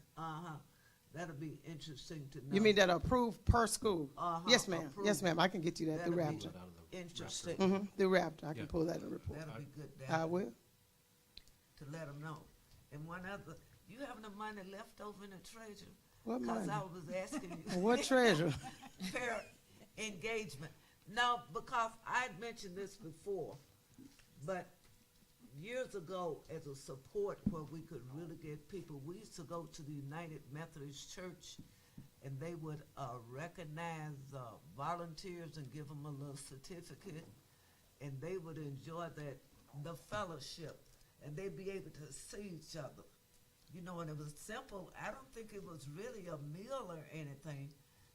That'll be interesting to know. You mean that approved per school? Yes, ma'am. Approved. Yes, ma'am. I can get you that through That'll Raptor. be interesting. Through Raptor, I can pull that in the report. That'll be good. I will. To let them know. And one other, you have no money left over in the treasure? What money? Because I was asking you. What treasure? Parent engagement. No, because I had mentioned this before, but years ago, as a support where we could really get people, we used to go to the United Methodist Church, and they would recognize volunteers and give them a little certificate, and they would enjoy the fellowship, and they'd be able to see each other. And it was simple. I don't think it was really a meal or anything.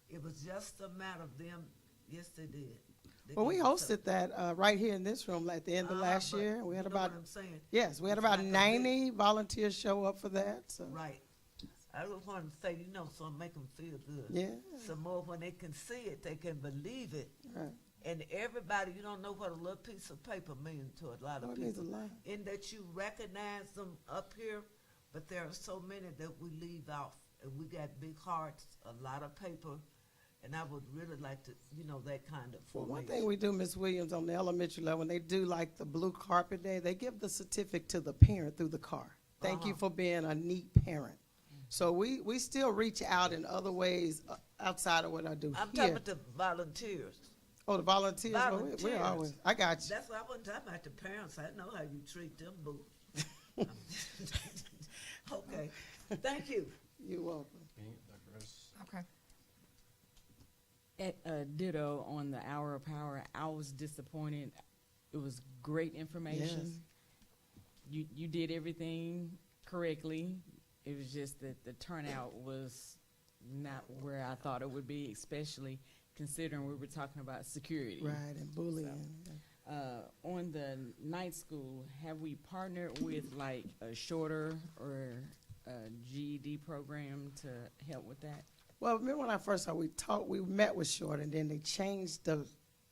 It was just a matter of them. Yes, they did. Well, we hosted that right here in this room at the end of last year. We had about, yes, we had about 90 volunteers show up for that. So. Right. I just wanted to say, so make them feel good. Yeah. Some more when they can see it, they can believe it. Right. And everybody, you don't know what a little piece of paper means to a lot of people. It means a lot. In that you recognize them up here, but there are so many that we leave off. And we got big hearts, a lot of paper. And I would really like to, that kind of formation. Well, one thing we do, Ms. Williams, on the elementary level, when they do like the blue carpet day, they give the certificate to the parent through the car. Thank you for being a neat parent. So we still reach out in other ways outside of what I do I'm here. talking about the volunteers. Oh, the volunteers? Volunteers. We're always, I got you. That's why I wasn't talking about the parents. I know how you treat them, boo. Okay. Thank you. You're welcome. Okay. Ditto on the hour of power. I was disappointed. It was great information. Yes. You did everything correctly. It was just that the turnout was not where I thought it would be, especially considering we were talking about security. Right, and bullying. On the night school, have we partnered with like a shorter or a GED program to help with that? Well, remember when I first started, we met with Short, and then they changed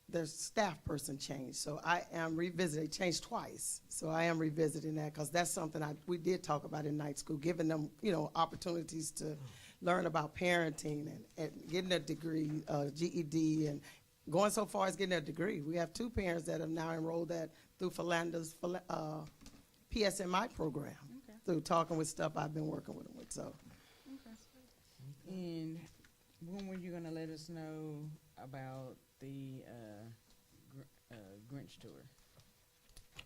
their staff person changed. So I am revisiting, changed twice. So I am revisiting that because that's something we did talk about in night school, giving them, opportunities to learn about parenting and getting a degree, GED, and going so far as getting a degree. We have 2 parents that have now enrolled through Philanda's PSMI program, through talking with stuff I've been working with them with. So. And when were you going to let us know about the Grinch tour?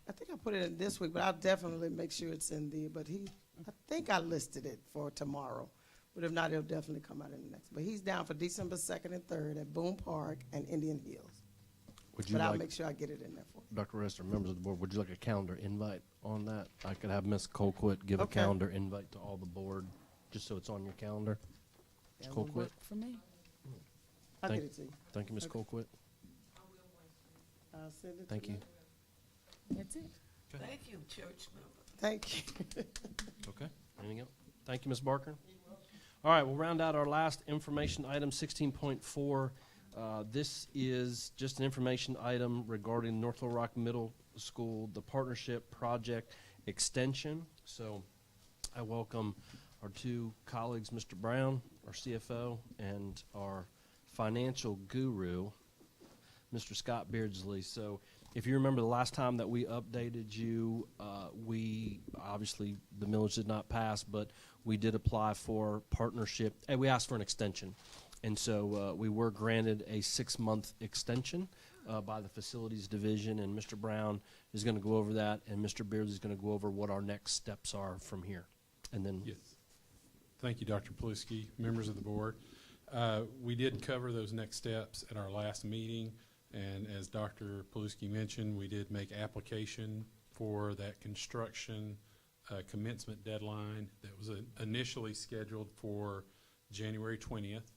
I think I put it in this week, but I'll definitely make sure it's in but I think I listed it for tomorrow. But if not, it'll definitely come out in the next. But he's down for December 2nd and 3rd at Boone Park and Indian Hills. I'll make sure I get it in there for you. Dr. Rester, members of the board, would you like a calendar invite on that? I could have Ms. Colquitt give a calendar invite to all the board, just so it's on your calendar. Ms. That would Colquitt. work for me. I'll get it to you. Thank you, Ms. Colquitt. I'll send it Thank to you. That's it. Thank you, church member. Thank you. Okay. Anything else? Thank you, Ms. Barker. All right, we'll round out our last information item, 16.4. This is just an information item regarding North Little Rock Middle School, the partnership project extension. So I welcome our 2 colleagues, Mr. Brown, our CFO, and our financial guru, Mr. Scott Beardsley. So if you remember the last time that we updated you, we obviously the millage did not pass, but we did apply for partnership, and we asked for an extension. And so we were granted a 6-month extension by the facilities division, and Mr. Brown is going to go over that, and Mr. Beardsley is going to go over what our next steps are from here. And then yes. Thank you, Dr. Paluski, members of the board. We did cover those next steps at our last meeting, and as Dr. Paluski mentioned, we did make application for that construction commencement deadline that was initially scheduled for January 20th.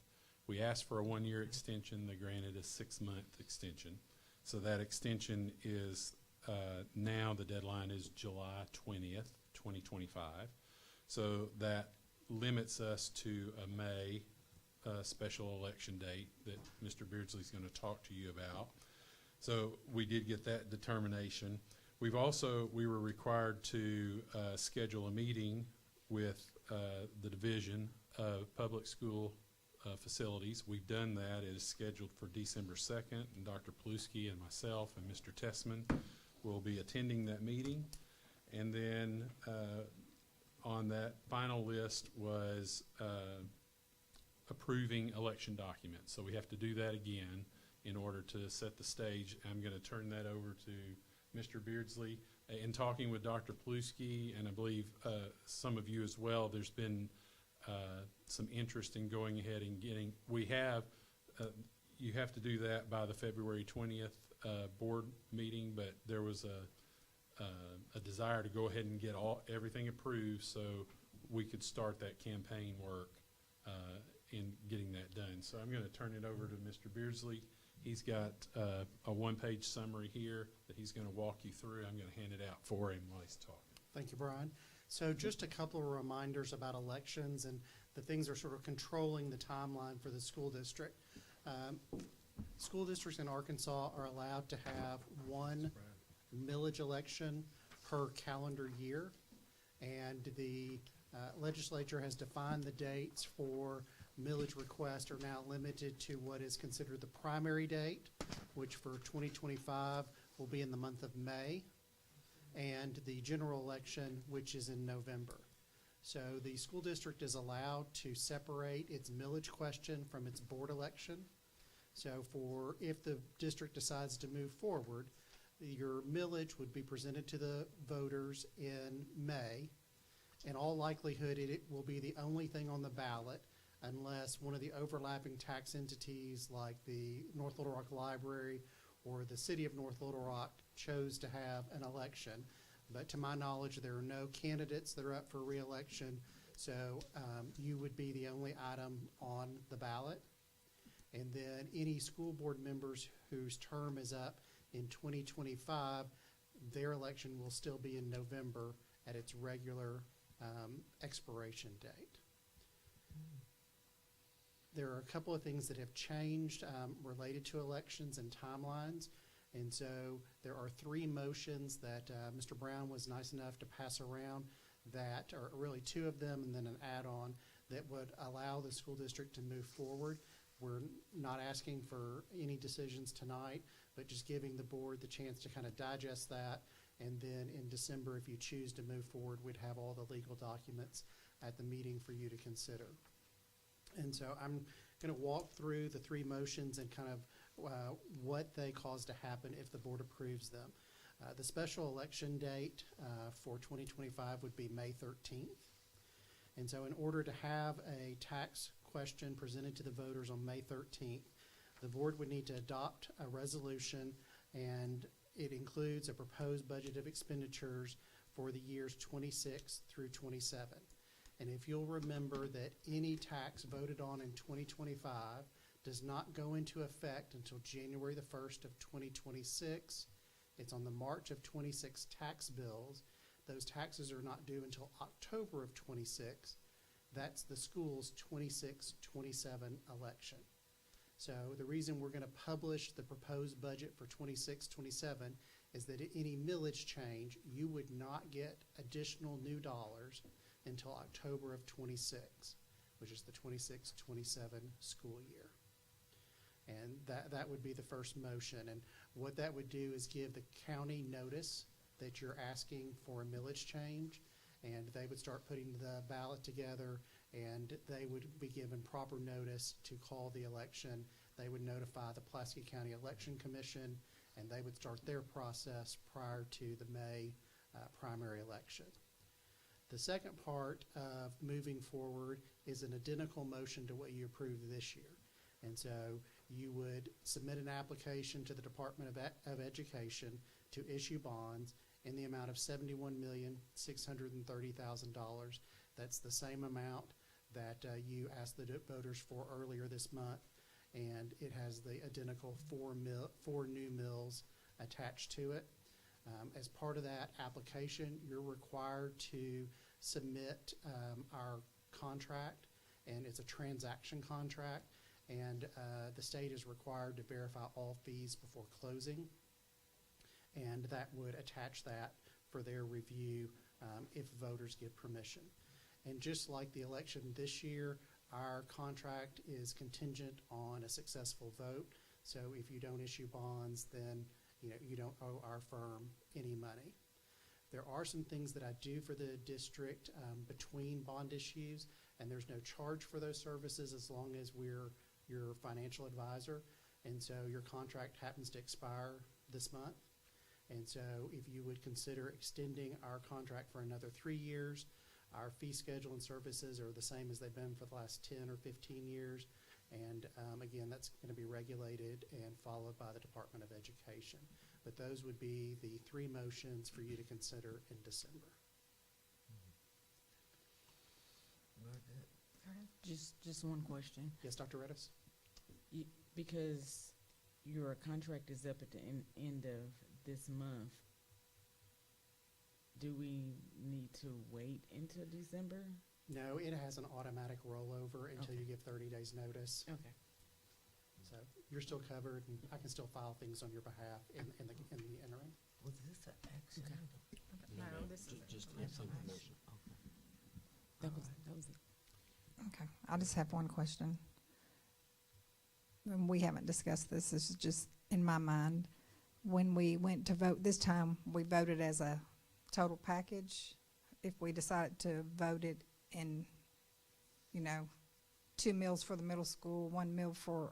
We asked for a 1-year extension. They granted a 6-month extension. So that extension is now the deadline is July 20th, 2025. So that limits us to a May special election date that Mr. Beardsley is going to talk to you about. So we did get that determination. We were required to schedule a meeting with the Division of Public School Facilities. We've done that. It is scheduled for December 2nd, and Dr. Paluski and myself and Mr. Tessman will be attending that meeting. And then on that final list was approving election documents. So we have to do that again in order to set the stage. I'm going to turn that over to Mr. Beardsley. In talking with Dr. Paluski, and I believe some of you as well, there's been some interest in going ahead and getting, you have to do that by the February 20th board meeting, but there was a desire to go ahead and get everything approved so we could start that campaign work in getting that done. So I'm going to turn it over to Mr. Beardsley. He's got a 1-page summary here that he's going to walk you through. I'm going to hand it out for him while he's talking. Thank you, Brian. So just a couple of reminders about elections and the things that are sort of controlling the timeline for the school district. School districts in Arkansas are allowed to have 1 millage election per calendar year, and the legislature has defined the dates for millage requests are now limited to what is considered the primary date, which for 2025 will be in the month of May, and the general election, which is in November. So the school district is allowed to separate its millage question from its board election. So if the district decides to move forward, your millage would be presented to the voters in May. In all likelihood, it will be the only thing on the ballot unless one of the overlapping tax entities like the North Little Rock Library or the City of North Little Rock chose to have an election. But to my knowledge, there are no candidates that are up for re-election, so you would be the only item on the ballot. And then then any school board members whose term is up in 2025, their election will still be in November at its regular expiration date. There are a couple of things that have changed related to elections and timelines. And so there are 3 motions that Mr. Brown was nice enough to pass around that are really 2 of them and then an add-on that would allow the school district to move forward. We're not asking for any decisions tonight, but just giving the board the chance to kind of digest that. And then in December, if you choose to move forward, we'd have all the legal documents at the meeting for you to consider. And so I'm going to walk through the 3 motions and kind of what they cause to happen if the board approves them. The special election date for 2025 would be May 13th. And so in order to have a tax question presented to the voters on May 13th, the board would need to adopt a resolution, and it includes a proposed budget of expenditures for the years 26 through 27. And if you'll remember that any tax voted on in 2025 does not go into effect until January the 1st of 2026. It's on the March of 26 tax bills. Those taxes are not due until October of 26. That's the school's 26-27 election. So the reason we're going to publish the proposed budget for 26-27 is that any millage change, you would not get additional new dollars until October of 26, which is the 26-27 school year. And that would be the first motion. And what that would do is give the county notice that you're asking for a millage change, and they would start putting the ballot together, and they would be given proper notice to call the election. They would notify the Pulaski County Election Commission, and they would start their process prior to the May primary election. The second part of moving forward is an identical motion to what you approved this year. And so you would submit an application to the Department of Education to issue bonds in the amount of $71,630,000. That's the same amount that you asked the voters for earlier this month, and it has the identical four new mills attached to it. As part of that application, you're required to submit our contract, and it's a transaction contract, and the state is required to verify all fees before closing, and that would attach that for their review if voters give permission. And just like the election this year, our contract is contingent on a successful vote. So if you don't issue bonds, then you don't owe our firm any money. There are some things that I do for the district between bond issues, and there's no charge for those services as long as we're your financial advisor. And so your contract happens to expire this month. And so if you would consider extending our contract for another 3 years, our fee schedule and services are the same as they've been for the last 10 or 15 years. And again, that's going to be regulated and followed by the Department of Education. But those would be the 3 motions for you to consider in December. Just one question. Yes, Dr. Redis? Because your contract is up at the end of this month, do we need to wait until December? No, it has an automatic rollover until Okay. you give 30 days notice. Okay. So you're still covered, and I can still file things on your behalf in the interim. Was this an action item? No, this is Just information. That was it. Okay, I just have one question. And we haven't discussed this, this is just in my mind. When we went to vote this time, we voted as a total package. If we decided to vote it in, 2 meals for the middle school, 1 meal for,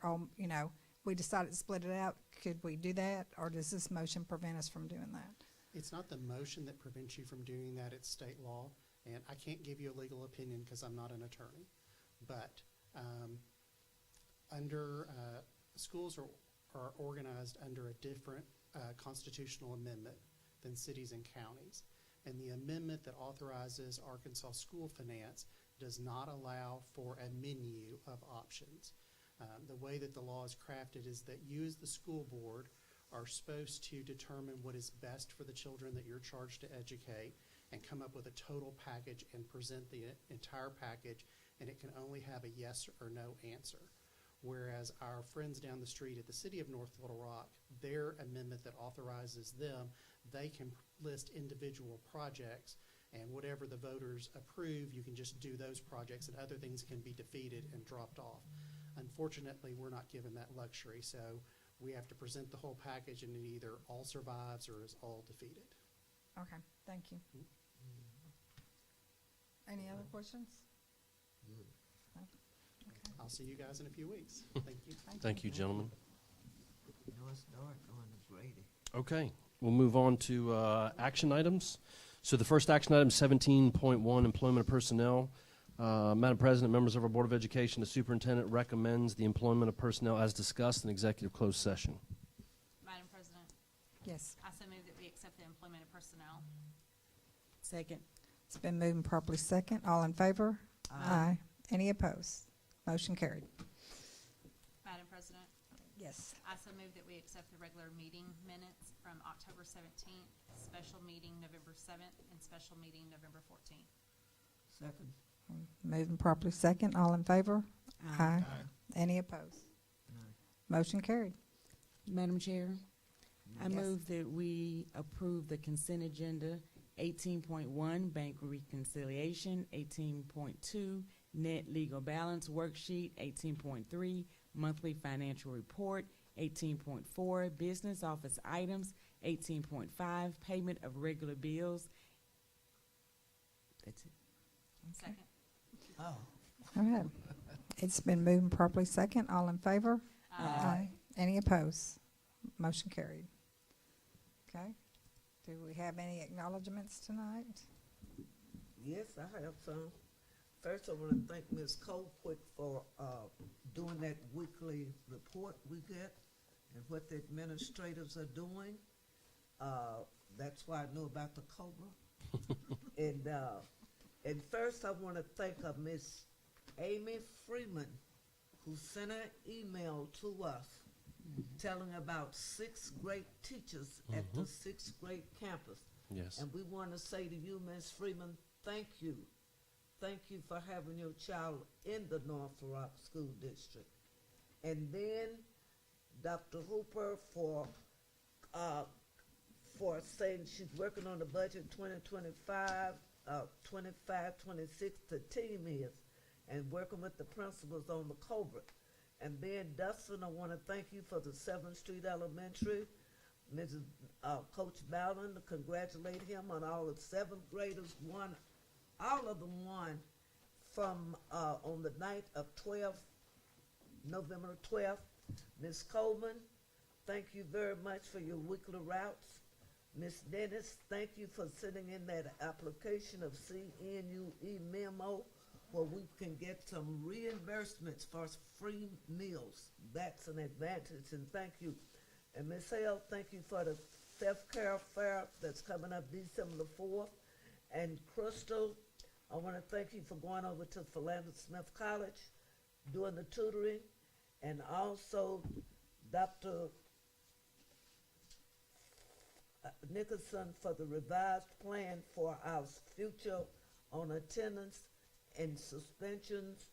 we decided to split it out, could we do that? Or does this motion prevent us from doing that? It's not the motion that prevents you from doing that, it's state law. And I can't give you a legal opinion because I'm not an attorney. But schools are organized under a different constitutional amendment than cities and counties. And the amendment that authorizes Arkansas school finance does not allow for a menu of options. The way that the law is crafted is that you as the school board are supposed to determine what is best for the children that you're charged to educate and come up with a total package and present the entire package, and it can only have a yes or no answer. Whereas our friends down the street at the City of North Little Rock, their amendment that authorizes them, they can list individual projects, and whatever the voters approve, you can just do those projects, and other things can be defeated and dropped off. Unfortunately, we're not given that luxury, so we have to present the whole package, and it either all survives or is all defeated. Okay, thank you. Any other questions? No? Okay. I'll see you guys in a few weeks. Thank you. Thank you, gentlemen. You know, it's dark going to Brady. Okay, we'll move on to action items. So the first action item, 17.1, employment of personnel. Madam President, members of our Board of Education, the superintendent recommends the employment of personnel as discussed in executive closed session. Madam President, Yes, I so move that we accept the employment of personnel. Second. it's been moved and properly second. All in favor? Aye. Any opposed? Motion carried. Madam President, Yes. I so move that we accept the regular meeting minutes from October 17th, special meeting November 7th, and special meeting November 14th. Second. Moved and properly second. All in favor? Aye. Any opposed? Motion carried. Madam Chair, I Yes. move that we approve the consent agenda 18.1, bank reconciliation, 18.2, net legal balance worksheet, 18.3, monthly financial report, 18.4, business office items, 18.5, payment of regular bills. That's it. Second. Oh. All right. It's been moved and properly second. All in favor? Aye. Any opposed? Motion carried. Okay. Do we have any acknowledgements tonight? Yes, I have some. First, I want to thank Ms. Colquitt for doing that weekly report we get and what the administrators are doing. That's why I know about the COBRA. And first, I want to thank Miss Amy Freeman, who sent an email to us telling about 6 great teachers at the 6th grade campus. Yes. And we want to say to you, Ms. Freeman, thank you. Thank you for having your child in the North Rock School District. And then Dr. Hooper for saying she's working on the budget 2025, 26 the team is, and working with the principals on the COBRA. And then Dustin, I want to thank you for the 7th Street Elementary. Mrs. Coach Bowden, to congratulate him on all the 7th graders won. All of them won from on the night of November 12th. Ms. Coleman, thank you very much for your weekly routes. Ms. Dennis, thank you for sending in that application of CNUE memo where we can get some reimbursements for free meals. That's an advantage, and thank you. And Ms. Hale, thank you for the self-care fair that's coming up December the 4th. And Crystal, I want to thank you for going over to Philander Smith College, doing the tutoring, and also Dr. Nicholson for the revised plan for our future on attendance and suspensions,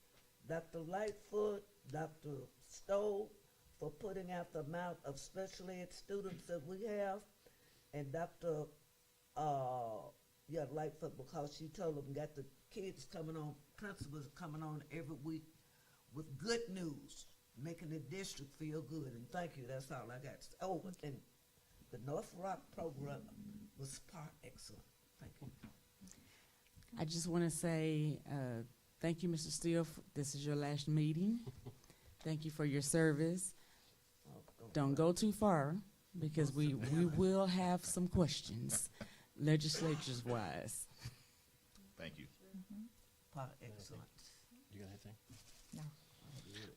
Dr. Lightfoot, Dr. Stowe for putting out the amount of special ed students that we have, and Dr. Lightfoot, because she told them got the kids coming on, principals coming on every week with good news, making the district feel good, and thank you, that's all I got. Oh, and the North Rock program was par excellent. Thank you. I just want to say thank you, Mr. Steele. This is your last meeting. Thank you for your service. Don't go too far because we will have some questions, legislatures wise. Thank you. Par excellent. You got anything? No.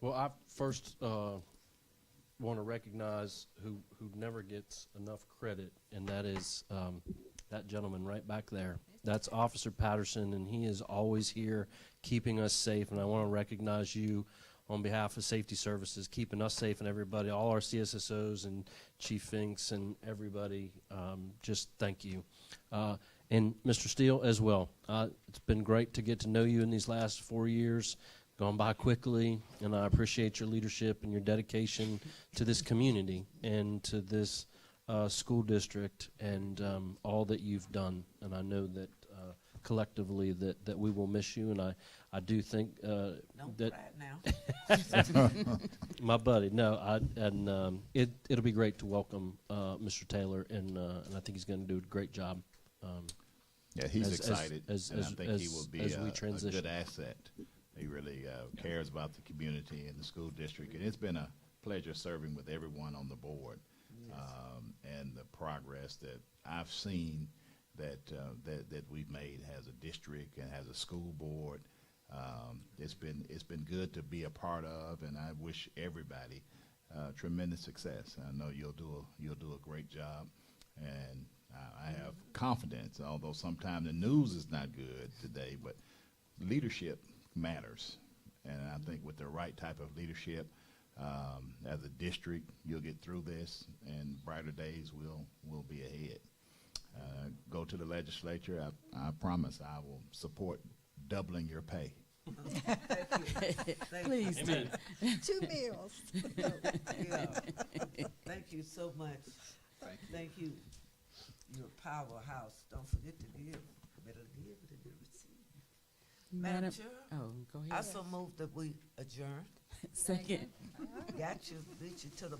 Well, I first want to recognize who never gets enough credit, and that is that gentleman right back there. That's Officer Patterson, and he is always here keeping us safe, and I want to recognize you on behalf of Safety Services, keeping us safe and everybody, all our CSSOs and Chief Finks and everybody, just thank you. And Mr. Steele as well. It's been great to get to know you in these last 4 years, gone by quickly, and I appreciate your leadership and your dedication to this community and to this school district and all that you've done. And I know that collectively that we will miss you, and I do think that now. my buddy, it'll be great to welcome Mr. Taylor, and I think he's going to do a great job. Yeah, he's excited, and I think he will be a good asset. He really cares about the community and the school district, and it's been a pleasure serving with everyone on the board, and the progress that I've seen that we've made as a district and as a school board. It's been good to be a part of, and I wish everybody tremendous success. I know you'll do a great job, and I have confidence. Although sometimes the news is not good today, but leadership matters, and I think with the right type of leadership, as a district, you'll get through this, and brighter days will be ahead. Go to the legislature. I promise I will support doubling your pay. Please do. 2 meals. Yeah. Thank you so much. Thank you. You're a powerhouse. Don't forget to give. Better give than you receive. Madam Chair, go ahead. I so move that we adjourn. Second. Got you, beat you to the